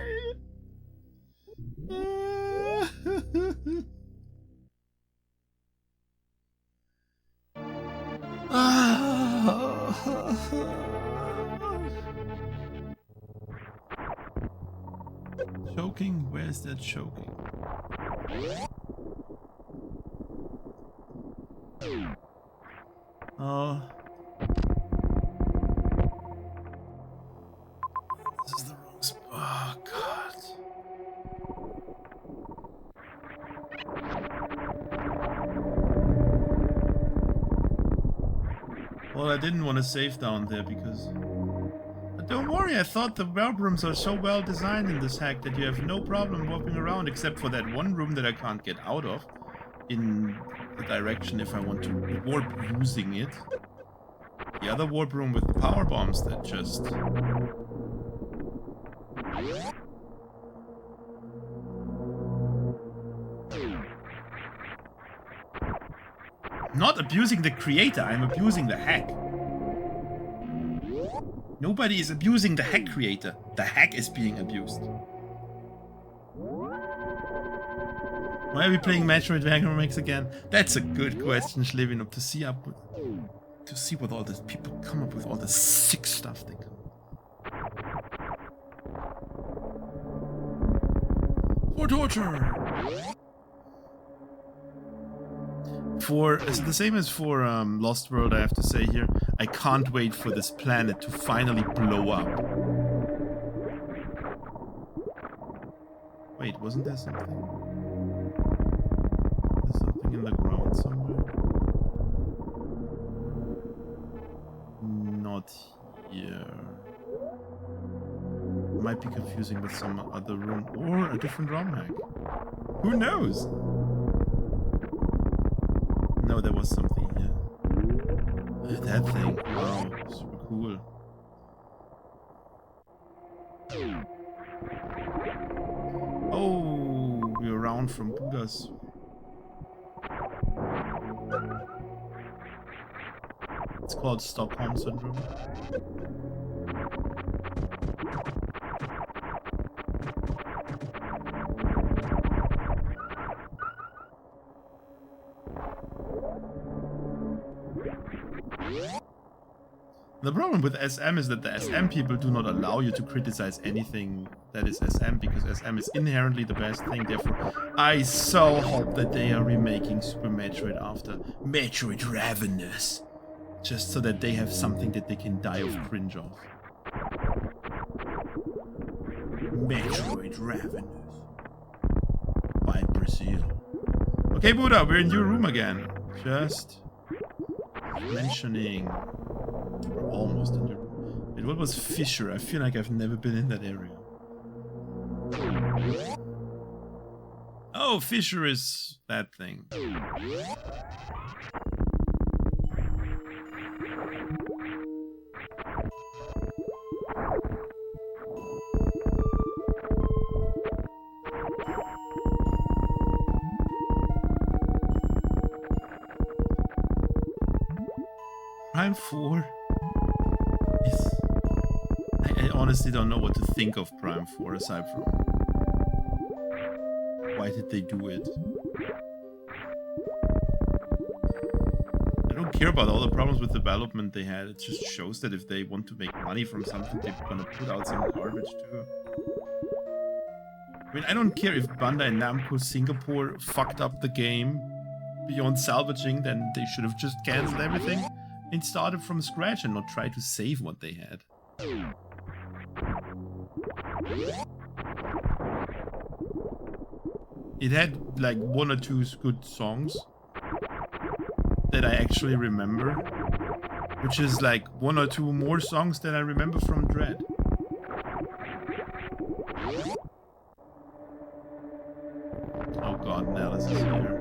Choking? Where's that choking? Oh. This is the wrong spot. Oh, God. Well, I didn't want to save down there because... But don't worry, I thought the warp rooms are so well designed in this hack that you have no problem warping around, except for that one room that I can't get out of in the direction if I want to warp using it. The other warp room with the power bombs that just... Not abusing the creator, I'm abusing the hack. Nobody is abusing the hack creator. The hack is being abused. Why are we playing Metroid Remakes again? That's a good question, Schlevinov, to see what all these people come up with, all the sick stuff they come. For torture! It's the same as for Lost World, I have to say here. I can't wait for this planet to finally blow up. Wait, wasn't there something? There's something in the ground somewhere? Not here. Might be confusing with some other room or a different Romhack. Who knows? No, there was something here. That thing. Wow, super cool. Oh, we're around from Buddha's. It's called Stockholm Syndrome. The problem with SM is that the SM people do not allow you to criticize anything that is SM, because SM is inherently the best thing. Therefore, I so hope that they are remaking Super Metroid after Metroid Ravenous, just so that they have something that they can die of cringe of. Metroid Ravenous by Brazil. Okay, Buddha, we're in your room again. Just mentioning. We're almost in your room. Wait, what was Fisher? I feel like I've never been in that area. Oh, Fisher is that thing. Prime 4 is... I honestly don't know what to think of Prime 4 aside from... Why did they do it? I don't care about all the problems with development they had. It just shows that if they want to make money from something, they're gonna put out some garbage too. I mean, I don't care if Bandai Namco Singapore fucked up the game beyond salvaging, then they should have just cancelled everything and started from scratch and not try to save what they had. It had like one or two good songs that I actually remember, which is like one or two more songs that I remember from Dread. Oh god, Nellis is here.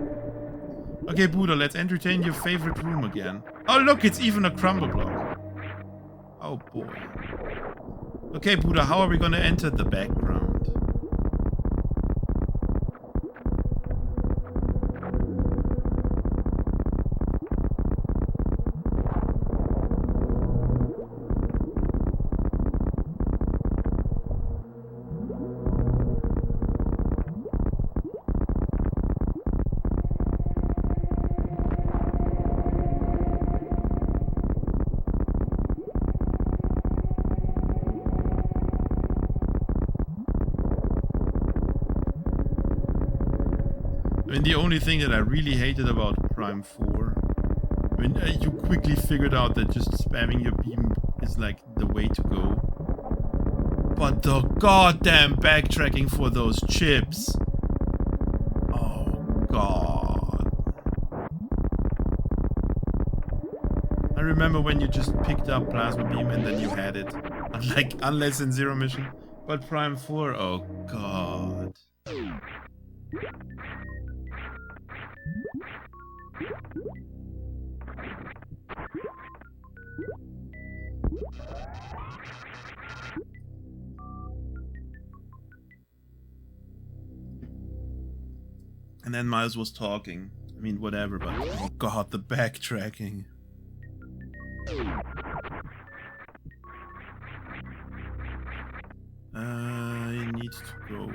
Okay, Buddha, let's entertain your favorite room again. Oh look, it's even a crumble block. Oh boy. Okay, Buddha, how are we gonna enter the background? I mean, the only thing that I really hated about Prime 4, I mean, you quickly figured out that just spamming your beam is like the way to go. But the goddamn backtracking for those chips. Oh god. I remember when you just picked up Plasma Beam and then you had it. Unless in Zero Mission. But Prime 4, oh god. And then Miles was talking. I mean, whatever, but oh god, the backtracking. I need to go.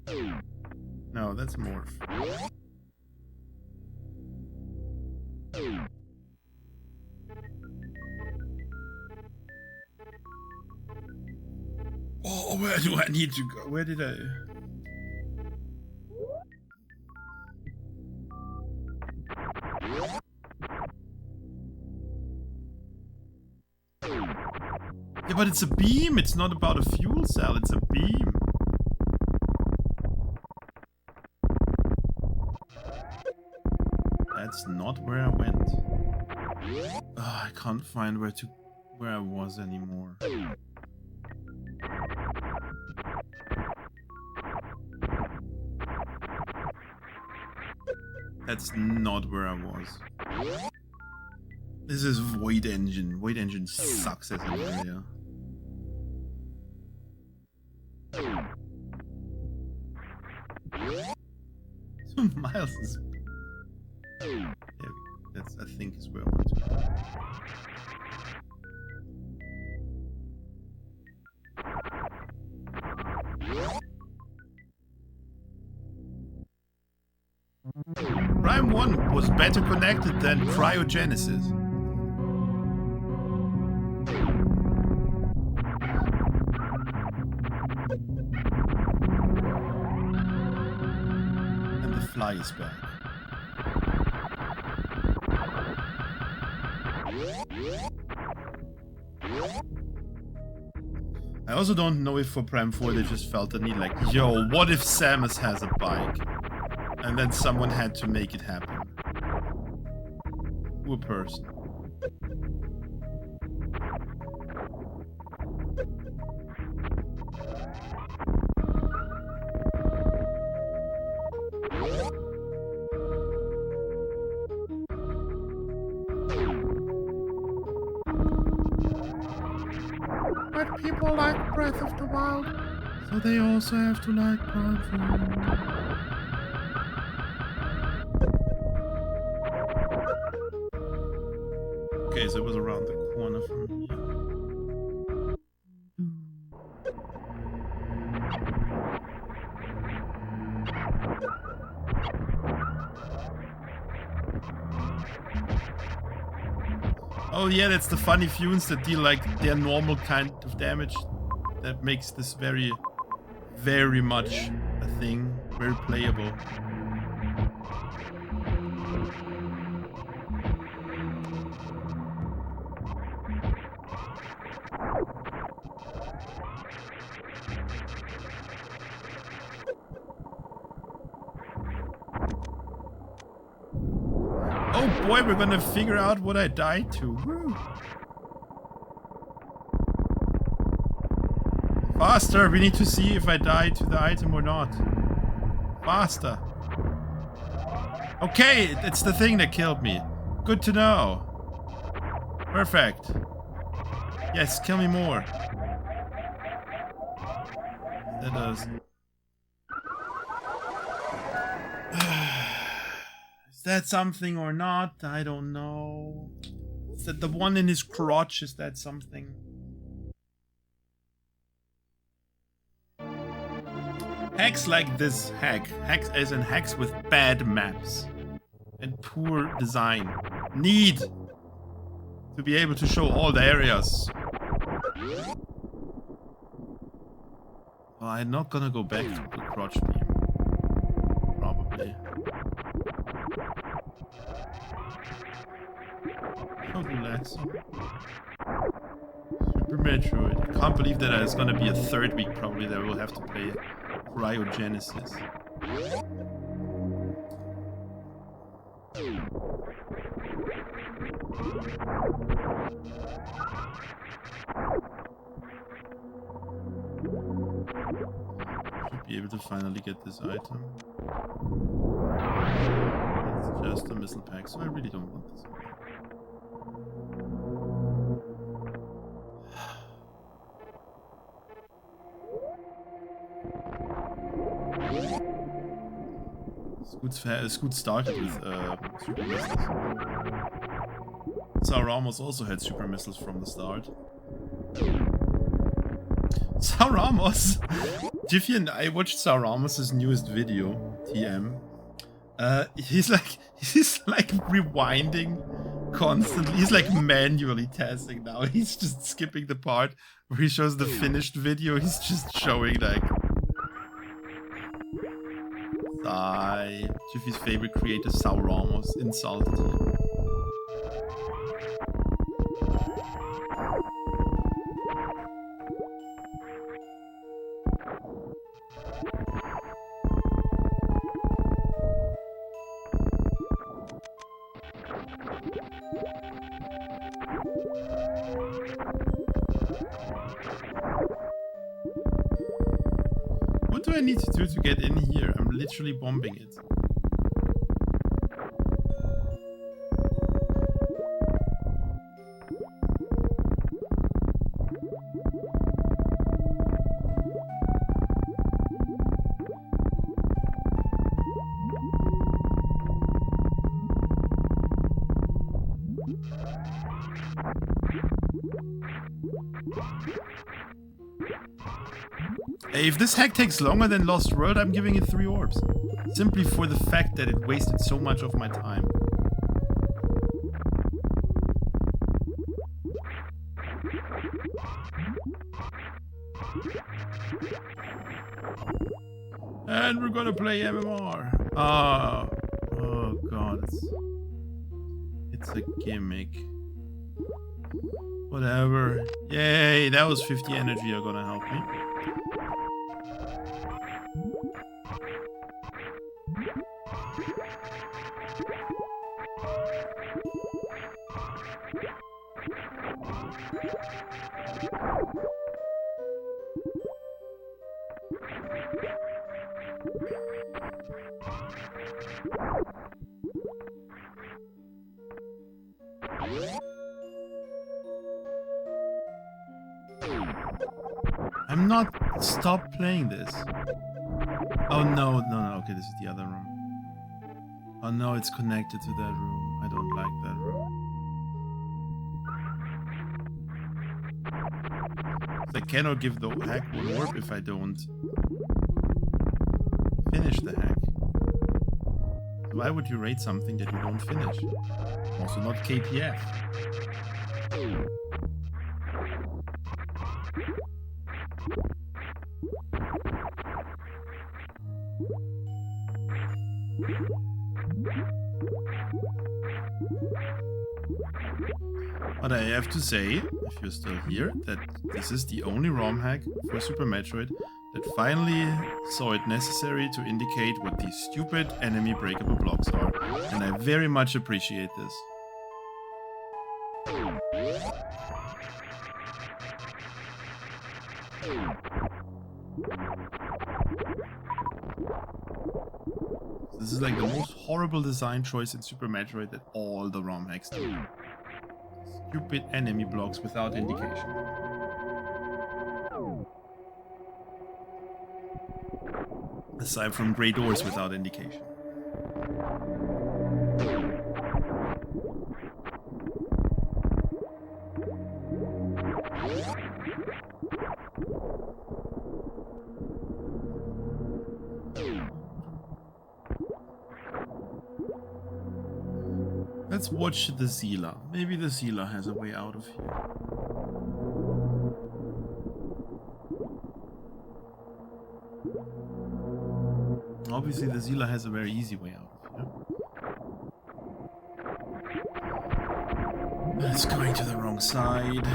Here. No, that's Morph. Oh, where do I need to go? Where did I... Yeah, but it's a beam. It's not about a fuel cell. It's a beam. That's not where I went. I can't find where I was anymore. That's not where I was. This is Void Engine. Void Engine sucks as an area. So Miles is... Yeah, that's, I think, is where I want to go. Prime 1 was better connected than Cryogenesis. And the fly is back. I also don't know if for Prime 4 they just felt the need like, yo, what if Samus has a bike? And then someone had to make it happen. Poor person. But people like Breath of the Wild, so they also have to like Prime 4. Okay, so it was around the corner from here. Oh yeah, that's the funny fumes that deal like their normal kind of damage. That makes this very, very much a thing. Very playable. Oh boy, we're gonna figure out what I died to. Woo. Faster! We need to see if I died to the item or not. Faster! Okay, it's the thing that killed me. Good to know. Perfect. Yes, kill me more. That does. Is that something or not? I don't know. Is that the one in his crotch? Is that something? Hacks like this hack. Hacks as in hacks with bad maps and poor design. Need to be able to show all the areas. Well, I'm not gonna go back to the crotch beam. Probably. So relaxing. Super Metroid. I can't believe that there's gonna be a third week probably that we'll have to play Cryogenesis. Should be able to finally get this item. It's just a missile pack, so I really don't want this. Scoot started with super missiles. Sauramos also had super missiles from the start. Sauramos! Jiffy and I watched Sauramos' newest video, TM. He's like rewinding constantly. He's like manually testing now. He's just skipping the part where he shows the finished video. He's just showing like Jiffy's favorite creator, Sauramos, insulted him. What do I need to do to get in here? I'm literally bombing it. If this hack takes longer than Lost World, I'm giving it 3 orbs. Simply for the fact that it wasted so much of my time. And we're gonna play MMR. Oh god, it's a gimmick. Whatever. Yay, that was 50 energy. You're gonna help me. I'm not. Stop playing this. Oh no, okay, this is the other room. Oh no, it's connected to that room. I don't like that room. I cannot give the hack 1 orb if I don't finish the hack. Why would you rate something that you don't finish? Also not KPF. But I have to say, if you're still here, that this is the only ROM hack for Super Metroid that finally saw it necessary to indicate what these stupid enemy breakable blocks are, and I very much appreciate this. This is like the most horrible design choice in Super Metroid that all the ROM hacks do. Stupid enemy blocks without indication. Aside from grey doors without indication. Let's watch the Zila. Maybe the Zila has a way out of here. Obviously, the Zila has a very easy way out of here. It's going to the wrong side.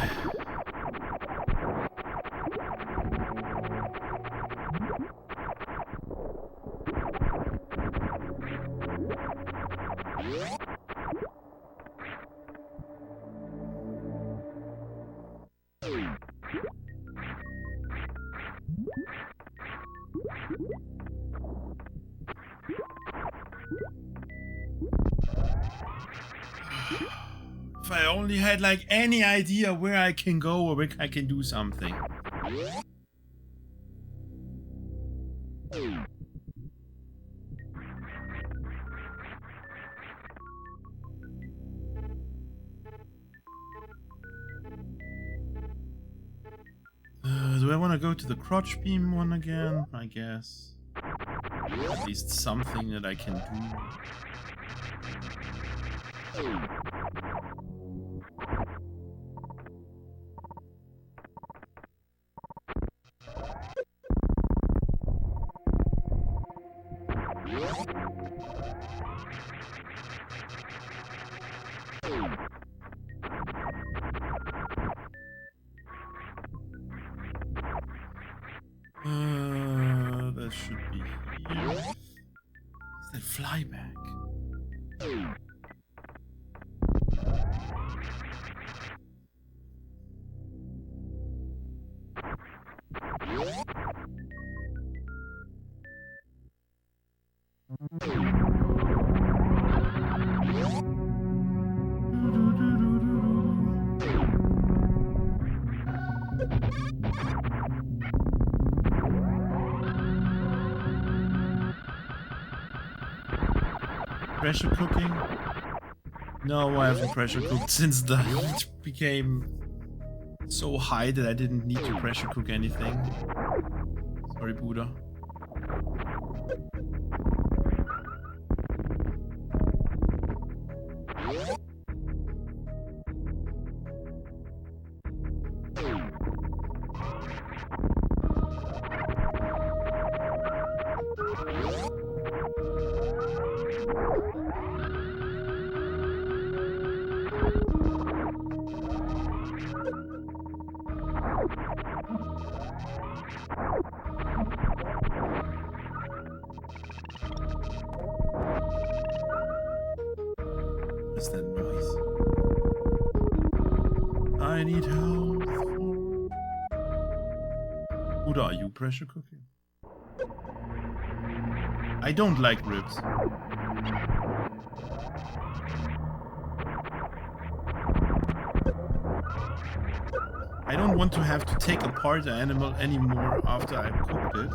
If I only had like any idea where I can go or where I can do something. Do I want to go to the crotch beam one again? I guess. At least something that I can do. That should be here. Is that flyback? Pressure cooking? No, I haven't pressure cooked since the heat became so high that I didn't need to pressure cook anything. Sorry, Buddha. What's that noise? I need help. Buddha, are you pressure cooking? I don't like ribs. I don't want to have to take apart the animal anymore after I've cooked it.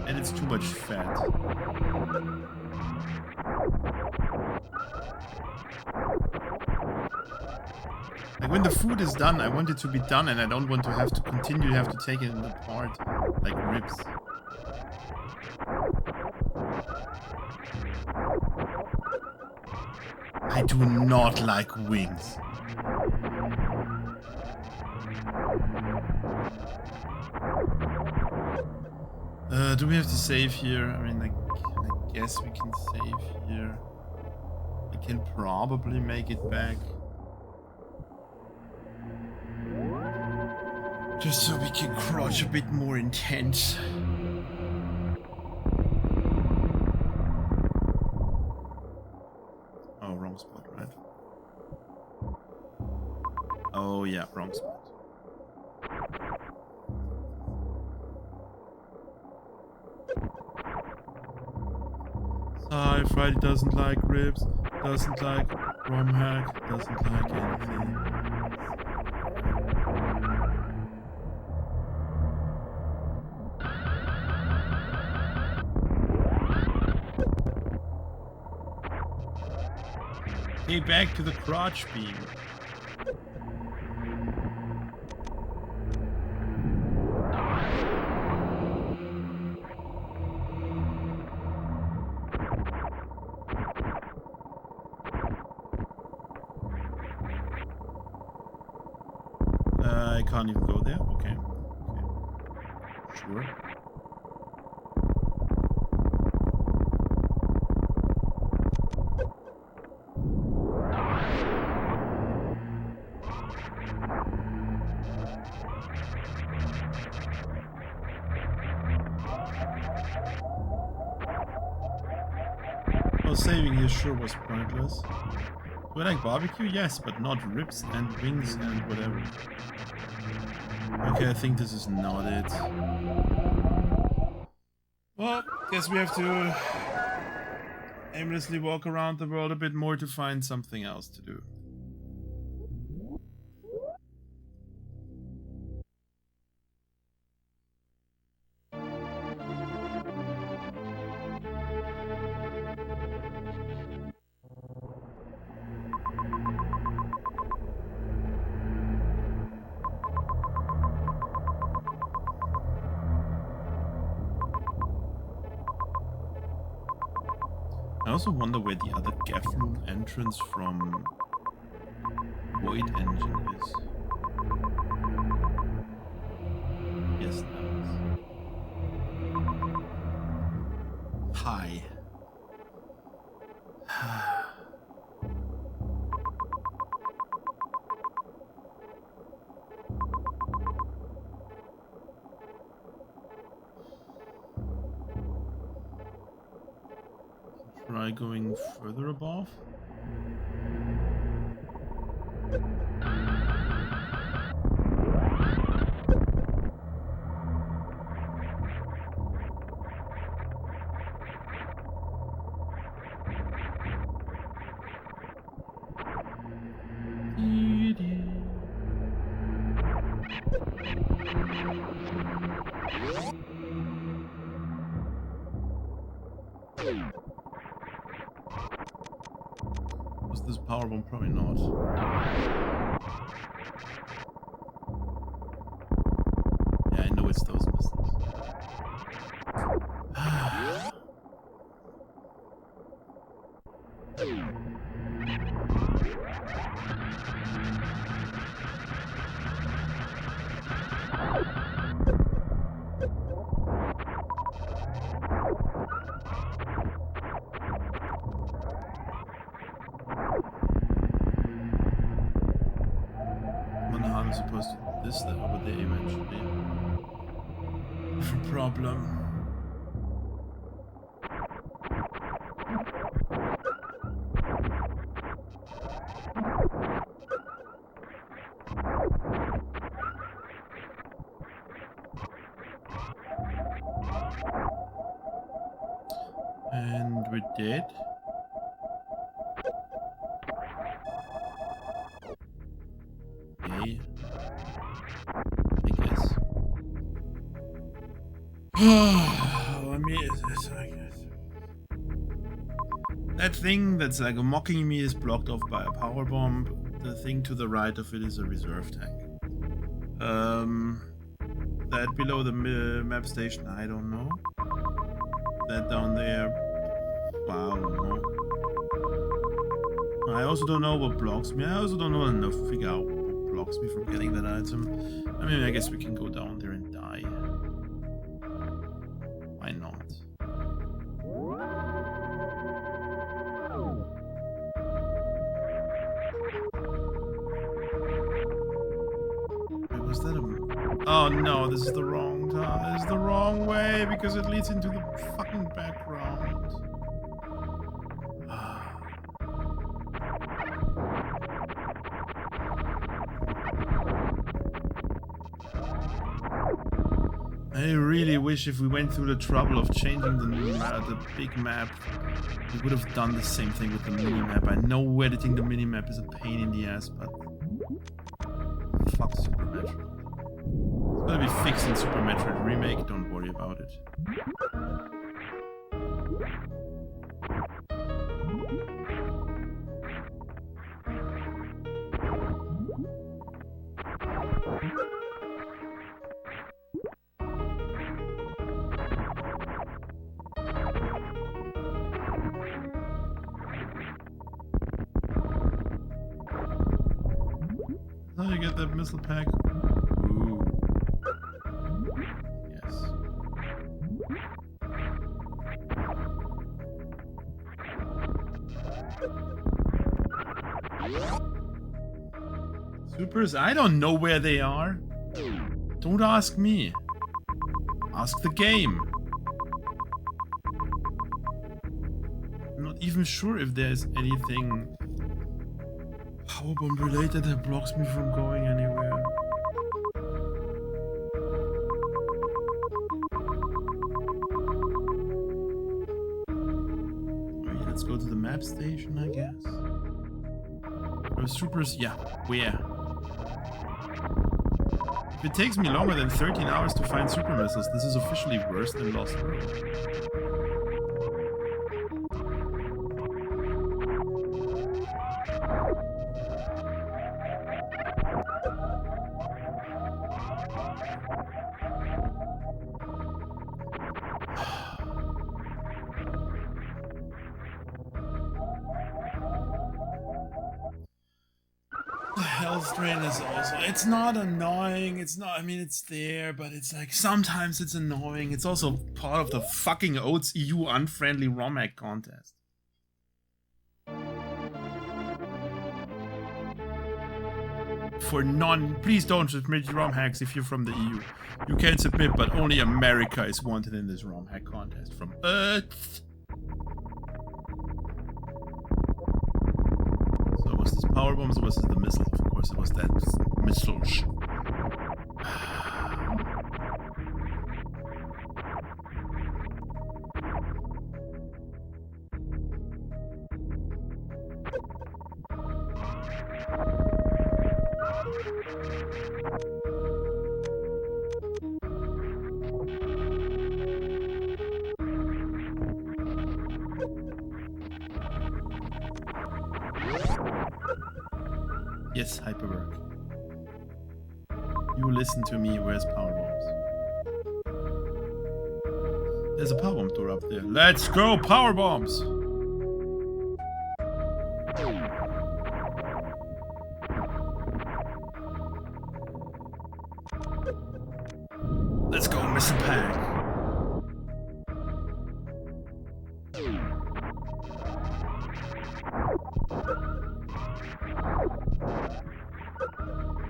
And it's too much fat. Like when the food is done, I want it to be done and I don't want to have to continue to have to take it apart like ribs. I do not like wings. Do we have to save here? I mean, I guess we can save here. I can probably make it back. Just so we can crouch a bit more intense. Oh, wrong spot, right? Oh yeah, wrong spot. Friday doesn't like ribs, doesn't like Romhack, doesn't like anything. Hey, back to the crotch beam. I can't even go there. Okay. Sure. Well, saving here sure was pointless. Do I like barbecue? Yes, but not ribs and wings and whatever. Okay, I think this is not it. Well, guess we have to aimlessly walk around the world a bit more to find something else to do. I also wonder where the other Gaffloom entrance from Void Engine is. Yes, that is. Hi. Try going further above. Was this power bomb? Probably not. Yeah, I know it's those missiles. I'm supposed to do this though, but they eventually. Different problem. And we're dead. Okay. I guess. I mean, that thing that's like mocking me is blocked off by a power bomb. The thing to the right of it is a reserve tank. That below the map station, I don't know. That down there, I don't know. I also don't know what blocks me. I also don't know enough to figure out what blocks me from getting that item. I mean, I guess we can go down there and die. Why not? Wait, was that a... Oh no, this is the wrong time. This is the wrong way because it leads into the fucking background. I really wish if we went through the trouble of changing the big map, we would have done the same thing with the mini-map. I know editing the mini-map is a pain in the ass, but... Fuck Super Metroid. It's gonna be fixed in Super Metroid Remake, don't worry about it. How do you get that missile pack? Ooh. Yes. Supers? I don't know where they are. Don't ask me. Ask the game. I'm not even sure if there's anything power bomb related that blocks me from going anywhere. trap station, I guess. Those supers, yeah, where? If it takes me longer than 13 hours to find super missiles, this is officially worse than Lost World. Health drain is also, it's not annoying, it's not, I mean, it's there, but it's like, sometimes it's annoying. It's also part of the fucking Oats EU unfriendly Romhack contest. For please don't submit Romhacks if you're from the EU. You can submit, but only America is wanted in this Romhack contest from Earth. Was this power bombs or was it the missiles? Of course, it was that missiles. Yes, Hyperwork. You listen to me, where's power bombs? There's a power bomb door up there. Let's go, power bombs! Let's go, missile pack.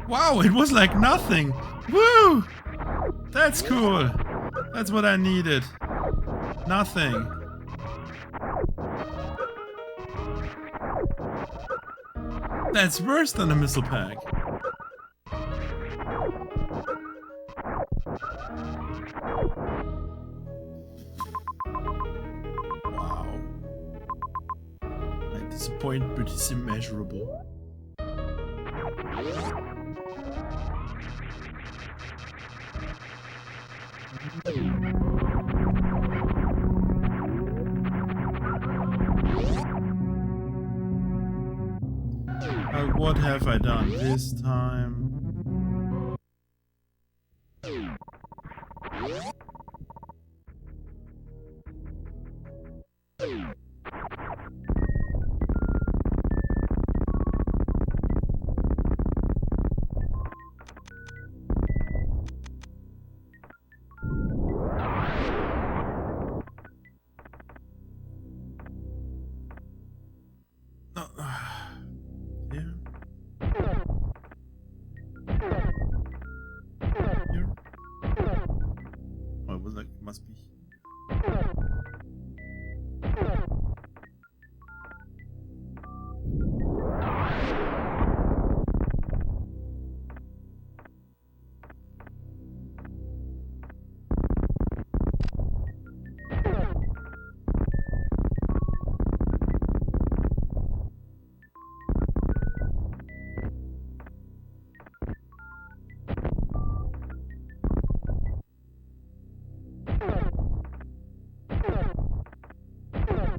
Wow, it was like nothing. Woo! That's cool. That's what I needed. Nothing. That's worse than a missile pack. Wow. My disappointment is immeasurable. What have I done this time?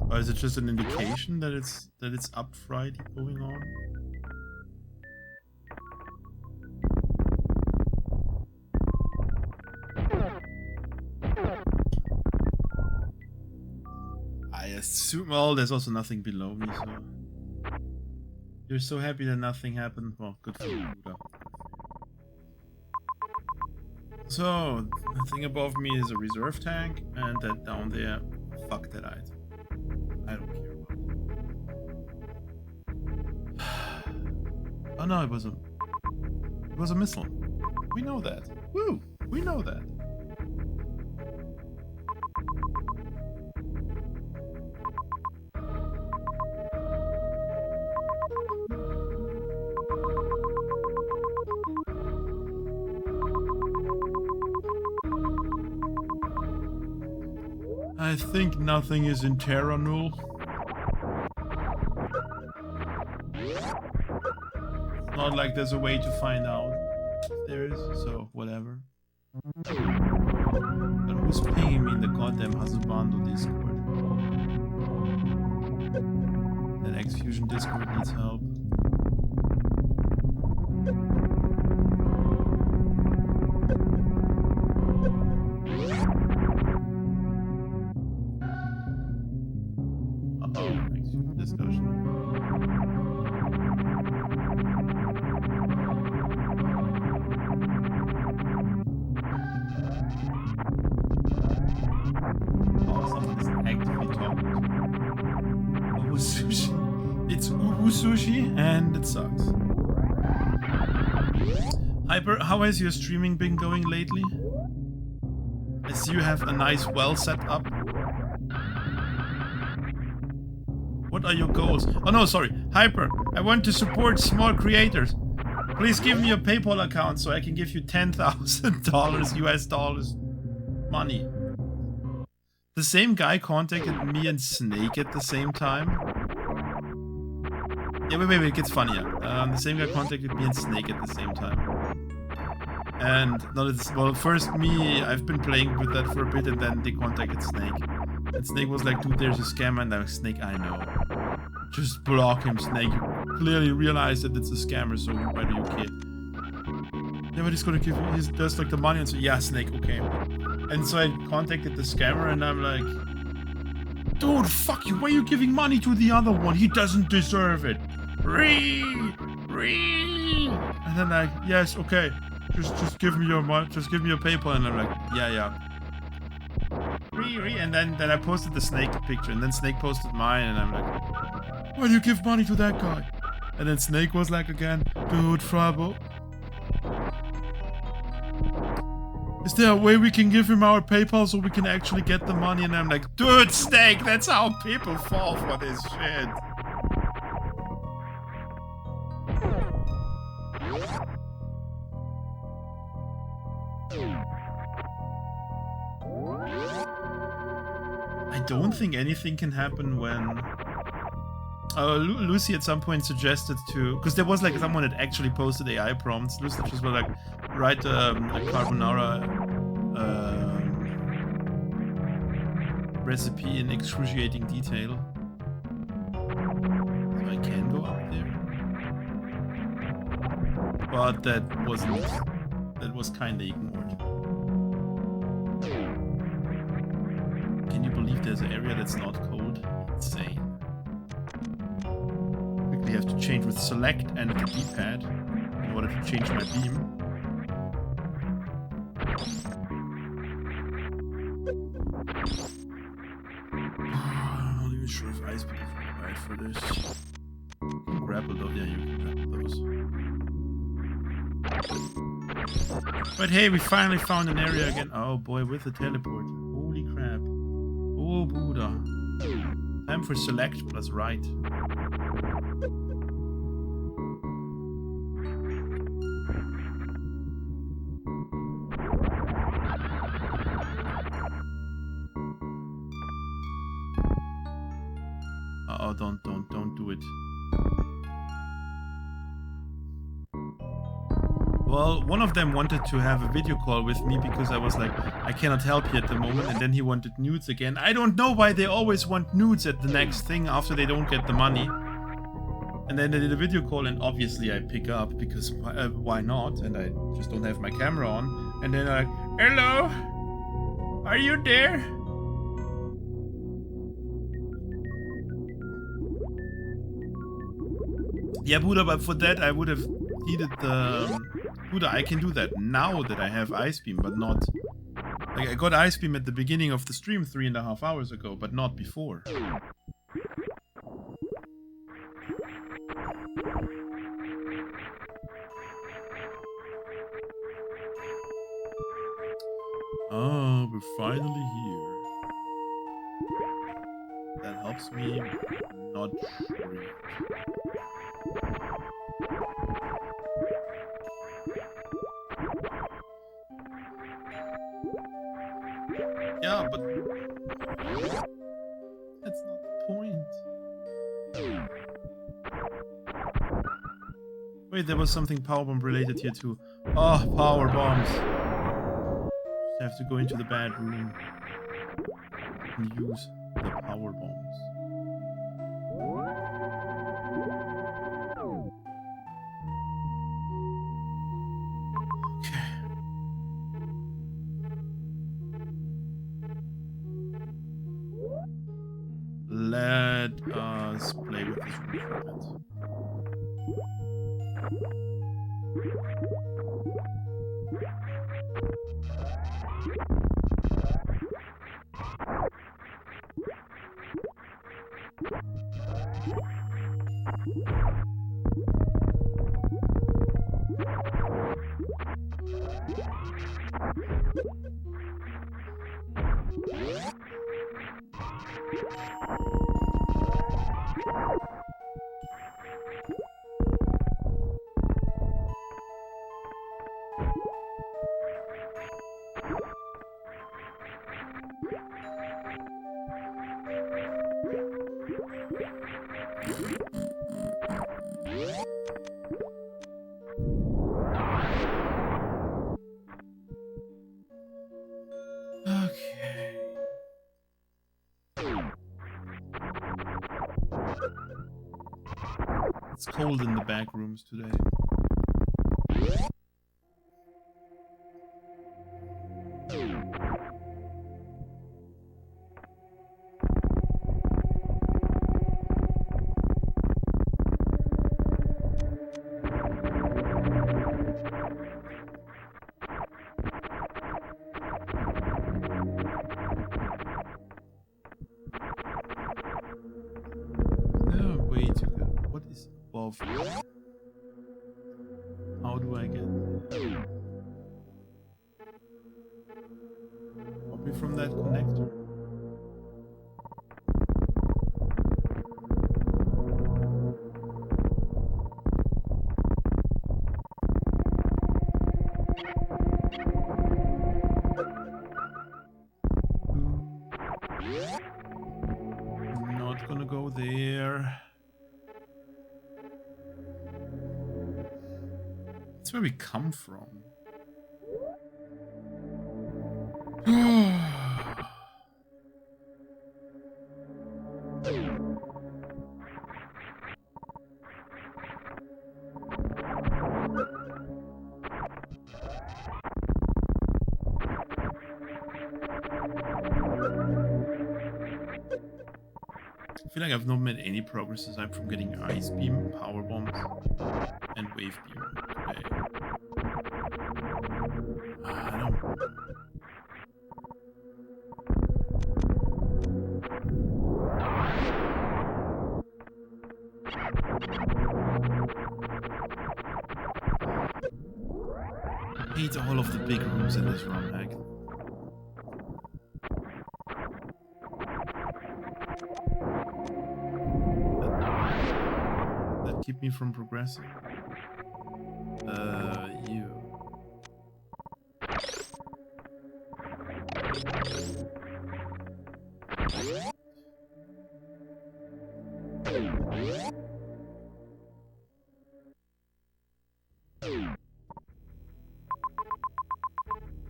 Or is it just an indication that it's up Friday going on? I assume, well, there's also nothing below me, so you're so happy that nothing happened. Well, good for you, Buddha. So the thing above me is a reserve tank, and that down there, fuck that item. I don't care about it. Oh no, it was a missile. We know that. Woo! We know that. I think nothing is in Terra Null. not like there's a way to find out if there is, so whatever. But who's pinging me in the goddamn Hazubando Discord? That X-Fusion Discord needs help. Sushi, and it sucks. Hyper, how has your streaming been going lately? I see you have a nice well set up. What are your goals? Oh no, sorry. Hyper, I want to support small creators. Please give me a PayPal account so I can give you $10,000 US dollars money. The same guy contacted me and Snake at the same time. Yeah, wait, it gets funnier. The same guy contacted me and Snake at the same time. And well, first me, I've been playing with that for a bit, and then they contacted Snake. And Snake was like, dude, there's a scammer, and I was Snake, I know. Just block him, Snake. You clearly realize that it's a scammer, so why do you care? Yeah, but he's gonna give you, there's like the money, and so, yeah, Snake, okay. And so I contacted the scammer, and I'm like, dude, fuck you, why are you giving money to the other one? He doesn't deserve it. And then like, yes, okay, just give me your money, just give me your PayPal, and I'm like, yeah. And then I posted the Snake picture, and then Snake posted mine, and I'm like, why do you give money to that guy? And then Snake was like again, dude, trouble. Is there a way we can give him our PayPal so we can actually get the money? And I'm like, dude, Snake, that's how people fall for this shit. I don't think anything can happen when... Lucy at some point suggested to... Because there was like someone that actually posted AI prompts. Lucy just was like, write a carbonara recipe in excruciating detail. So I can go up there. But that wasn't... That was kinda ignored. Can you believe there's an area that's not cold? Insane. Quickly have to change with select and the D-pad in order to change my beam. I'm not even sure if ice beam is required for this. Grapple though, yeah, you can grapple those. But hey, we finally found an area again. Oh boy, with the teleport. Holy crap. Oh, Buddha. Time for select plus right. Uh-oh, don't do it. Well, one of them wanted to have a video call with me because I was like, I cannot help you at the moment, and then he wanted nudes again. I don't know why they always want nudes at the next thing after they don't get the money. And then they did a video call, and obviously I pick up because why not? And I just don't have my camera on. And then I'm like, hello? Are you there? Yeah, Buddha, but for that I would have needed the... Buddha, I can do that now that I have Ice Beam, but not... Like, I got Ice Beam at the beginning of the stream 3.5 hours ago, but not before. Oh, we're finally here. That helps me not breathe. Yeah, but that's not the point. Wait, there was something power bomb related here too. Oh, power bombs. Just have to go into the bad room and use the power bombs. Okay. Let us play with this room for a bit. Okay. It's cold in the back rooms today. No way to go. What is above? How do I get there? Probably from that connector. Not gonna go there. That's where we come from. I feel like I've not made any progress aside from getting ice beam, power bombs, and wave beam today. I don't know. I hate all of the big rooms in this Romhack. That keep me from progressing. You.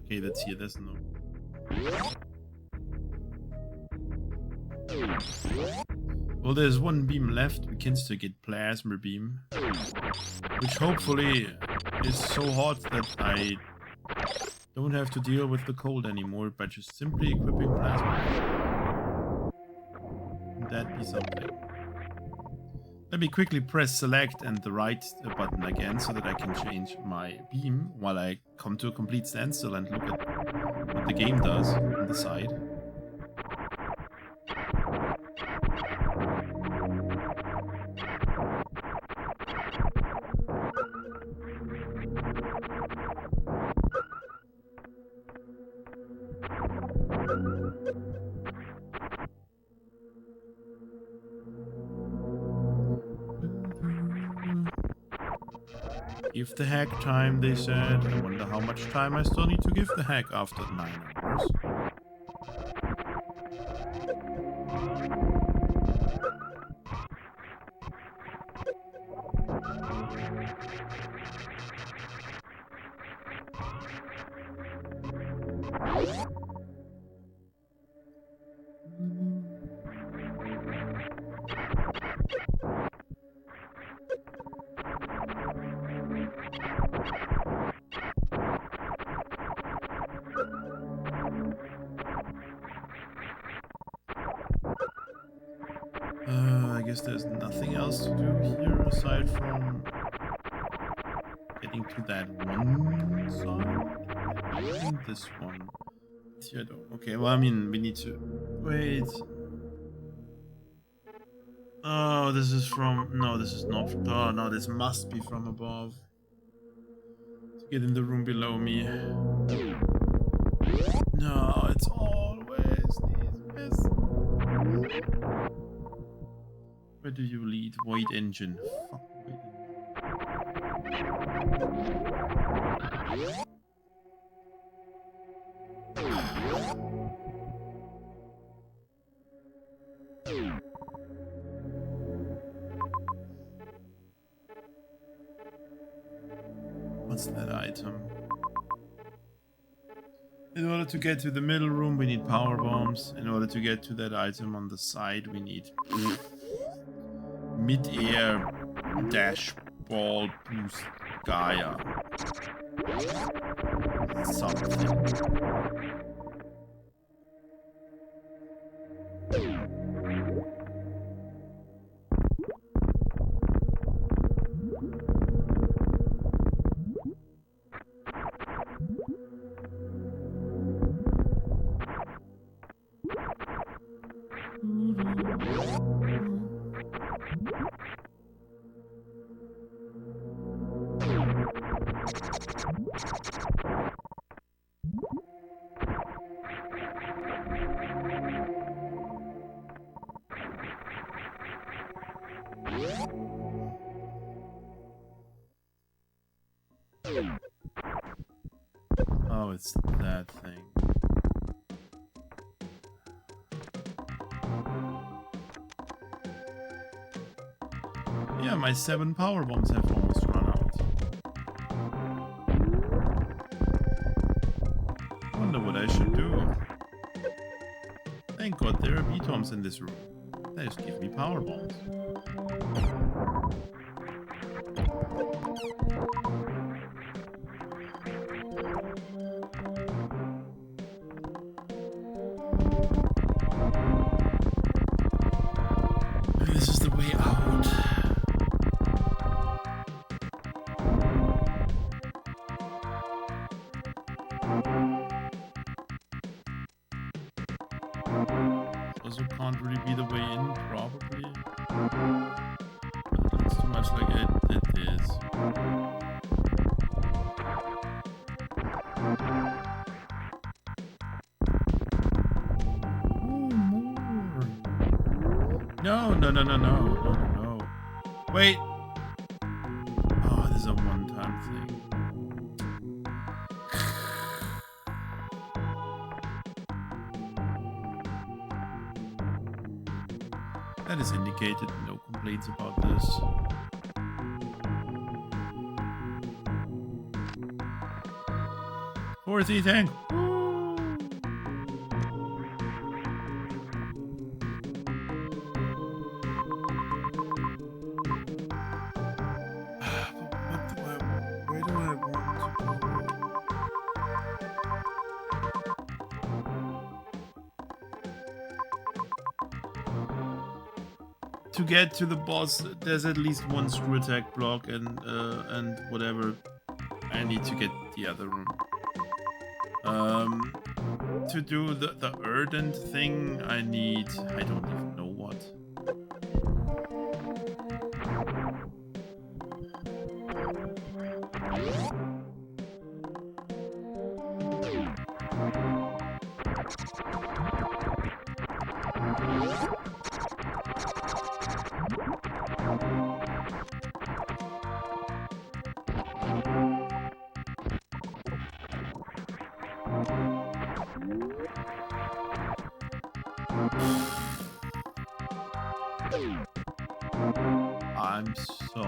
Okay, that's here, there's no. Well, there's one beam left, we can still get plasma beam. Which hopefully is so hot that I don't have to deal with the cold anymore by just simply equipping plasma. That'd be something. Let me quickly press select and the right button again so that I can change my beam while I come to a complete standstill and look at what the game does on the side. Give the hack time, they said. I wonder how much time I still need to give the hack after 9 hours. guess there's nothing else to do here aside from getting to that one side. I think this one. Theodore. Okay, well, I mean, we need to wait. Oh, this is from. No, this is not. Oh, no, this must be from above. To get in the room below me. No, it's always these messes. Where do you lead? Void engine. Fuck Void engine. What's that item? In order to get to the middle room, we need power bombs. In order to get to that item on the side, we need mid-air dash ball boost Gaia. Something. Oh, it's that thing. Yeah, my 7 power bombs have almost run out. Wonder what I should do. Thank God there are B-toms in this room. They just give me power bombs. This is the way out. Also can't really be the way in, probably. It looks too much like it is. No. Wait. Oh, this is a one-time thing. That is indicated. No complaints about this. Fourth E-Tank. To get to the boss, there's at least one screw attack block and whatever. I need to get the other room. To do the Ardent thing, I need... I don't even know what. I'm so...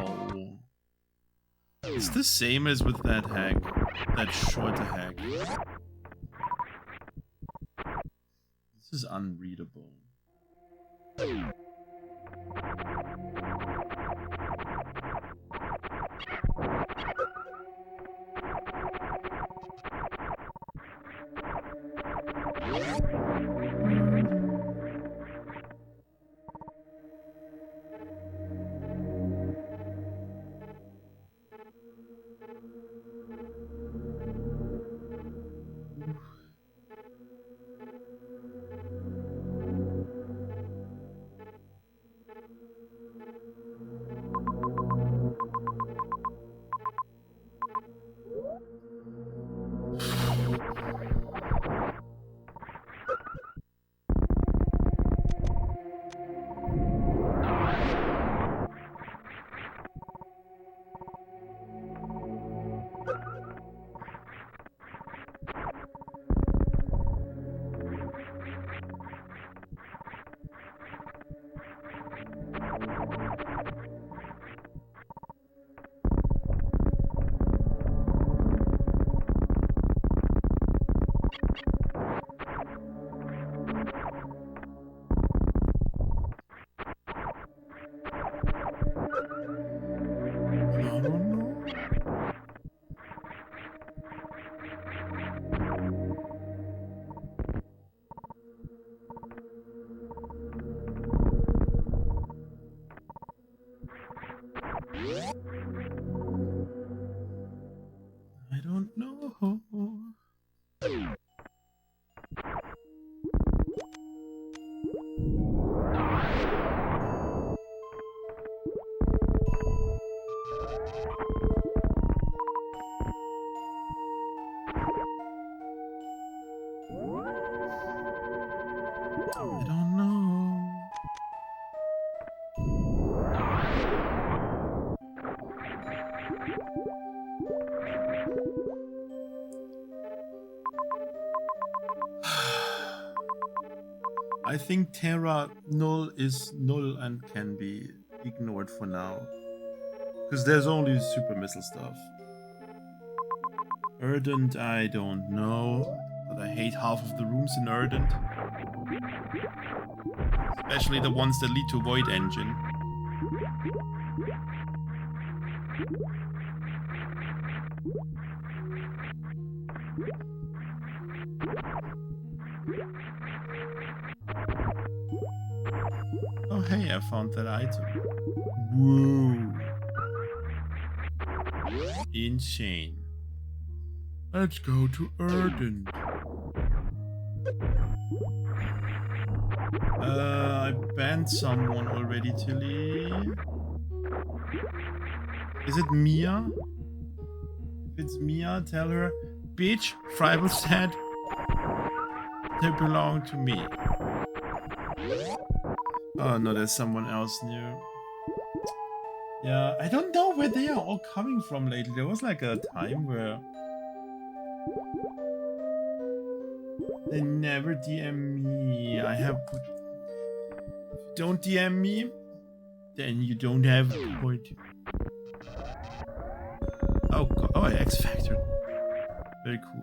It's the same as with that hack. That shorter hack. This is unreadable. I don't know. I don't know. I think Terra null is null and can be ignored for now. Because there's only super missile stuff. Ardent, I don't know. But I hate half of the rooms in Ardent. Especially the ones that lead to Void Engine. Oh hey, I found that item. Whoa. Insane. Let's go to Ardent. I banned someone already, Tilly. Is it Mia? If it's Mia, tell her, bitch, Fribel said they belong to me. Oh no, there's someone else new. Yeah, I don't know where they are all coming from lately. There was like a time where they never DM me. I have put... Don't DM me, then you don't have a point. Oh god, oh, X Factor. Very cool.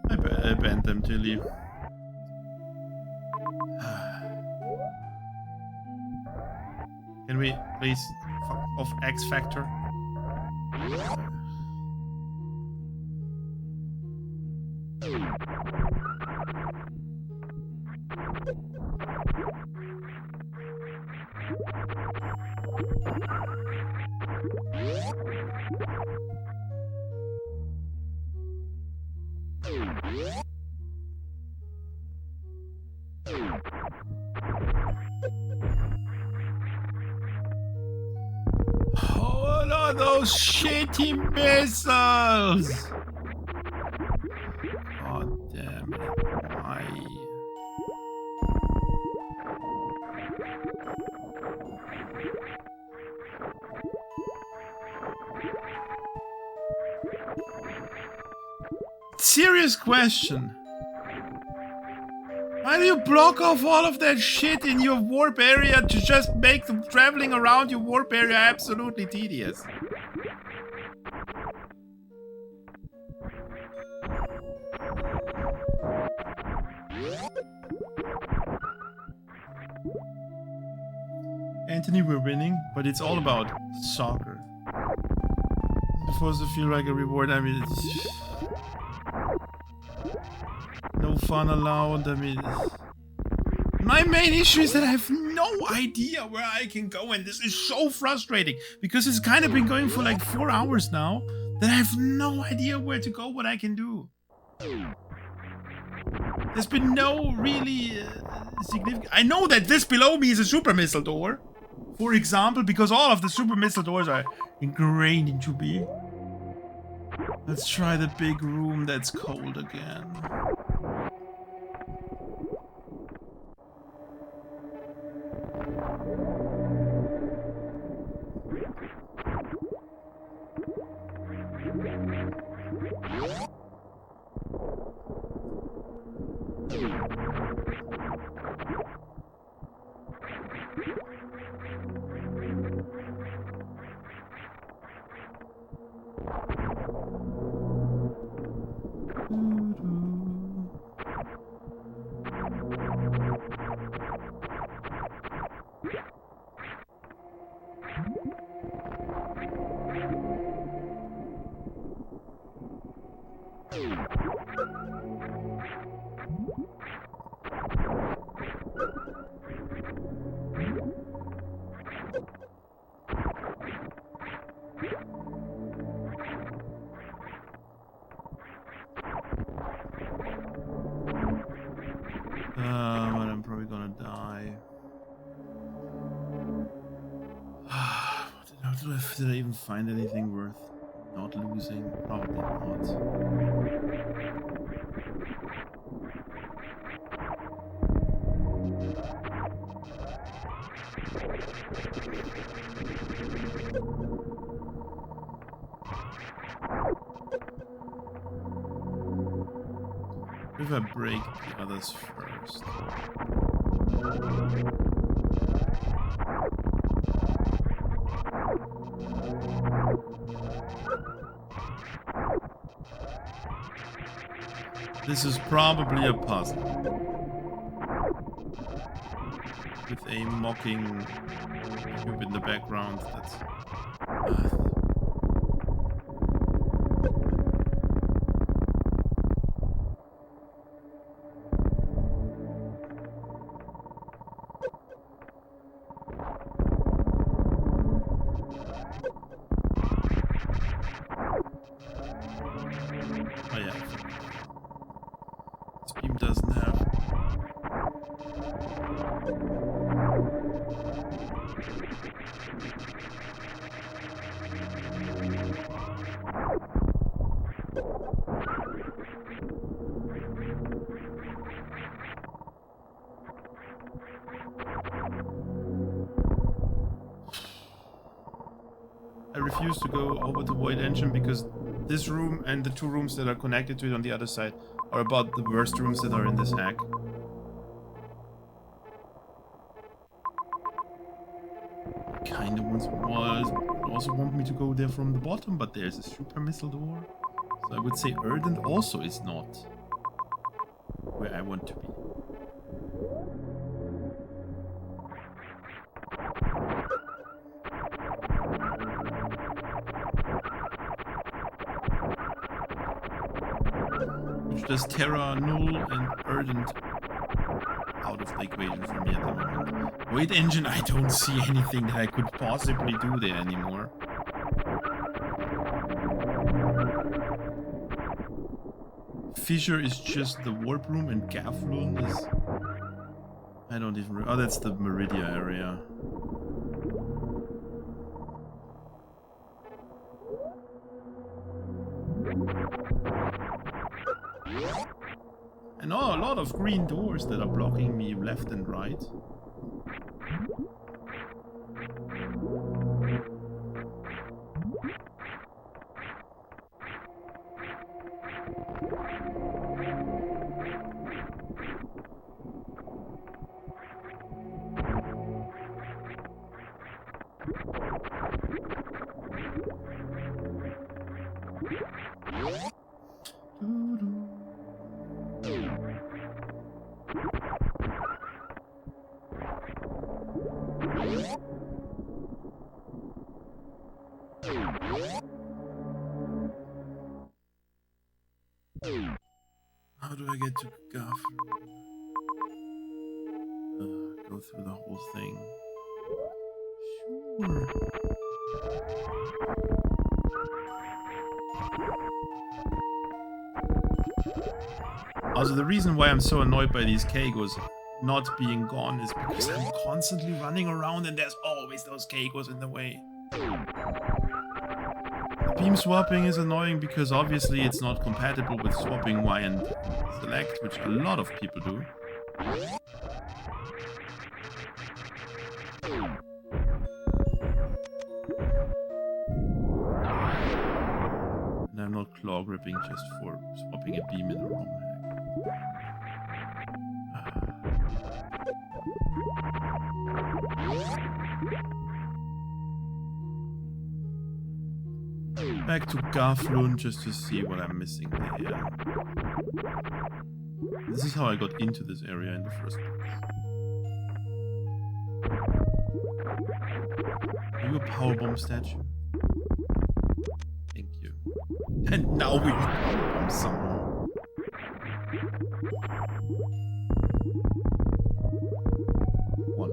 I banned them, Tilly. Can we please fuck off X Factor? What are those shitty missiles? God damn it. Why? Serious question. Why do you block off all of that shit in your warp area to just make the traveling around your warp area absolutely tedious? Anthony, we're winning, but it's all about soccer. It's supposed to feel like a reward. I mean, it's... no fun allowed. I mean, my main issue is that I have no idea where I can go, and this is so frustrating because it's kind of been going for like 4 hours now that I have no idea where to go, what I can do. There's been no really significant... I know that this below me is a super missile door, for example, because all of the super missile doors are ingrained into me. Let's try the big room that's cold again. even find anything worth not losing? Probably not. If I break the others first. This is probably a puzzle. With a mocking cube in the background that's... Oh yeah. This beam doesn't have... I refuse to go over to Void Engine because this room and the two rooms that are connected to it on the other side are about the worst rooms that are in this hack. Kinda also want me to go there from the bottom, but there's a super missile door. So I would say Erdent also is not where I want to be. Which does Terra, Null, and Erdent out of the equation for me at the moment. Void Engine, I don't see anything that I could possibly do there anymore. Fissure is just the warp room, and Gaflun is... I don't even... Oh, that's the Meridia area. And oh, a lot of green doors that are blocking me left and right. How do I get to Guff? Go through the whole thing. Sure. Also, the reason why I'm so annoyed by these Kagos not being gone is because I'm constantly running around and there's always those Kagos in the way. Beam swapping is annoying because obviously it's not compatible with swapping Y and select, which a lot of people do. And I'm not claw gripping just for swapping a beam in a Romhack. Back to Gaflun just to see what I'm missing there. This is how I got into this area in the first place. Are you a powerbomb statue? Thank you. And now we powerbomb somehow. One.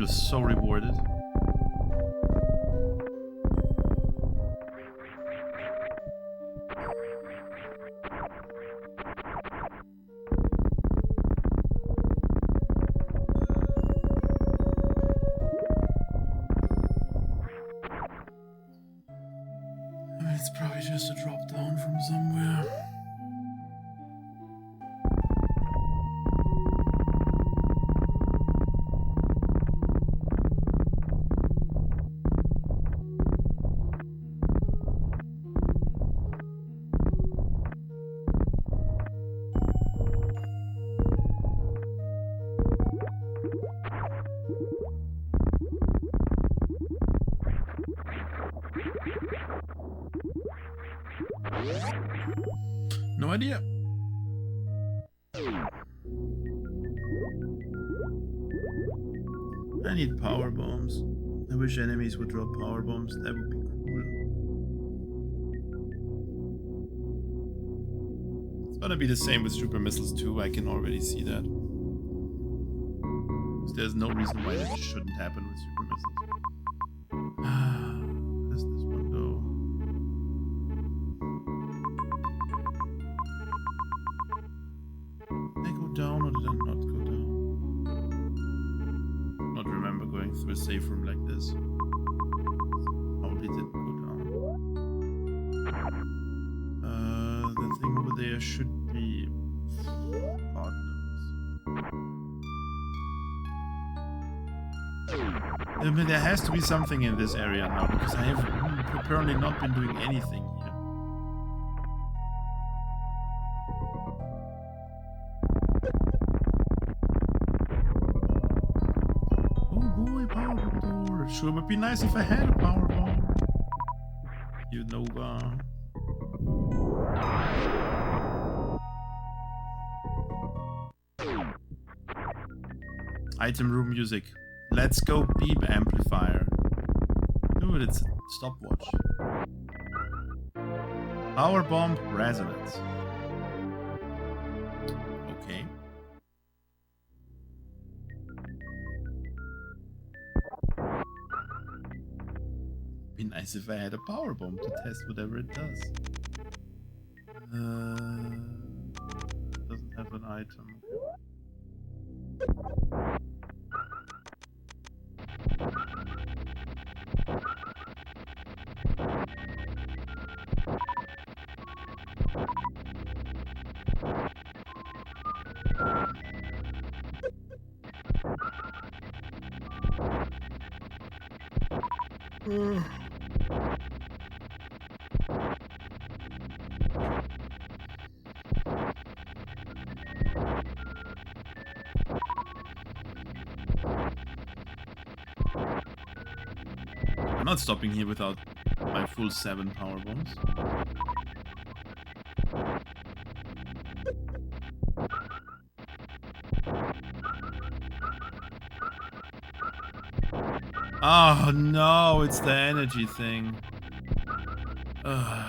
was so rewarded. It's probably just a drop down from somewhere. No idea. I need power bombs. I wish enemies would drop power bombs. That would be cool. It's gonna be the same with super missiles too. I can already see that. There's no reason why that shouldn't happen with super missiles. Does this one go? Did they go down or did I not go down? Not remember going through a safe room like this. Probably didn't go down. The thing over there should be partners. I mean, there has to be something in this area now because I have apparently not been doing anything here. Oh boy, power bomb door. Sure would be nice if I had a power bomb. You Nova. Item room music. Let's go beep amplifier. Dude, it's a stopwatch. Power bomb resonance. Okay. Be nice if I had a power bomb to test whatever it does. Doesn't have an item. I'm not stopping here without my full 7 power bombs. Oh no, it's the energy thing. Ugh.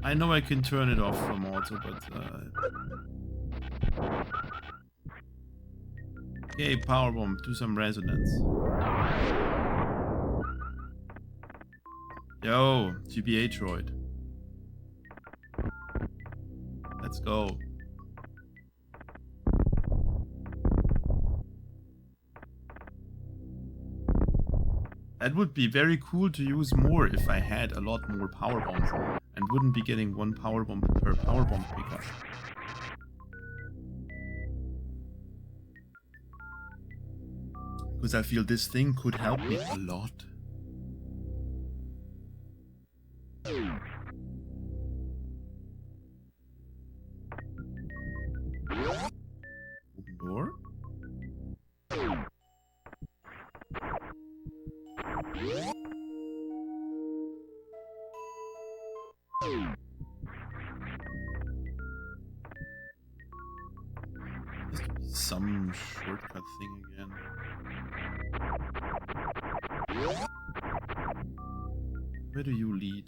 I know I can turn it off from auto, but okay, powerbomb, do some resonance. Yo, GBA droid. Let's go. That would be very cool to use more if I had a lot more power bombs and wouldn't be getting 1 power bomb per power bomb pickup. Because I feel this thing could help me a lot. Open door. Some shortcut thing again. Where do you lead?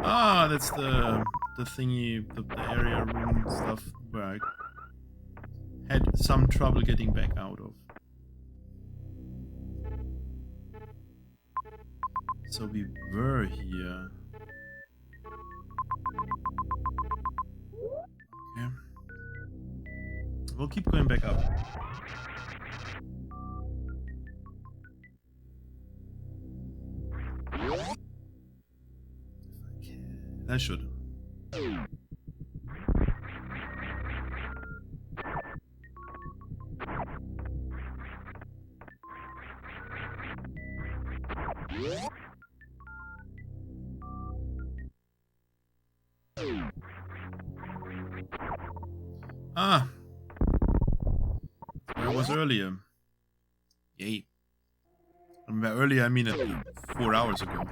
Ah, that's the thingy, the area room stuff where I had some trouble getting back out of. So we were here. Okay. We'll keep going back up. I should. Ah, where I was earlier. Yay. And by earlier I mean 4 hours ago.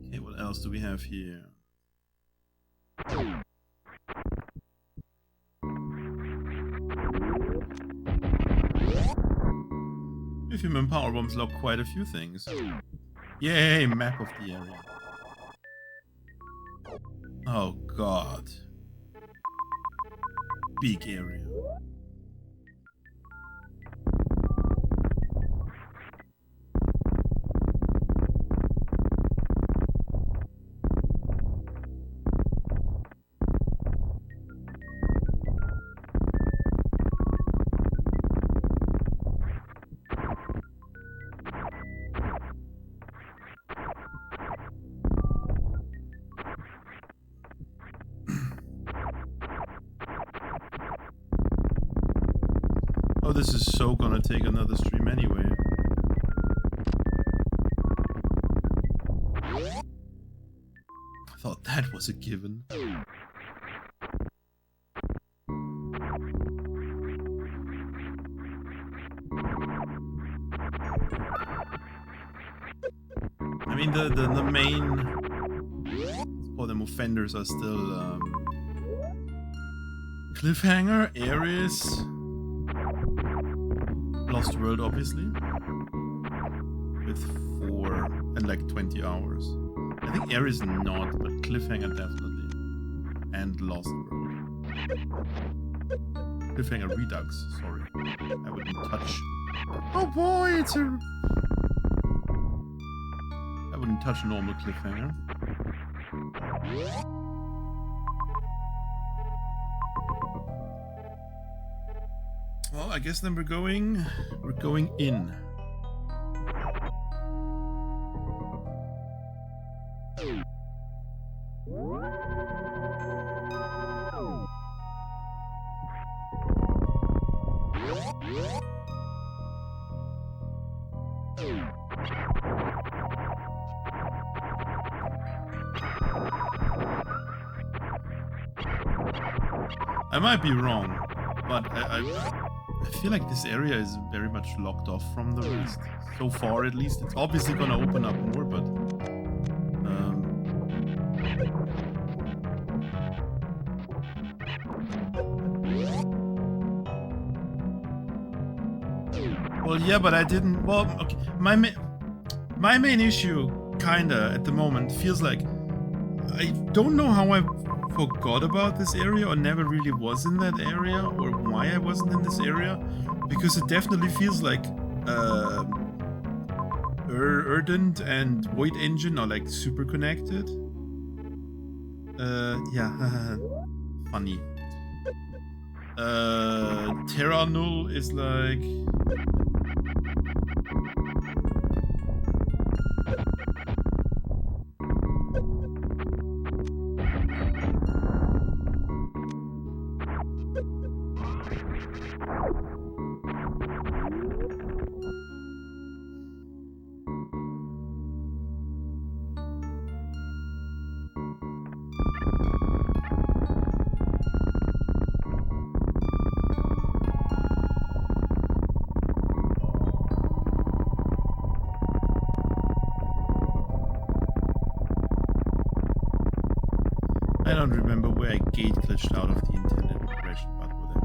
Okay, what else do we have here? Lithium and power bombs lock quite a few things. Yay, map of the area. Oh god. Big area. Oh, this is so gonna take another stream anyway. I thought that was a given. I mean, the main, let's call them offenders, are still Cliffhanger, Ares, Lost World, obviously, with 4 and like 20 hours. I think Ares not, but Cliffhanger definitely, and Lost World. Cliffhanger Redux, sorry, I wouldn't touch. Oh boy, it's a. I wouldn't touch normal Cliffhanger. Well, I guess then we're going in. I might be wrong, but I feel like this area is very much locked off from the rest. So far, at least. It's obviously gonna open up more, but... Well, yeah, but I didn't... Well, okay. My main issue, kinda, at the moment, feels like... I don't know how I forgot about this area or never really was in that area, or why I wasn't in this area, because it definitely feels like Erdent and Void Engine are like super connected. Yeah, funny. Terra Null is like... I don't remember where I gate glitched out of the intended progression, but whatever.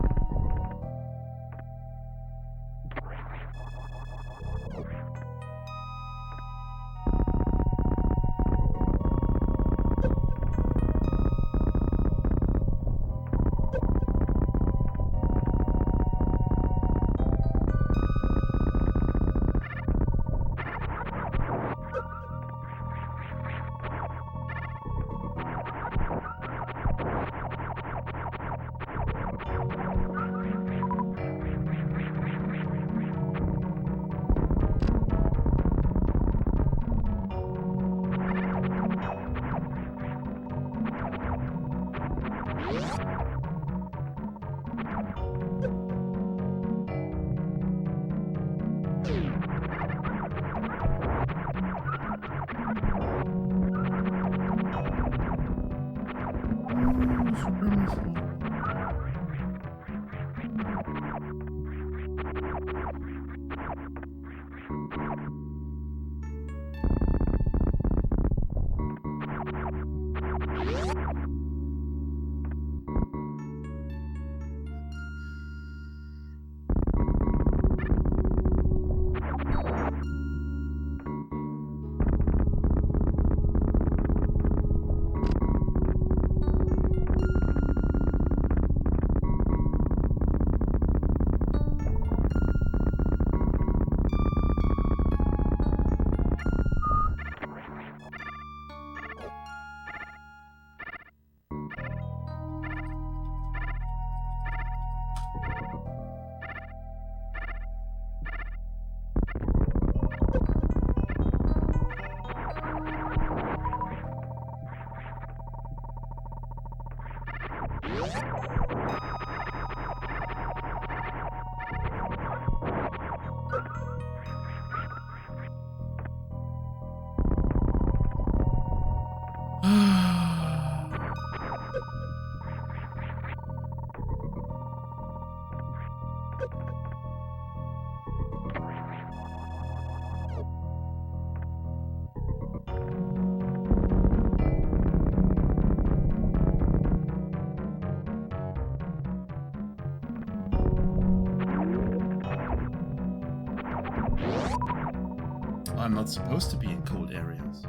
I'm not supposed to be in cold areas.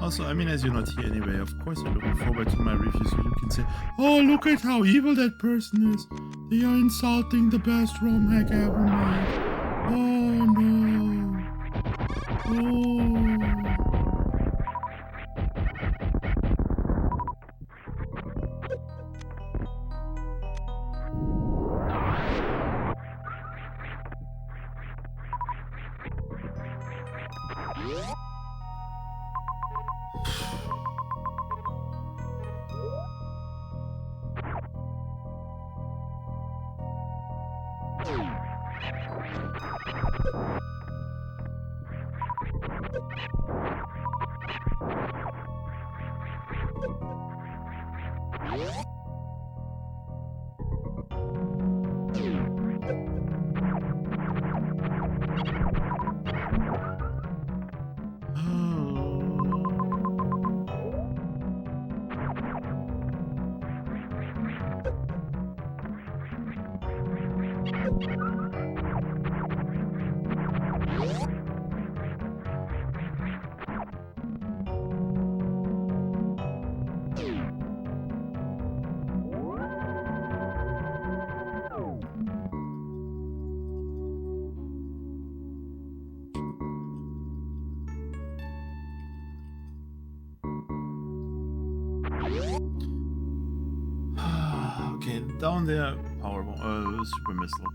Also, I mean, as you're not here anyway, of course I'm looking forward to my review so you can say, oh, look at how evil that person is. They are insulting the best Romhack ever made. Oh, no. Oh. down there, super missile.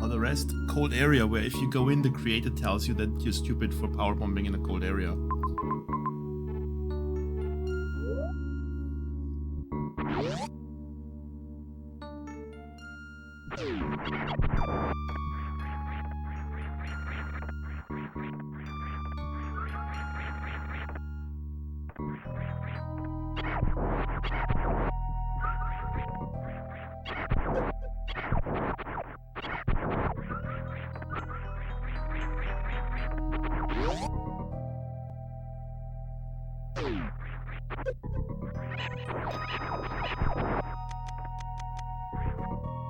The rest, cold area, where if you go in, the creator tells you that you're stupid for power bombing in a cold area.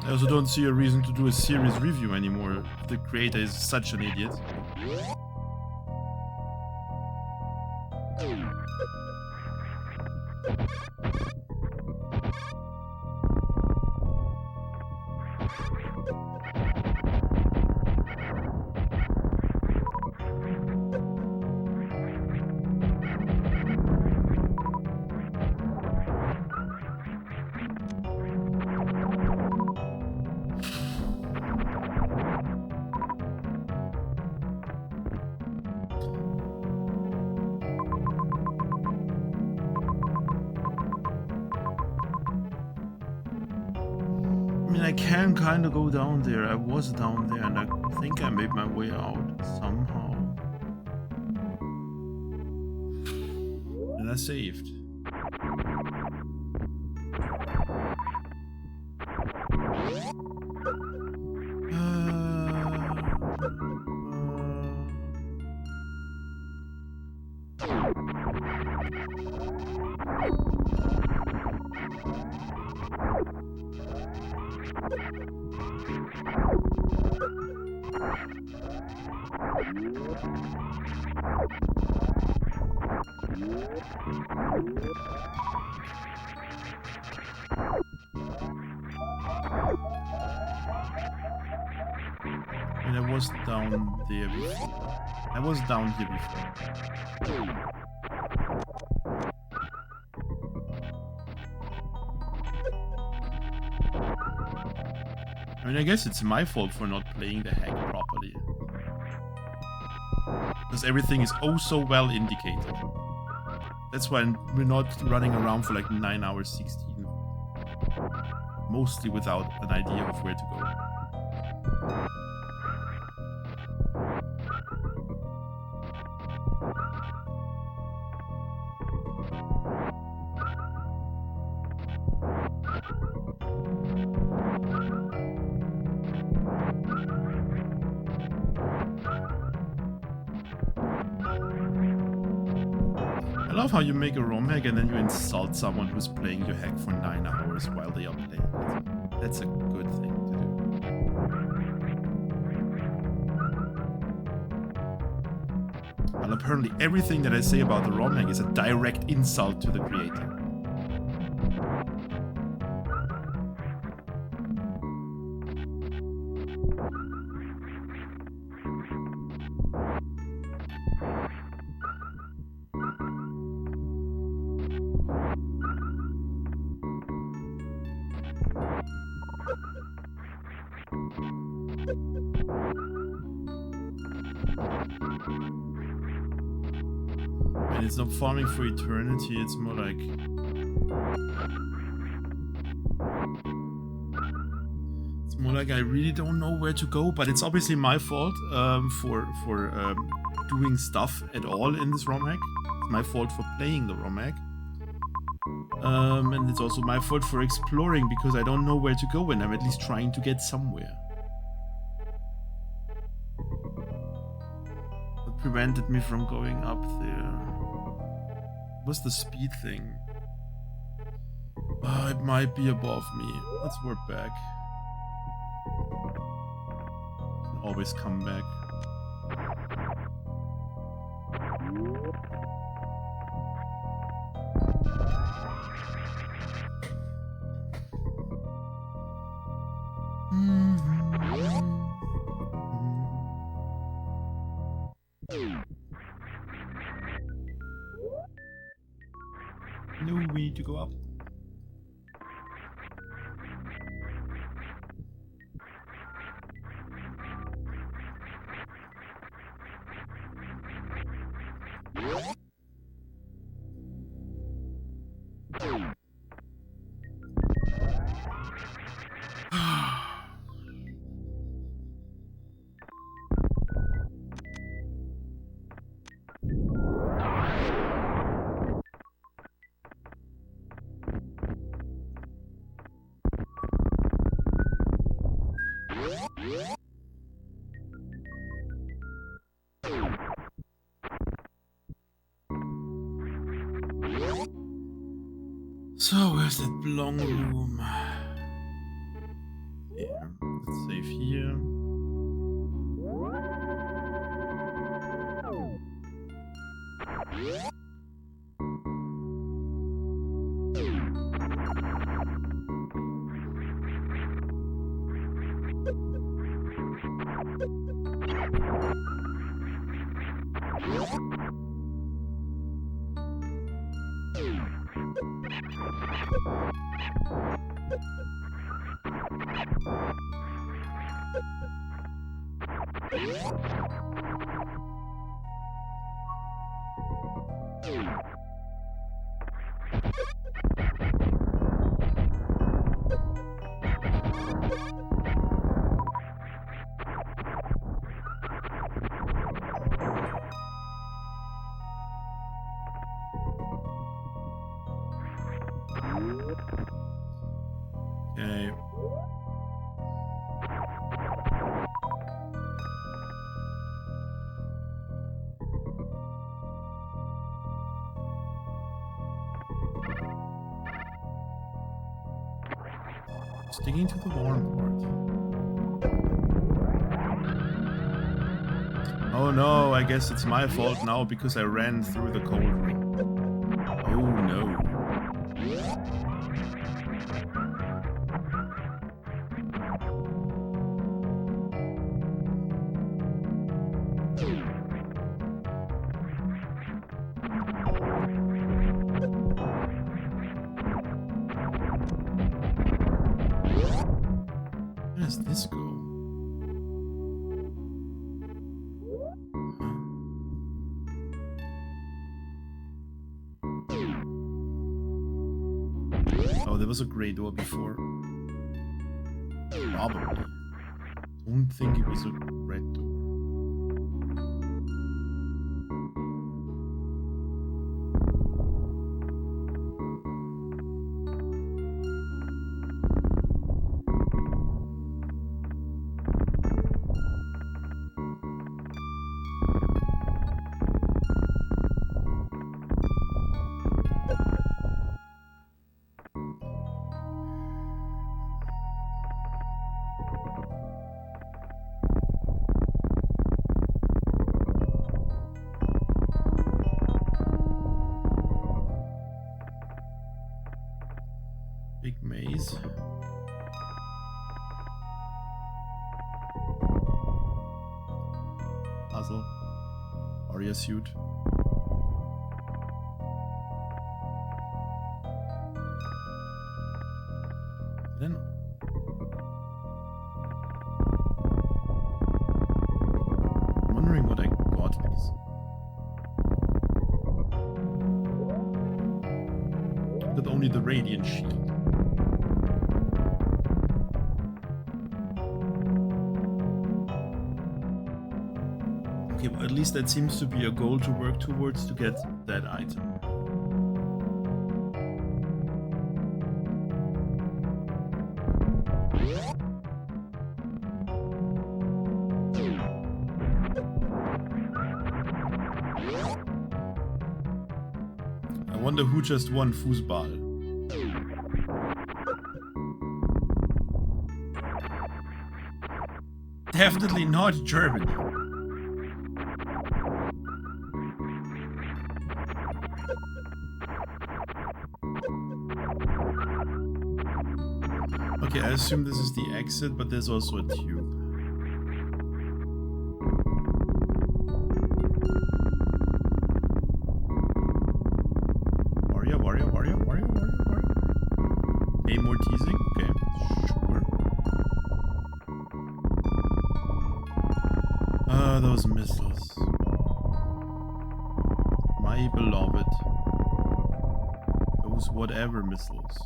I also don't see a reason to do a serious review anymore. The creator is such an idiot. I can kind of go down there. I was down there and I think I made my way out somehow. And I saved. And I was down there before. I was down here before. I mean, I guess it's my fault for not playing the hack properly. Because everything is oh so well indicated. That's why we're not running around for like 9 hours 16. Mostly without an idea of where to go. I love how you make a Romhack and then you insult someone who's playing your hack for 9 hours while they are playing it. That's a good thing to do. Well, apparently everything that I say about the Romhack is a direct insult to the creator. And it's not farming for eternity, it's more like... It's more like I really don't know where to go, but it's obviously my fault for doing stuff at all in this Romhack. It's my fault for playing the Romhack. And it's also my fault for exploring, because I don't know where to go and I'm at least trying to get somewhere. What prevented me from going up there? What's the speed thing? Oh, it might be above me. Let's work back. Can always come back. No, we need to go up. So, where's that long room? Here. Let's save here. Okay. Sticking to the warm part. Oh no, I guess it's my fault now because I ran through the cold room. Oh no. Where does this go? Oh, there was a grey door before. Probably. Don't think it was a red door. Big maze. Puzzle. Warrior suit. Then. I'm wondering what I got because I got only the radiant shield. Okay, well, at least that seems to be a goal to work towards to get that item. I wonder who just won Fußball. Definitely not Germany. Okay, I assume this is the exit, but there's also a tube. Warrior. Hey, more teasing? Okay, sure. Those missiles. My beloved. Those whatever missiles.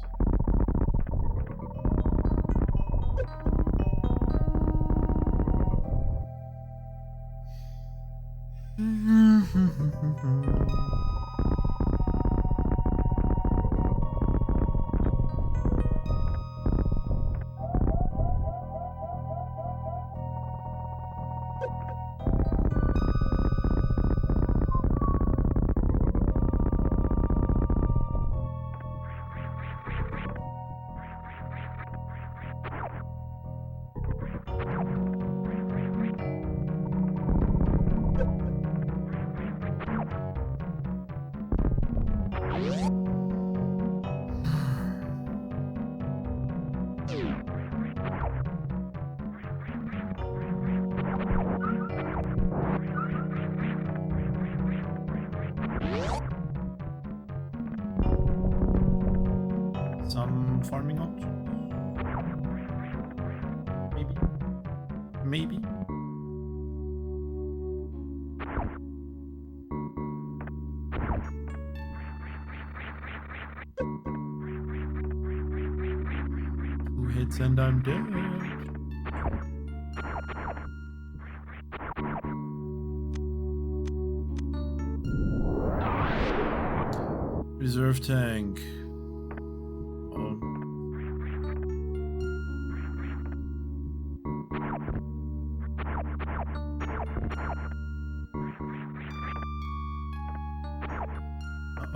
Some farming options. Maybe. Two hits and I'm dead. Reserve tank.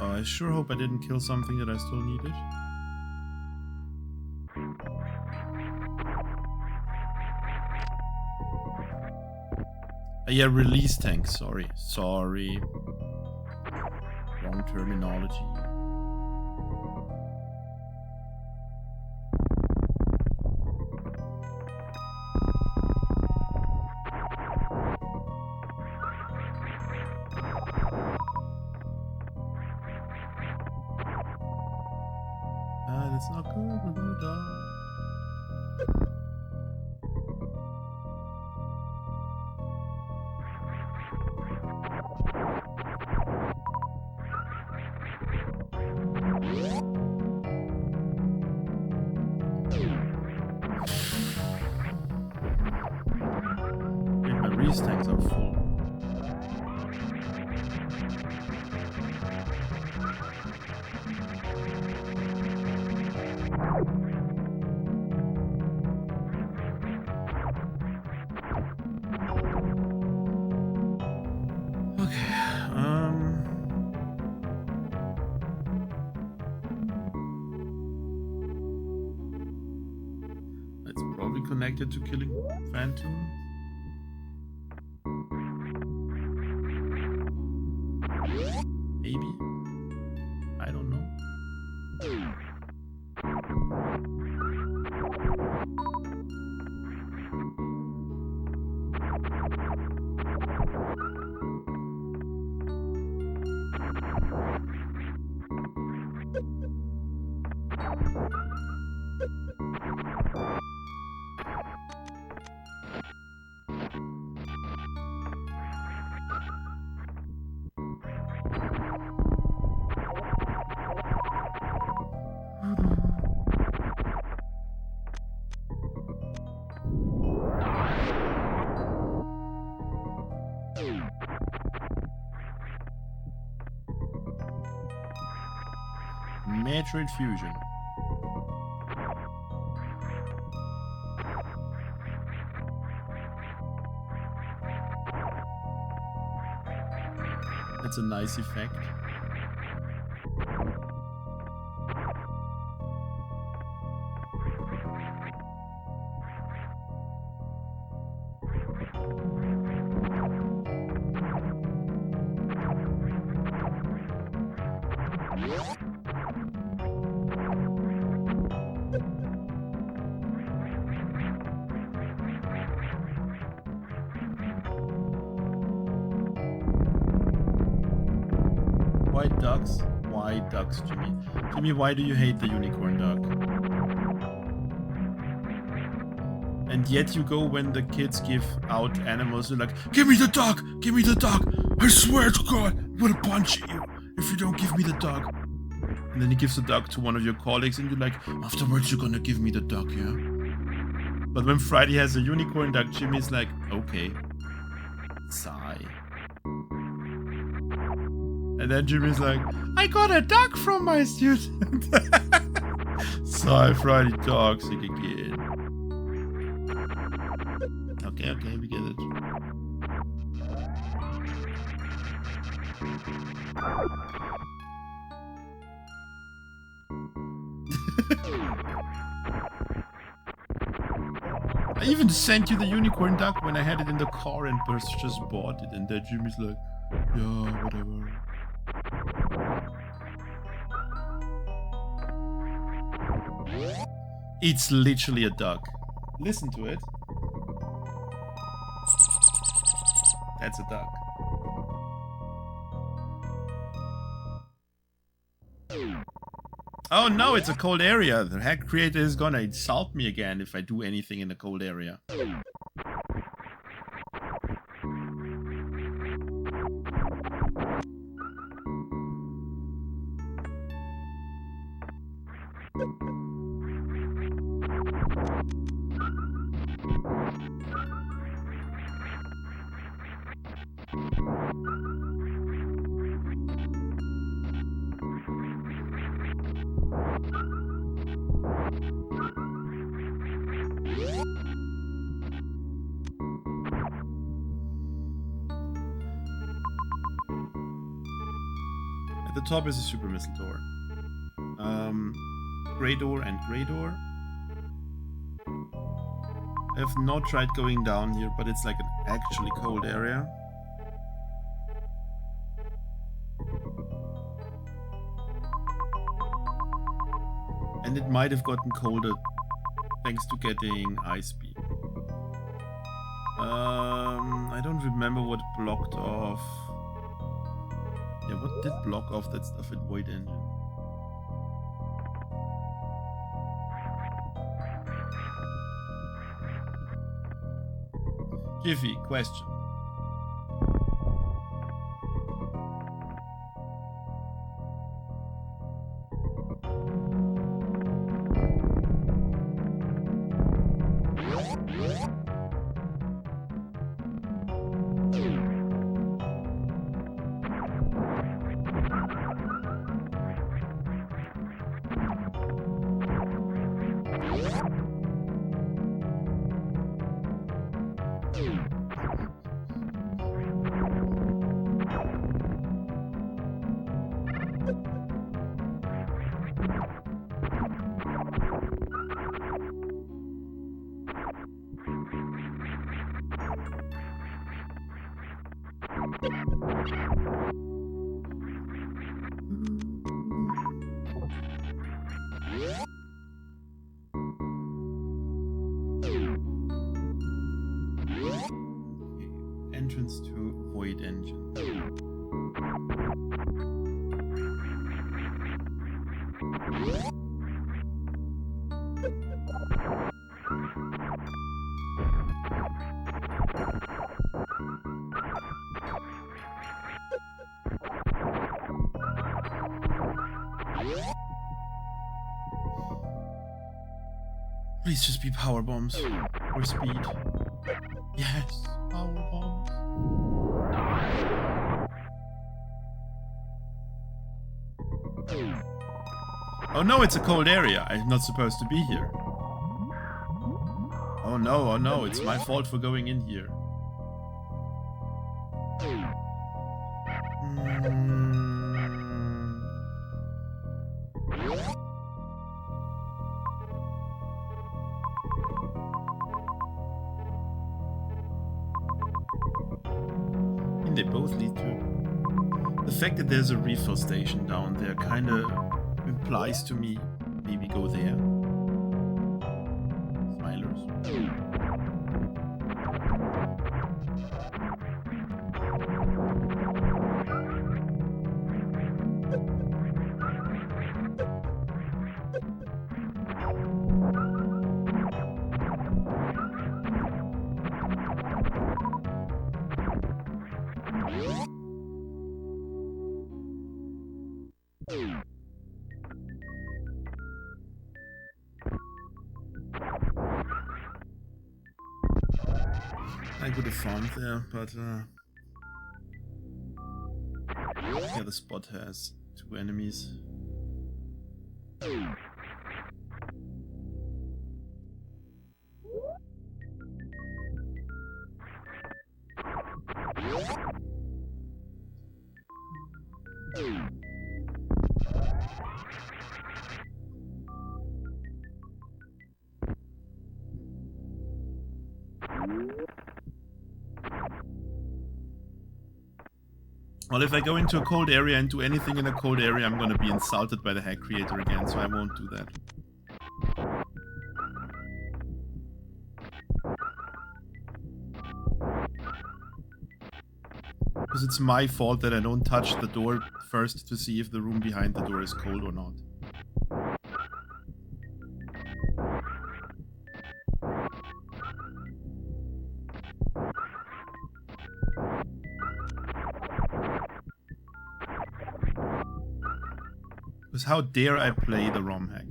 I sure hope I didn't kill something that I still needed. Yeah, release tank, sorry. Wrong terminology. That's not good, we're gonna die. My release tanks are full. It's probably connected to killing Phantom. Maybe. I don't know. Metroid Fusion. That's a nice effect. White ducks? White ducks, Jimmy. Jimmy, why do you hate the unicorn duck? And yet you go when the kids give out animals, you're like, give me the duck! Give me the duck! I swear to God! gonna punch you if you don't give me the dog. And then he gives the dog to one of your colleagues, and you're like, afterwards you're gonna give me the dog, yeah? But when Friday has a unicorn dog, Jimmy's like, okay. Sigh. And then Jimmy's like, I got a dog from my student. Sigh, Friday toxic again. Okay, we get it. I even sent you the unicorn duck when I had it in the car and just bought it, and then Jimmy's like, yeah, whatever. It's literally a duck. Listen to it. That's a duck. Oh no, it's a cold area. The hack creator is gonna insult me again if I do anything in a cold area. At the top is a super missile door. Grey door and grey door. I have not tried going down here, but it's like an actually cold area. And it might have gotten colder thanks to getting ice beam. I don't remember what blocked off. Yeah, what did block off that stuff in Void Engine? Jiffy, question. Entrance to Void Engine. Please just be power bombs or speed. Yes, power bombs. Oh no, it's a cold area. I'm not supposed to be here. Oh no, it's my fault for going in here. They both lead to. The fact that there's a refill station down there kind of implies to me maybe go there. Smilers. I could have farmed there, but yeah, the spot has 2 enemies. Well, if I go into a cold area and do anything in a cold area, I'm gonna be insulted by the hack creator again, so I won't do that. Because it's my fault that I don't touch the door first to see if the room behind the door is cold or not. Because how dare I play the Romhack?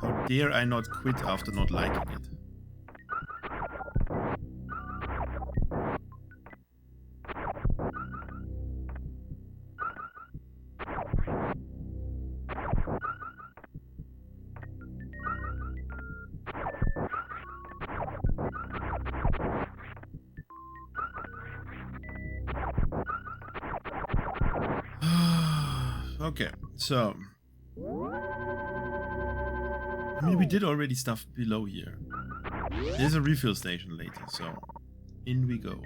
How dare I not quit after not liking it? Okay, so I mean, we did already stuff below here. There's a refill station later, so in we go.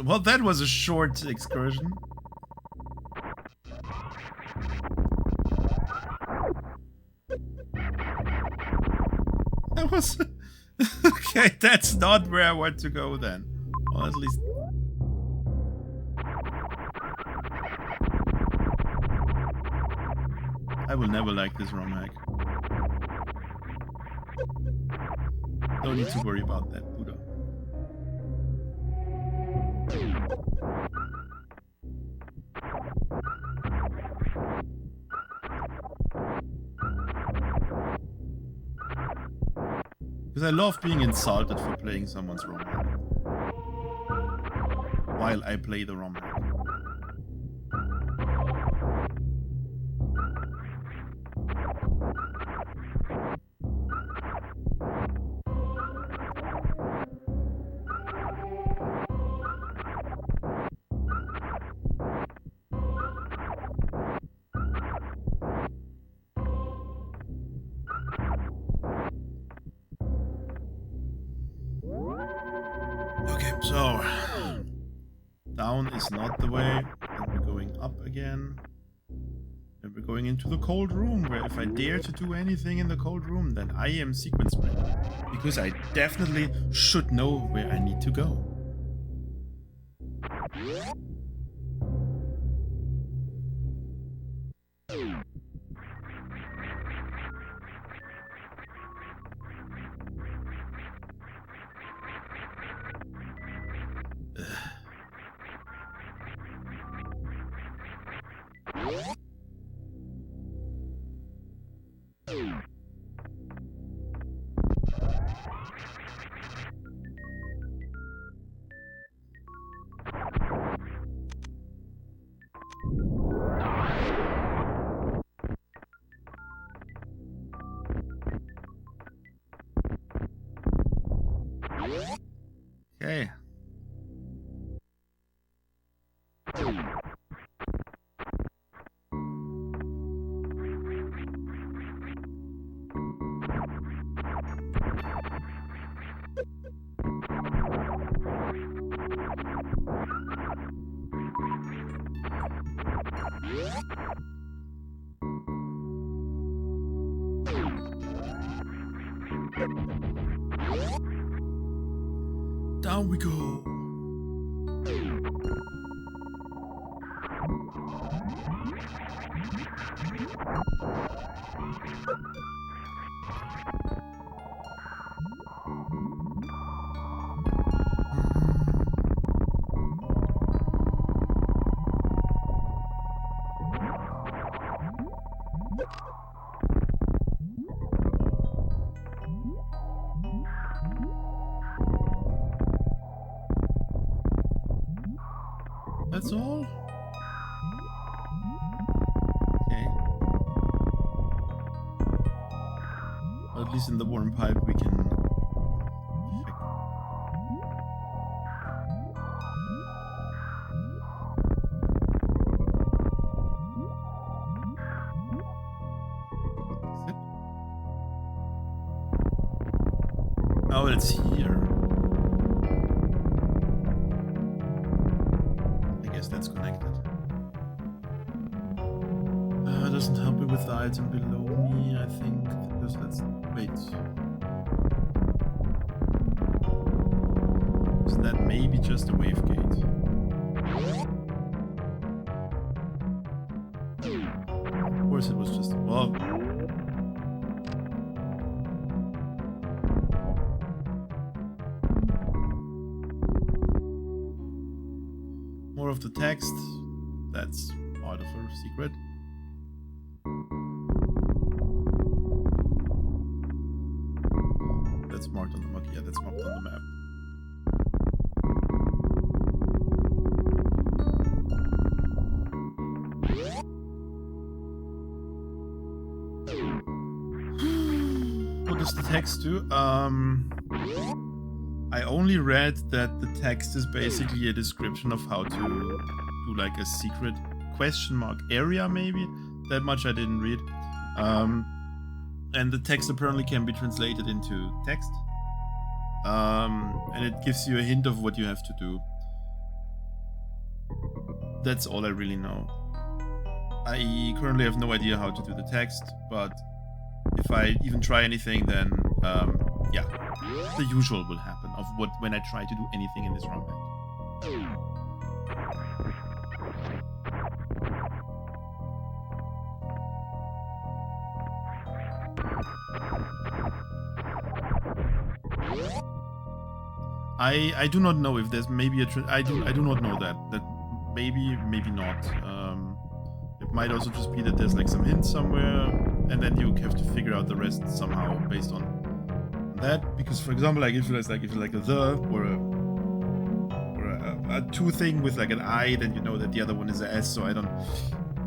Well, that was a short excursion. That was... Okay, that's not where I want to go then. Well, at least... I will never like this Romhack. Don't need to worry about that, Buddha. Because I love being insulted for playing someone's Romhack while I play the Romhack. So, down is not the way, and we're going up again. And we're going into the cold room, where if I dare to do anything in the cold room, then I am sequence breaking. Because I definitely should know where I need to go. Okay. Down we go. That's all? Okay. Well, at least in the warm pipe we can check. Oh, it's here. I guess that's connected. Doesn't help me with the item below me, I think, because that's... Wait. Is that maybe just a wave gate? Of course it was just... Well... More of the text. That's part of her secret. That's marked on the map. Yeah, that's marked on the map. What does the text do? I only read that the text is basically a description of how to do like a secret question mark area, maybe. That much I didn't read. And the text apparently can be translated into text. And it gives you a hint of what you have to do. That's all I really know. I currently have no idea how to do the text, but if I even try anything, then yeah, the usual will happen of what when I try to do anything in this Romhack. I do not know if there's maybe a I do not know that maybe not. It might also just be that there's like some hints somewhere, and then you have to figure out the rest somehow based on that. Because for example, like if it's like a the or a two thing with like an I, then you know that the other one is a S. So I don't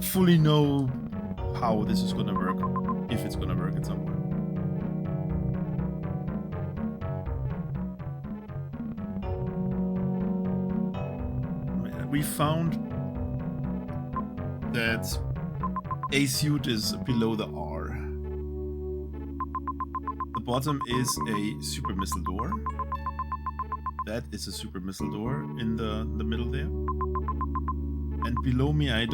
fully know how this is gonna work, if it's gonna work in some way. We found that a suit is below the R. The bottom is a super missile door. That is a super missile door in the middle there. And below me, I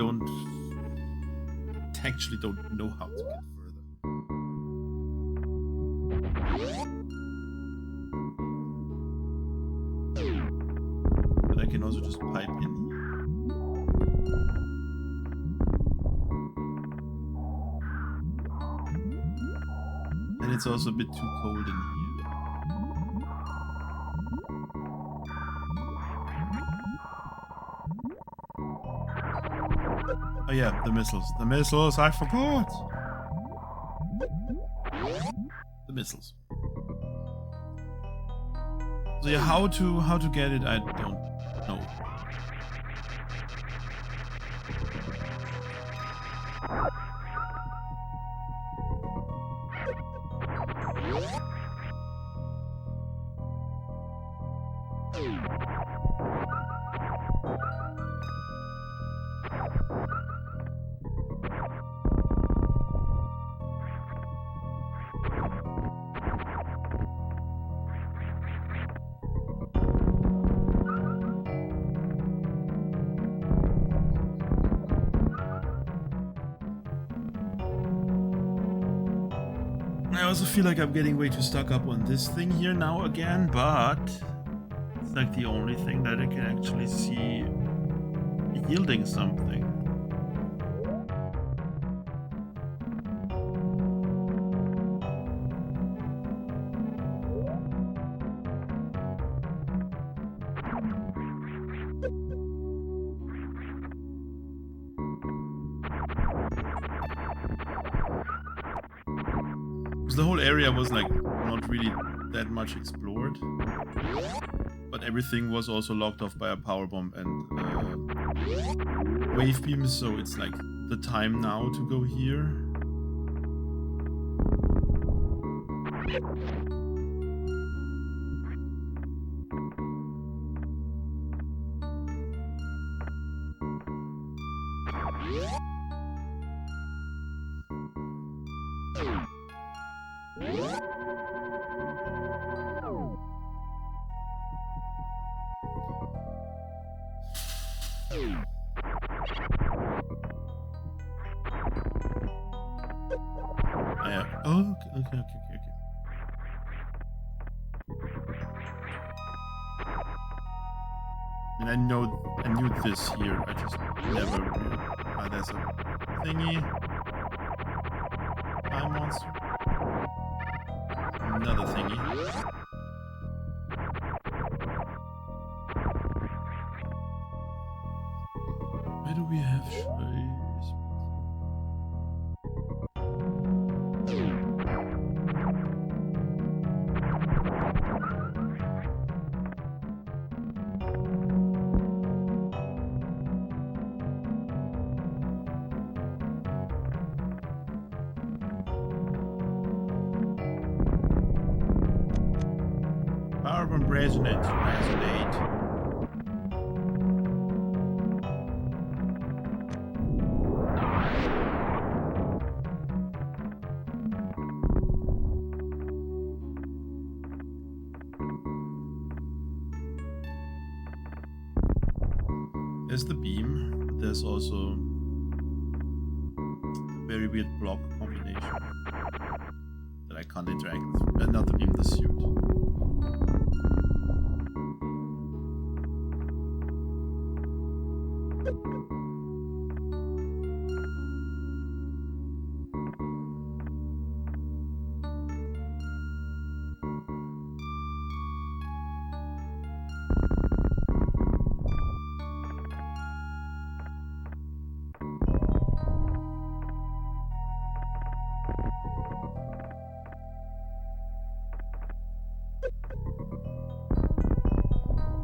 actually don't know how to get further. But I can also just pipe in here. And it's also a bit too cold in here. Oh yeah, the missiles. The missiles, I forgot! The missiles. So yeah, how to get it, I don't know. I also feel like I'm getting way too stuck up on this thing here now again, but it's like the only thing that I can actually see yielding something. The whole area was like not really that much explored, but everything was also locked off by a power bomb and wave beam, so it's like the time now to go here. Oh, okay. I mean, I knew this here. I just never knew. Ah, there's a thingy. Hi, monster. Another thingy. Where do we have trees? Resonate. There's the beam, but there's also a very weird block combination that I can't interact with. Not the beam, the suit.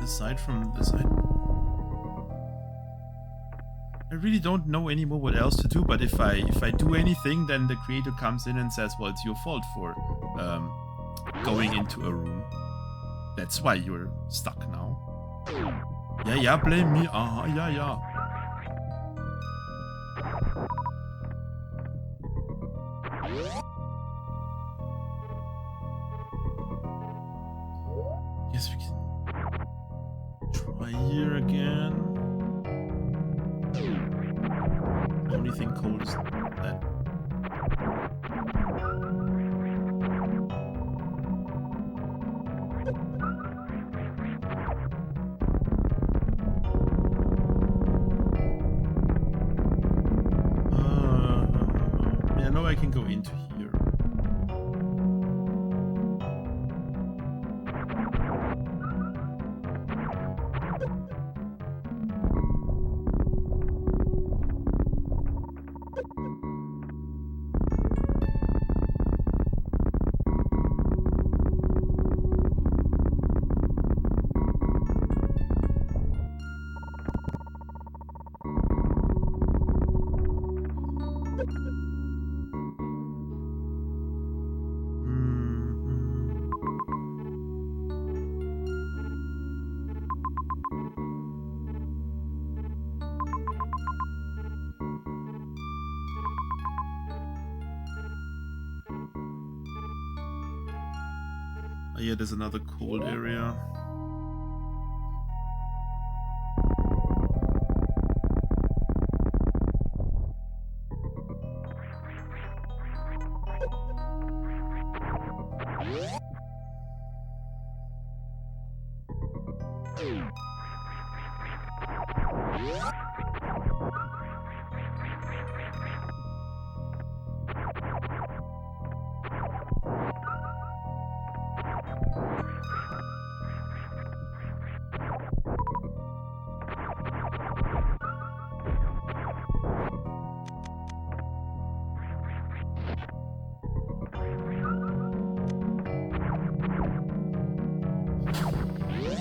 Aside from this, I really don't know anymore what else to do. But if I do anything, then the creator comes in and says, "Well, it's your fault for going into a room. That's why you're stuck now." Yeah, blame me. Yeah. Yes, we can. Here again. The only thing cold is that. Yeah, now I can go into here. Oh yeah, there's another cold area.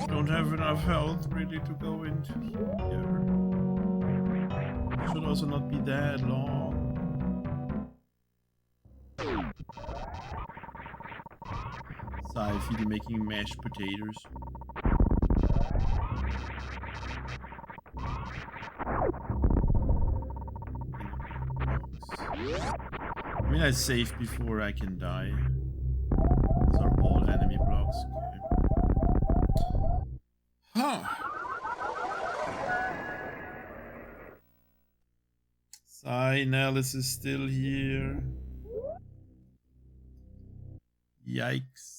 Don't have enough health really to go into here. Should also not be that long. Sci-fi making mashed potatoes. I mean, I save before I can die. These are all enemy blocks. Okay. Huh. Cyanellus is still here. Yikes.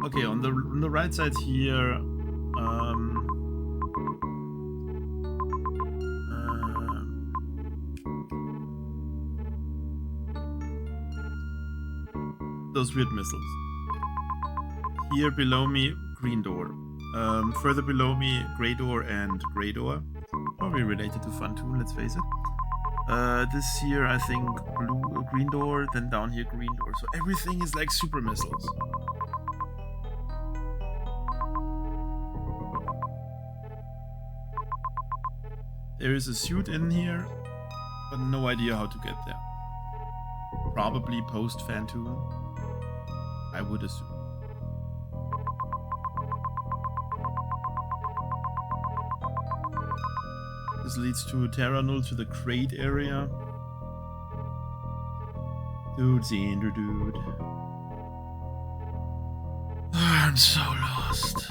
Okay, on the right side here, those weird missiles. Here below me, green door. Further below me, gray door and gray door. Probably related to Fun 2, let's face it. This here, I think, green door, then down here, green door. So everything is like super missiles. There is a suit in here, but no idea how to get there. Probably post Fantoon, I would assume. This leads to Terranul, to the crate area. Dude, Xander, dude. I'm so lost.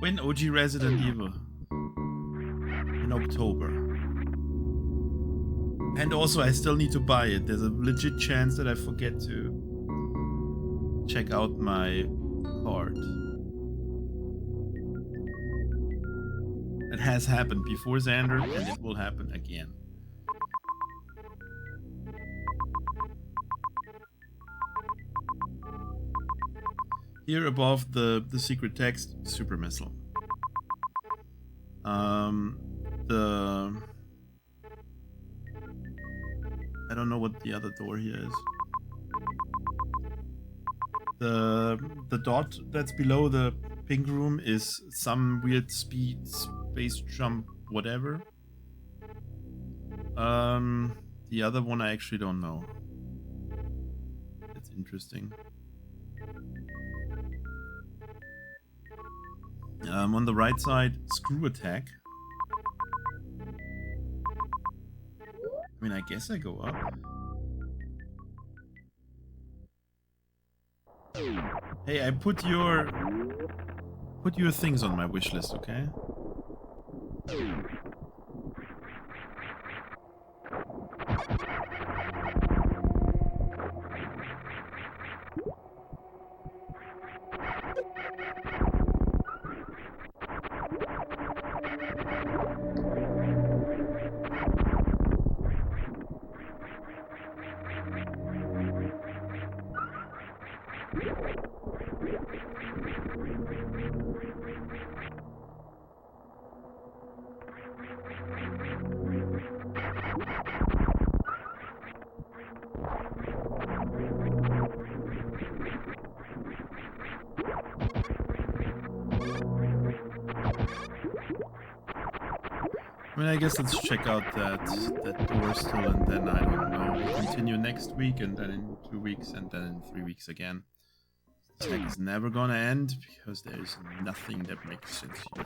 When OG Resident Evil? In October. And also I still need to buy it. There's a legit chance that I forget to check out my card. It has happened before, Xander, and it will happen again. Here above the secret text, super missile. I don't know what the other door here is. The dot that's below the pink room is some weird speed, space jump, whatever. The other one I actually don't know. It's interesting. On the right side, screw attack. I mean, I guess I go up. Hey, I put your things on my wish list, okay? I mean, I guess let's check out that door still, and then, I don't know, we'll continue next week, and then in 2 weeks, and then in 3 weeks again. This hack is never gonna end because there is nothing that makes sense here.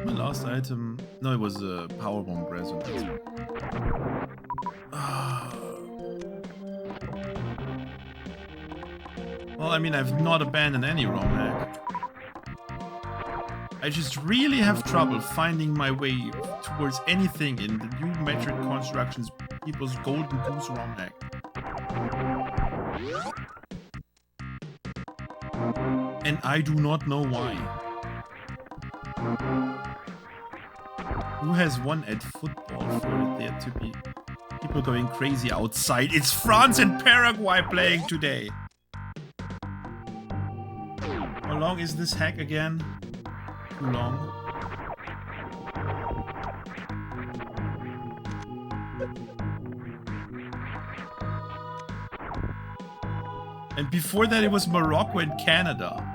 My last item... No, it was a powerbomb resonance. Well, I mean, I've not abandoned any Romhack. I just really have trouble finding my way towards anything in the new Metroid constructions, people's Golden Goose Romhack. And I do not know why. Who has won at football for there to be people going crazy outside? It's France and Paraguay playing today. How long is this hack again? Too long. And before that it was Morocco and Canada.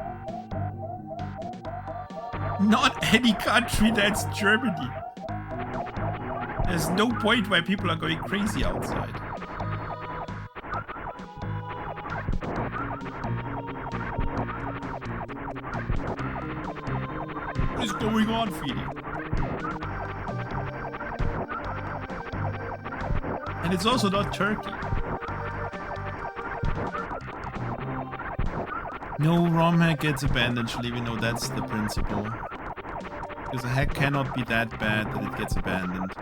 Not any country, that's Germany. There's no point why people are going crazy outside. What is going on, Feedy? And it's also not Turkey. No Romhack gets abandoned, even though that's the principle. Because a hack cannot be that bad that it gets abandoned.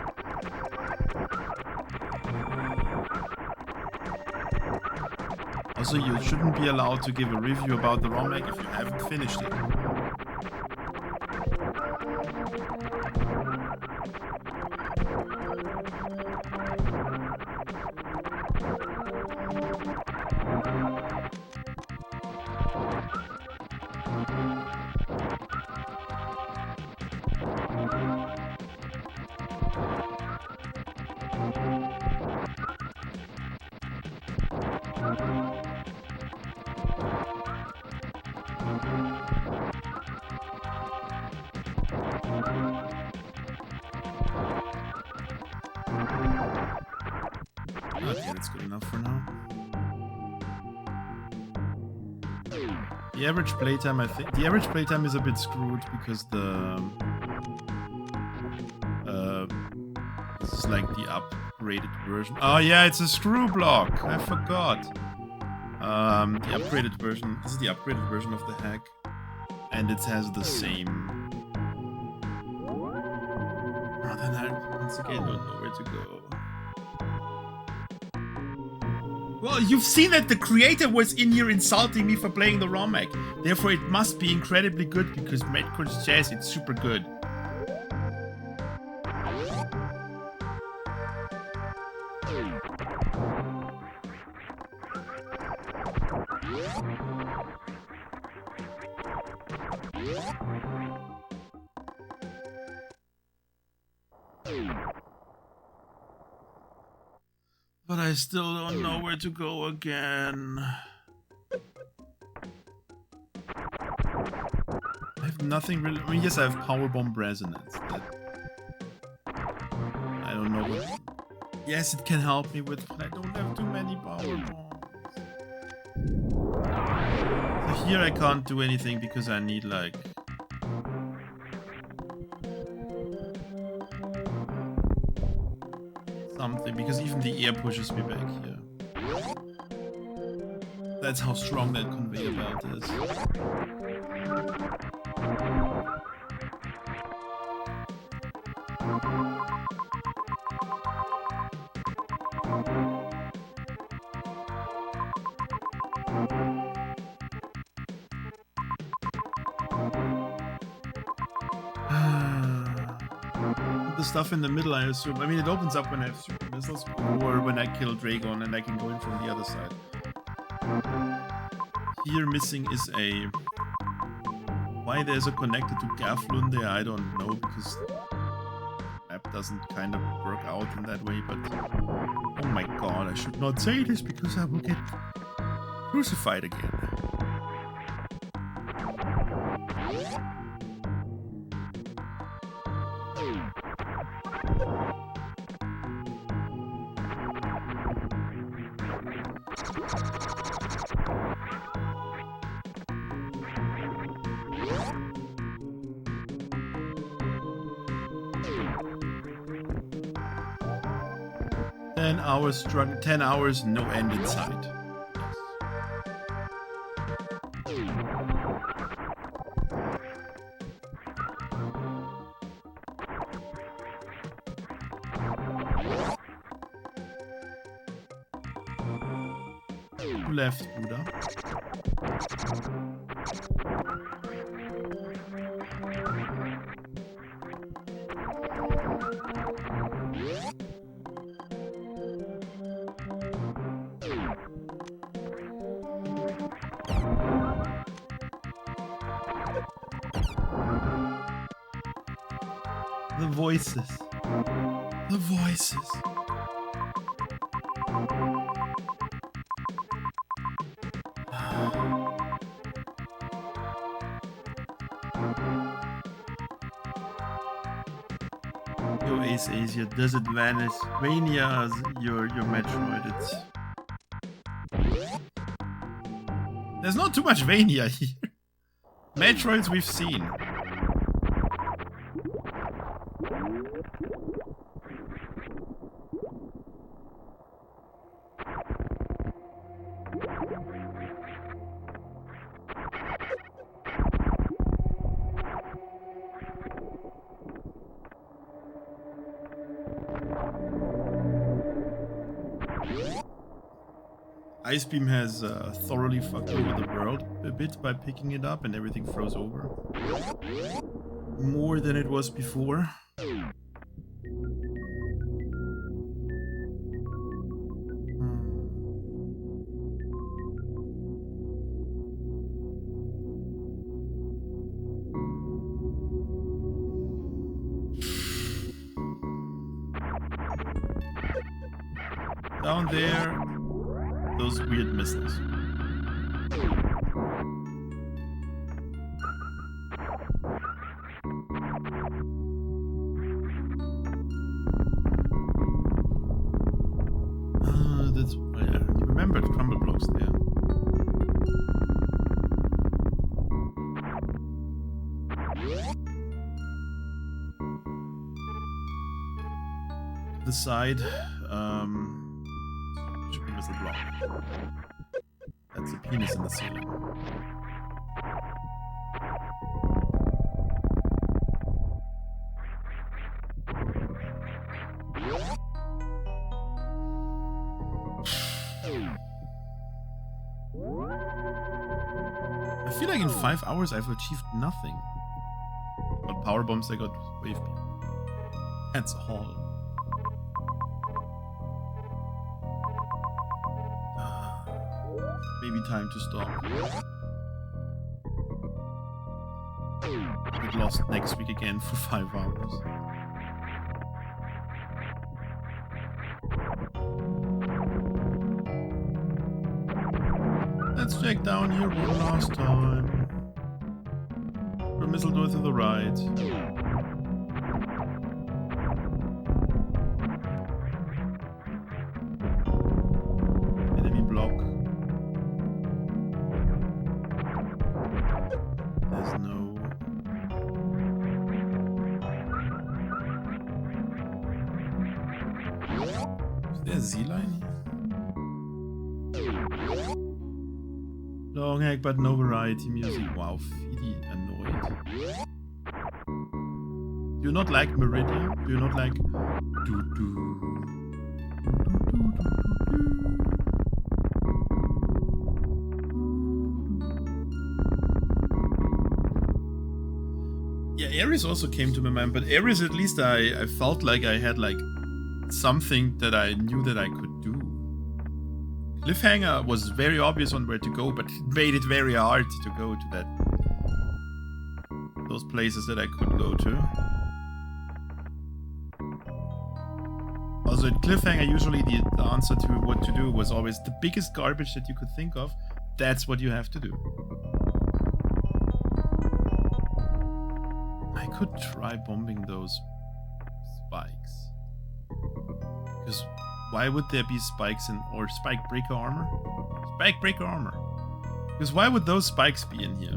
Also, you shouldn't be allowed to give a review about the Romhack if you haven't finished it. Okay, that's good enough for now. The average playtime, I think... The average playtime is a bit screwed because the... this is like the upgraded version. Oh yeah, it's a screw block! I forgot. The upgraded version... This is the upgraded version of the hack. And it has the same... Oh, then I once again don't know where to go. Well, you've seen that the creator was in here insulting me for playing the Romhack. Therefore, it must be incredibly good because Metroid says it's super good. But I still don't know where to go again. I have nothing really... I mean, yes, I have Powerbomb Resonance. That... I don't know what... Yes, it can help me with... But I don't have too many Powerbombs. So here I can't do anything because I need, like... something, because even the air pushes me back here. That's how strong that conveyor belt is. The stuff in the middle, I assume. I mean, it opens up when I have super missiles or when I kill Dragon and I can go in from the other side. Here missing is a... Why there's a connector to Gaflun there, I don't know, because... Map doesn't kind of work out in that way, but oh my god, I should not say this because I will get crucified again. Struggle, 10 hours, no end in sight. Who left, Buddha? The voices. The voices. Your Ace Asia, does it vanish? Vania, your Metroid, it's... There's not too much Vania here. Metroids we've seen. Ice Beam has thoroughly fucked over the world a bit by picking it up and everything froze over. More than it was before. Down there. Those weird missiles. That's yeah. You remembered crumble blocks there. The side. The block. That's a penis in the ceiling. I feel like in 5 hours I've achieved nothing. But power bombs I got wave beam. That's all. Maybe time to stop. Get lost next week again for 5 hours. Let's check down here one last time. For missile door to the right. Enemy block. There's no... Is there a Z-line here? Romhack, but no variety music. Wow, Fidi annoyed. Do you not like Meridian? Do you not like... Yeah, Ares also came to my mind, but Ares at least I felt like I had like something that I knew that I could do. Cliffhanger was very obvious on where to go, but it made it very hard to go to those places that I could go to. Also in Cliffhanger, usually the answer to what to do was always the biggest garbage that you could think of. That's what you have to do. I could try bombing those spikes. Because why would there be spikes in, or spike breaker armor? Spike breaker armor. Because why would those spikes be in here?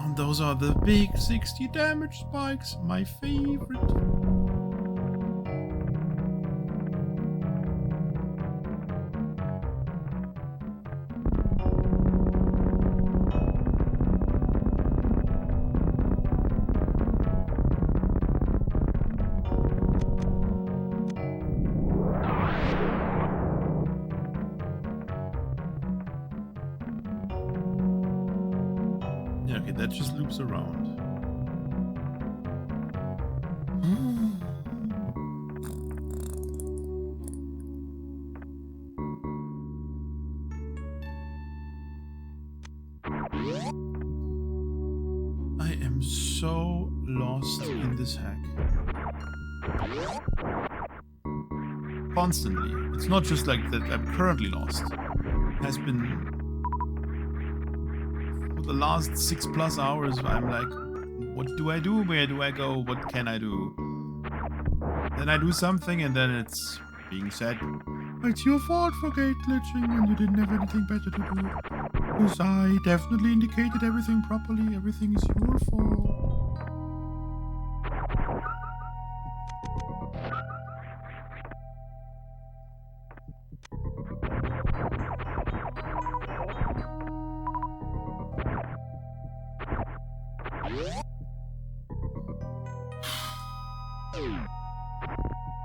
And those are the big 60 damage spikes, my favorite. Okay, that just loops around. I am so lost in this hack. Constantly. It's not just like that I'm currently lost. It has been the last 6+ hours. I'm like, what do I do? Where do I go? What can I do? Then I do something and then it's being said, it's your fault for gate glitching when you didn't have anything better to do. Because I definitely indicated everything properly. Everything is your fault.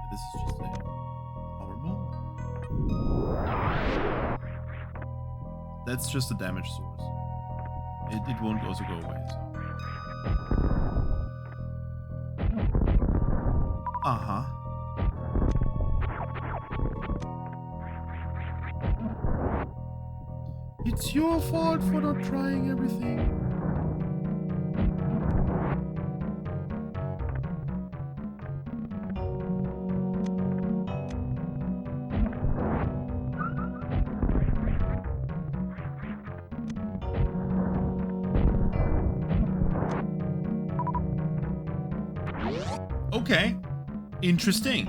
This is just a power bomb. That's just a damage source. It won't also go away. So. It's your fault for not trying everything. Okay, interesting.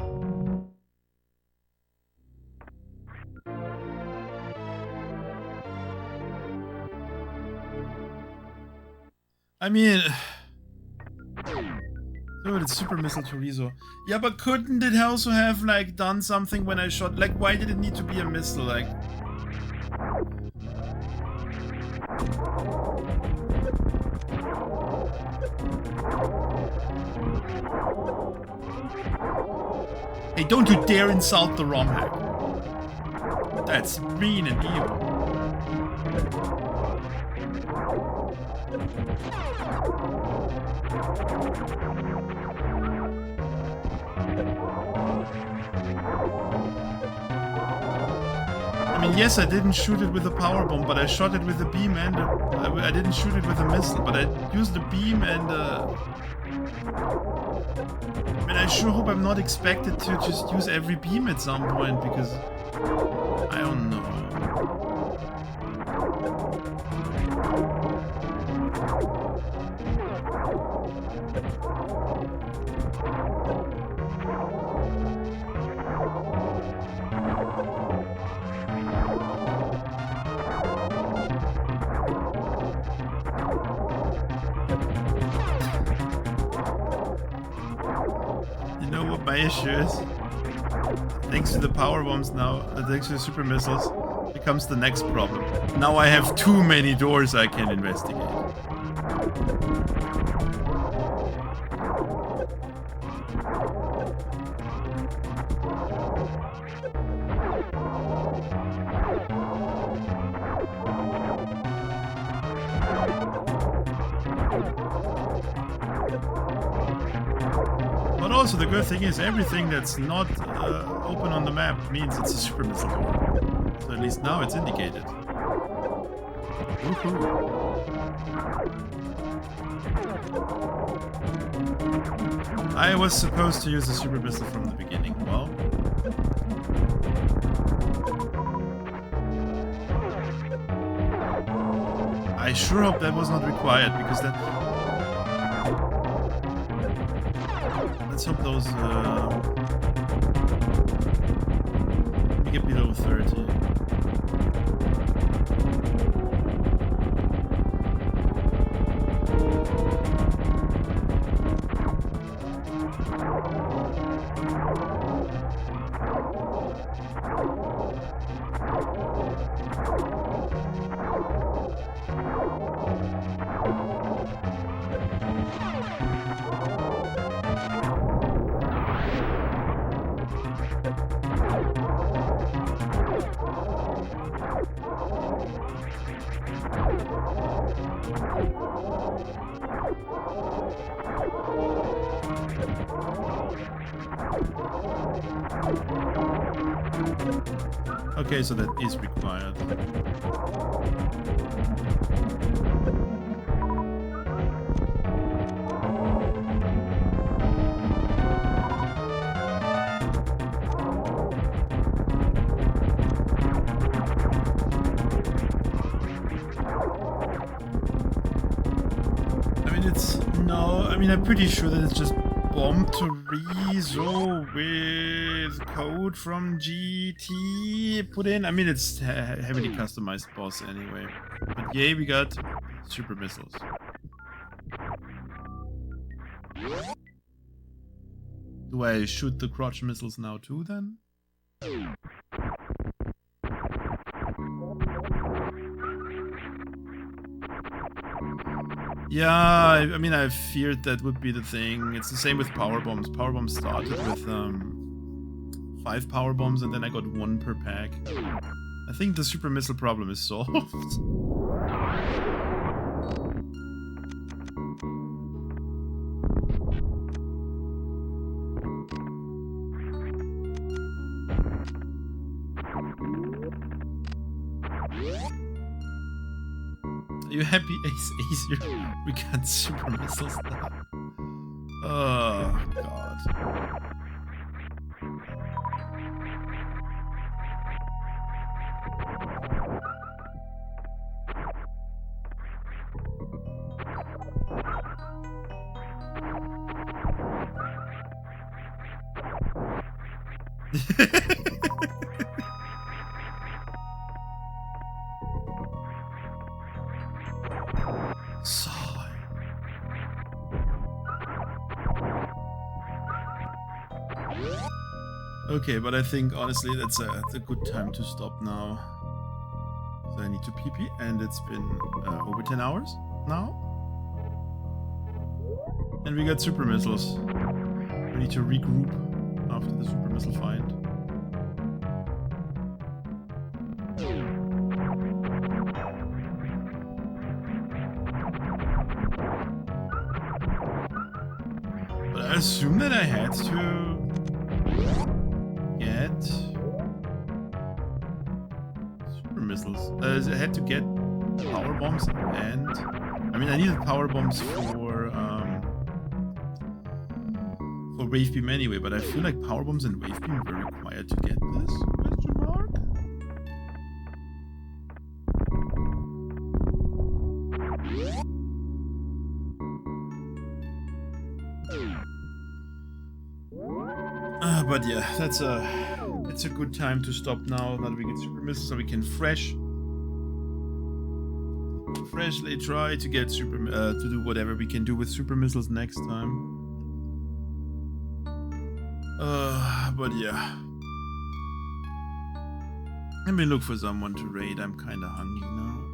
I mean, oh, it's super missile chorizo. Yeah, but couldn't it also have like done something when I shot? Like, why did it need to be a missile? Like, hey, don't you dare insult the Romhack. That's mean and evil. I mean, yes, I didn't shoot it with a power bomb, but I shot it with a beam and I didn't shoot it with a missile, but I used the beam and I mean, I sure hope I'm not expected to just use every beam at some point, because I don't know. You know what my issue is? Thanks to the power bombs now, thanks to the super missiles, becomes the next problem. Now I have too many doors I can investigate. But also the good thing is everything that's not open on the map means it's a super missile door. at least now it's indicated. Woohoo. I was supposed to use the super missile from the beginning. Well, I sure hope that was not required, because that... Let's hope those... Let me get below 30. Okay, so that is required. I mean, it's... No, I mean, I'm pretty sure that it's just bomb to rezo with code from GT put in. I mean, it's heavily customized boss anyway. But yay, we got super missiles. Do I shoot the crotch missiles now too then? Yeah, I mean, I feared that would be the thing. It's the same with power bombs. Power bombs started with 5 power bombs, and then I got 1 per pack. I think the super missile problem is solved. Are you happy, Ace Acer? We got super missiles now. Oh, God. Okay, but I think honestly that's a good time to stop now. So I need to pee, and it's been over 10 hours now. And we got super missiles. We need to regroup after the super missile find. But I assume that I had to get super missiles. I had to get power bombs, and I mean I needed power bombs for wave beam anyway. But I feel like power bombs and wave beam were required to get this? Question mark? But yeah, it's a good time to stop now that we get super missiles, so we can freshly try to get to do whatever we can do with super missiles next time. But yeah, let me look for someone to raid. I'm kind of hungry now.